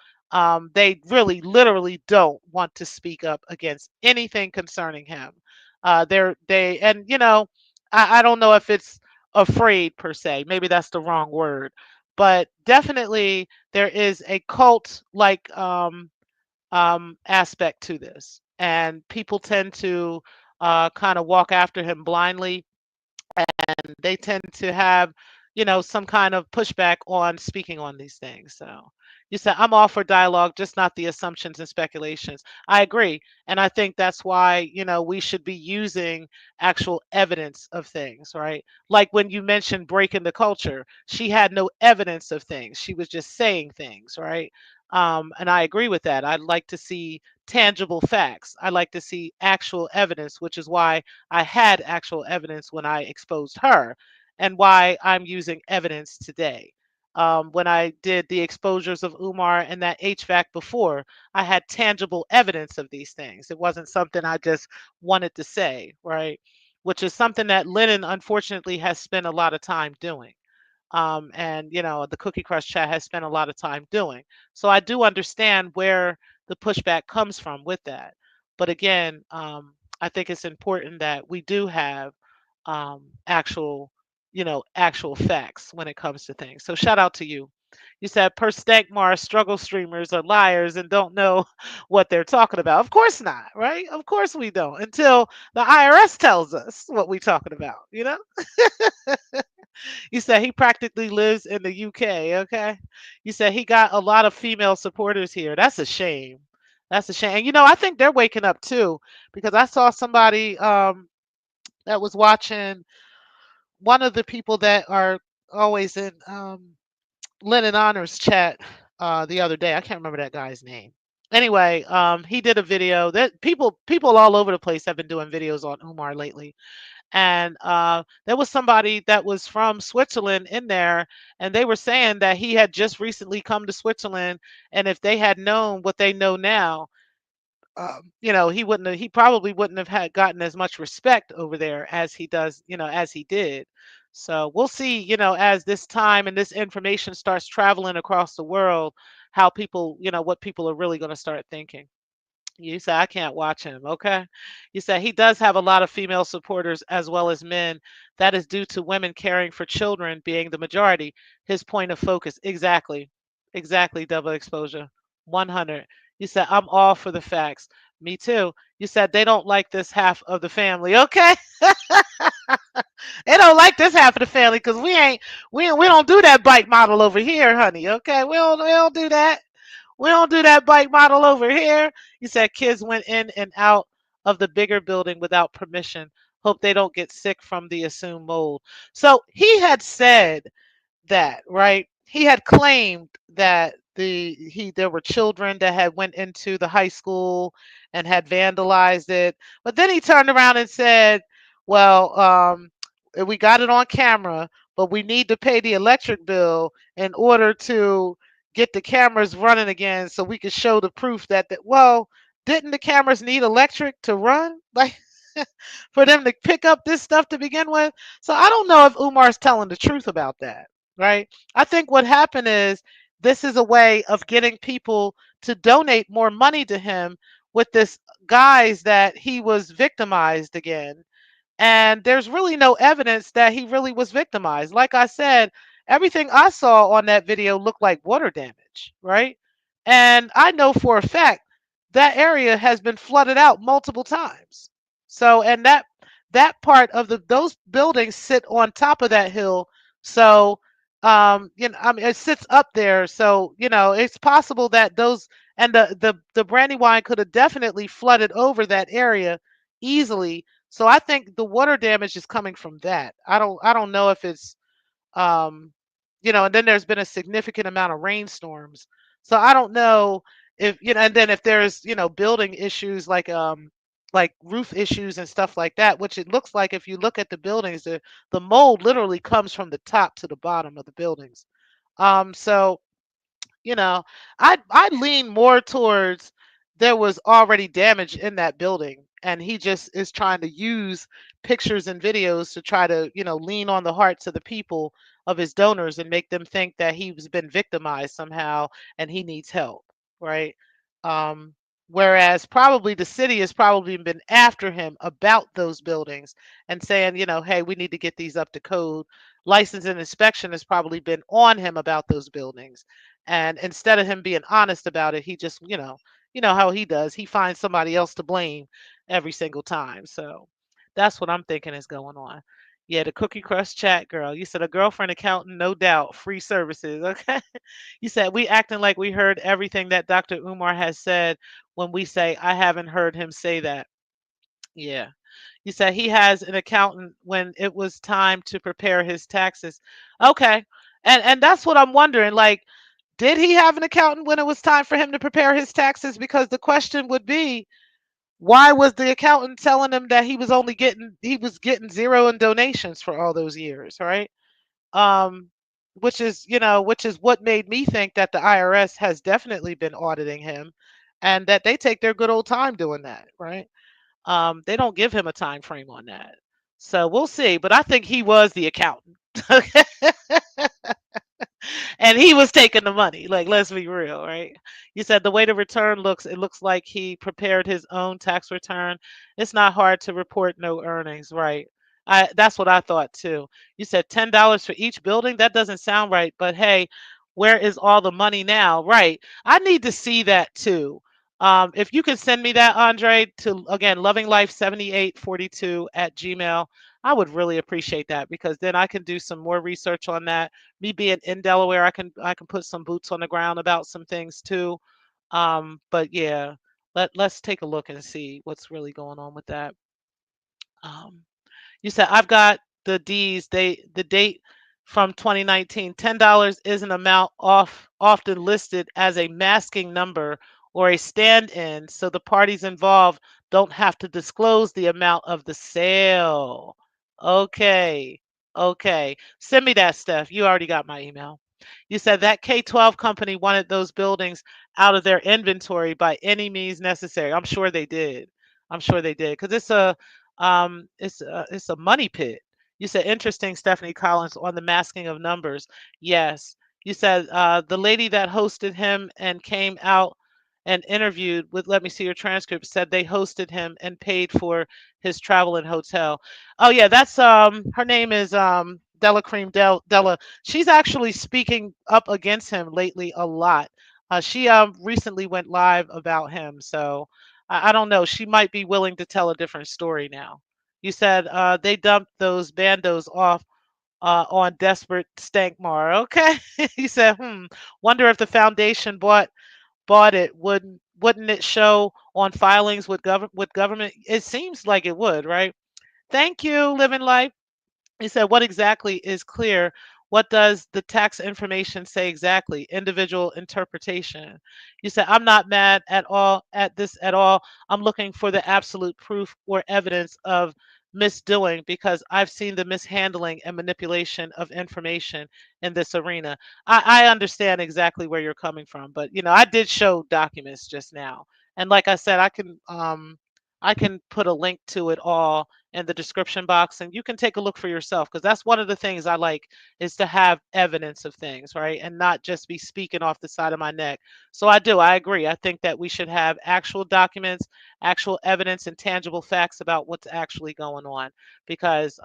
They really, literally don't want to speak up against anything concerning him. And I don't know if it's afraid per se. Maybe that's the wrong word, but definitely there is a cult like aspect to this, and people tend to kind of walk after him blindly, and they tend to have, some kind of pushback on speaking on these things. So you said, I'm all for dialogue, just not the assumptions and speculations. I agree. And I think that's why, we should be using actual evidence of things, right? Like when you mentioned breaking the culture, she had no evidence of things. She was just saying things, right? And I agree with that. I'd like to see tangible facts. I like to see actual evidence, which is why I had actual evidence when I exposed her, and why I'm using evidence today. When I did the exposures of Umar and that HVAC before, I had tangible evidence of these things. It wasn't something I just wanted to say, right? Which is something that Lennon, unfortunately, has spent a lot of time doing. And the Cookie Crush chat has spent a lot of time doing. So I do understand where the pushback comes from with that. But again, I think it's important that we do have actual, actual facts when it comes to things. So shout out to you. You said per Stankmar, struggle streamers are liars and don't know what they're talking about. Of course not, right? Of course we don't until the IRS tells us what we're talking about. You said he practically lives in the UK, okay? You said he got a lot of female supporters here. That's a shame. That's a shame. And I think they're waking up too, because I saw somebody that was watching one of the people that are always in Lennon Honors chat the other day. I can't remember that guy's name. Anyway, he did a video that people all over the place have been doing videos on Umar lately, And there was somebody that was from Switzerland in there, and they were saying that he had just recently come to Switzerland, and if they had known what they know now, he probably wouldn't have had gotten as much respect over there as he does, as he did. So we'll see, as this time and this information starts traveling across the world, how people, what people are really going to start thinking. You say I can't watch him, okay? You say he does have a lot of female supporters as well as men. That is due to women caring for children being the majority. His point of focus. Exactly. Exactly, double exposure. 100. You said I'm all for the facts. Me too. You said they don't like this half of the family, okay? They don't like this half of the family because we don't do that bike model over here, honey. Okay, we don't do that. We don't do that bike model over here. You said kids went in and out of the bigger building without permission. Hope they don't get sick from the assumed mold. So he had said that, right? He had claimed that there were children that had went into the high school and had vandalized it. But then he turned around and said, "Well, we got it on camera, but we need to pay the electric bill in order to get the cameras running again so we can show the proof well, didn't the cameras need electric to run? Like for them to pick up this stuff to begin with?" So I don't know if Umar's telling the truth about that, right? I think what happened is this is a way of getting people to donate more money to him with this guise that he was victimized again, and there's really no evidence that he really was victimized. Like I said, everything I saw on that video looked like water damage, right? And I know for a fact that area has been flooded out multiple times. So, and that part of those buildings sit on top of that hill. So, I mean, it sits up there. So, it's possible that those and the Brandywine could have definitely flooded over that area easily. So I think the water damage is coming from that. I don't know if it's um and then there's been a significant amount of rainstorms. So I don't know if and then if there's, building issues like roof issues and stuff like that, which it looks like if you look at the buildings, the mold literally comes from the top to the bottom of the buildings. So you know, I lean more towards there was already damage in that building, and he just is trying to use pictures and videos to try to, lean on the hearts of the people of his donors and make them think that he's been victimized somehow and he needs help, right? Um, Whereas probably the city has probably been after him about those buildings and saying, hey, we need to get these up to code. License and inspection has probably been on him about those buildings, and instead of him being honest about it, he just, how he does. He finds somebody else to blame every single time. So that's what I'm thinking is going on. Yeah, the Cookie Crush chat girl. You said a girlfriend accountant, no doubt, free services. Okay. You said we acting like we heard everything that Dr. Umar has said when we say I haven't heard him say that. Yeah. You said he has an accountant when it was time to prepare his taxes. Okay. And that's what I'm wondering. Like, did he have an accountant when it was time for him to prepare his taxes? Because the question would be, why was the accountant telling him that he was getting zero in donations for all those years, right? Um, which is what made me think that the IRS has definitely been auditing him, and that they take their good old time doing that, right? They don't give him a time frame on that. So we'll see. But I think he was the accountant. And he was taking the money. Like, let's be real, right? You said the way the return looks, it looks like he prepared his own tax return. It's not hard to report no earnings, right? That's what I thought too. You said $10 for each building. That doesn't sound right, but hey, where is all the money now? Right. I need to see that too. If you can send me that, Andre, to again, lovinglife7842 at Gmail, I would really appreciate that because then I can do some more research on that. Me being in Delaware, I can put some boots on the ground about some things too. But yeah, let's take a look and see what's really going on with that. Um, you said I've got the date from 2019. $10 is an amount often listed as a masking number or a stand-in, so the parties involved don't have to disclose the amount of the sale. Okay. Okay. Send me that stuff. You already got my email. You said that K-12 company wanted those buildings out of their inventory by any means necessary. I'm sure they did. I'm sure they did because it's a money pit. You said interesting, Stephanie Collins, on the masking of numbers. Yes. You said the lady that hosted him and came out and interviewed with, let me see your transcript, said they hosted him and paid for his travel and hotel. Oh yeah, that's her name is Della Cream Della. She's actually speaking up against him lately a lot. She recently went live about him, so I don't know. She might be willing to tell a different story now. You said they dumped those bandos off on desperate Stankmar. Okay, he said, wonder if the foundation bought it, wouldn't it show on filings with government? It seems like it would, right? Thank you, Living Life. He said, what exactly is clear? What does the tax information say exactly? Individual interpretation. You said, I'm not mad at all at this at all. I'm looking for the absolute proof or evidence of misdoing because I've seen the mishandling and manipulation of information in this arena. I understand exactly where you're coming from, but I did show documents just now. And like I said, I can put a link to it all in the description box and you can take a look for yourself because that's one of the things I like is to have evidence of things, right? And not just be speaking off the side of my neck. So I agree. I think that we should have actual documents, actual evidence and tangible facts about what's actually going on because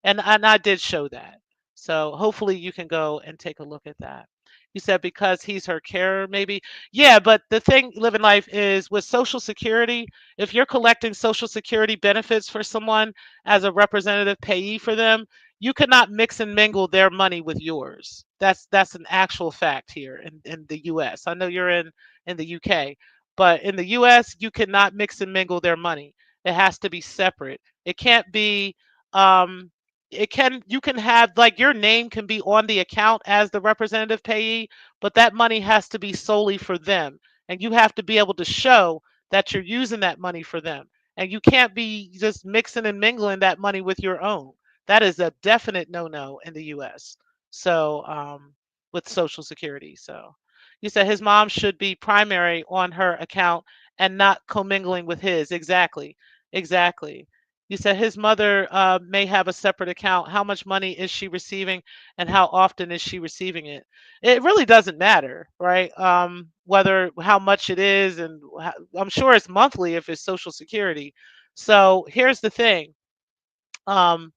and I did show that. So hopefully you can go and take a look at that. You said because he's her carer, maybe. Yeah, but the thing, living life, is with Social Security, if you're collecting Social Security benefits for someone as a representative payee for them, you cannot mix and mingle their money with yours. That's an actual fact here in the US. I know you're in the UK, but in the US, you cannot mix and mingle their money. It has to be separate. It can't be um you can have like your name can be on the account as the representative payee, but that money has to be solely for them. And you have to be able to show that you're using that money for them. And you can't be just mixing and mingling that money with your own. That is a definite no-no in the US. So, with Social Security. So, you said his mom should be primary on her account and not commingling with his. Exactly. Exactly. You said his mother may have a separate account. How much money is she receiving and how often is she receiving it? It really doesn't matter, right? Whether how much it is, and I'm sure it's monthly if it's Social Security. So here's the thing: um,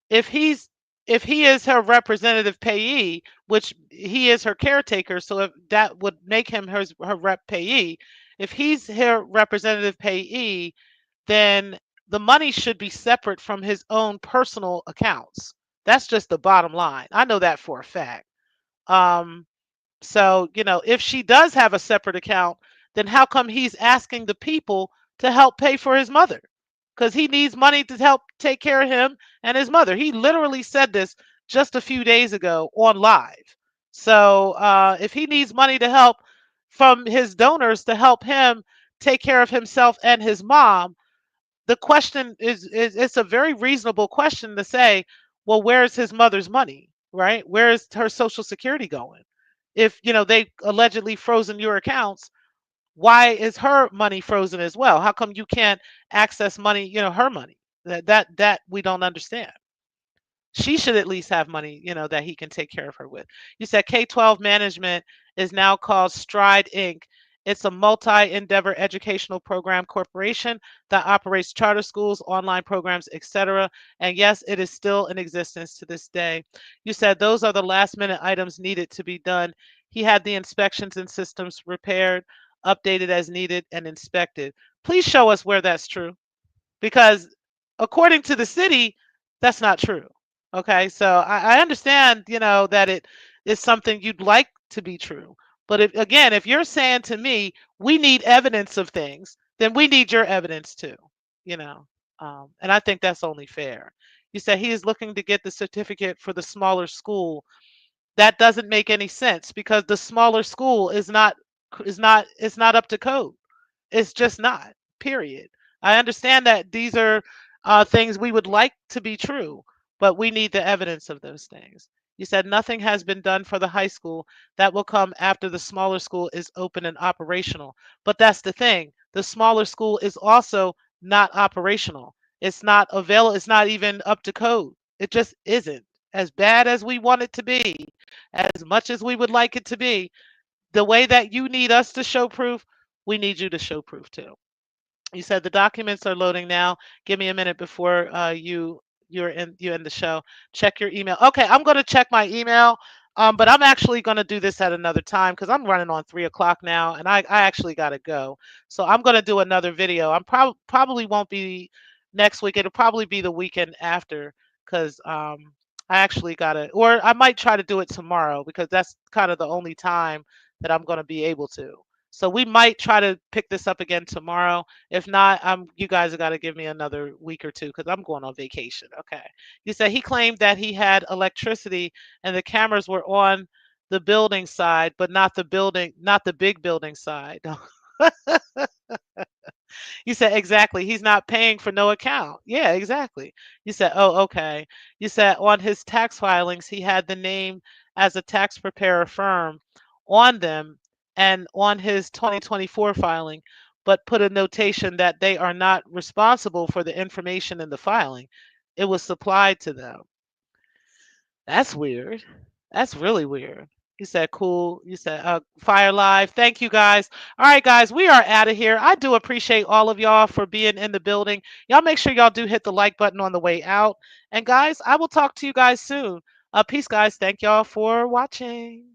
if he's if he is her representative payee, which he is her caretaker, so if that would make him her rep payee. If he's her representative payee, then the money should be separate from his own personal accounts. That's just the bottom line. I know that for a fact. Um, so, if she does have a separate account, then how come he's asking the people to help pay for his mother? Because he needs money to help take care of him and his mother. He literally said this just a few days ago on live. So, if he needs money to help from his donors to help him take care of himself and his mom, the question is it's a very reasonable question to say, well, where's his mother's money, right? Where is her Social Security going? If they allegedly frozen your accounts, why is her money frozen as well? How come you can't access money, her money? That we don't understand. She should at least have money, that he can take care of her with. You said K-12 management is now called Stride Inc. It's a multi-endeavor educational program corporation that operates charter schools, online programs, etc. And yes, it is still in existence to this day. You said those are the last minute items needed to be done. He had the inspections and systems repaired, updated as needed, and inspected. Please show us where that's true because according to the city, that's not true. Okay, so I understand, that it is something you'd like to be true. But if you're saying to me, we need evidence of things, then we need your evidence too, you know. And I think that's only fair. You said he is looking to get the certificate for the smaller school. That doesn't make any sense because the smaller school is not up to code. It's just not. Period. I understand that these are things we would like to be true, but we need the evidence of those things. You said nothing has been done for the high school. That will come after the smaller school is open and operational. But that's the thing. The smaller school is also not operational. It's not available. It's not even up to code. It just isn't. As bad as we want it to be, as much as we would like it to be, the way that you need us to show proof, we need you to show proof too. You said the documents are loading now. Give me a minute before you end the show. Check your email. Okay, I'm going to check my email. But I'm actually going to do this at another time because I'm running on 3 o'clock now, and I actually got to go. So I'm going to do another video. I'm probably won't be next week. It'll probably be the weekend after because I actually got to, or I might try to do it tomorrow because that's kind of the only time that I'm going to be able to. So we might try to pick this up again tomorrow. If not, you guys have got to give me another week or two because I'm going on vacation. Okay. You said he claimed that he had electricity and the cameras were on the building side, but not the big building side. You said, exactly. He's not paying for no account. Yeah, exactly. You said, oh, okay. You said on his tax filings, he had the name as a tax preparer firm on them and on his 2024 filing, but put a notation that they are not responsible for the information in the filing. It was supplied to them. That's weird. That's really weird. You said cool. You said fire live. Thank you guys. All right, guys, we are out of here. I do appreciate all of y'all for being in the building. Y'all make sure y'all do hit the like button on the way out. And guys, I will talk to you guys soon. Peace, guys. Thank y'all for watching.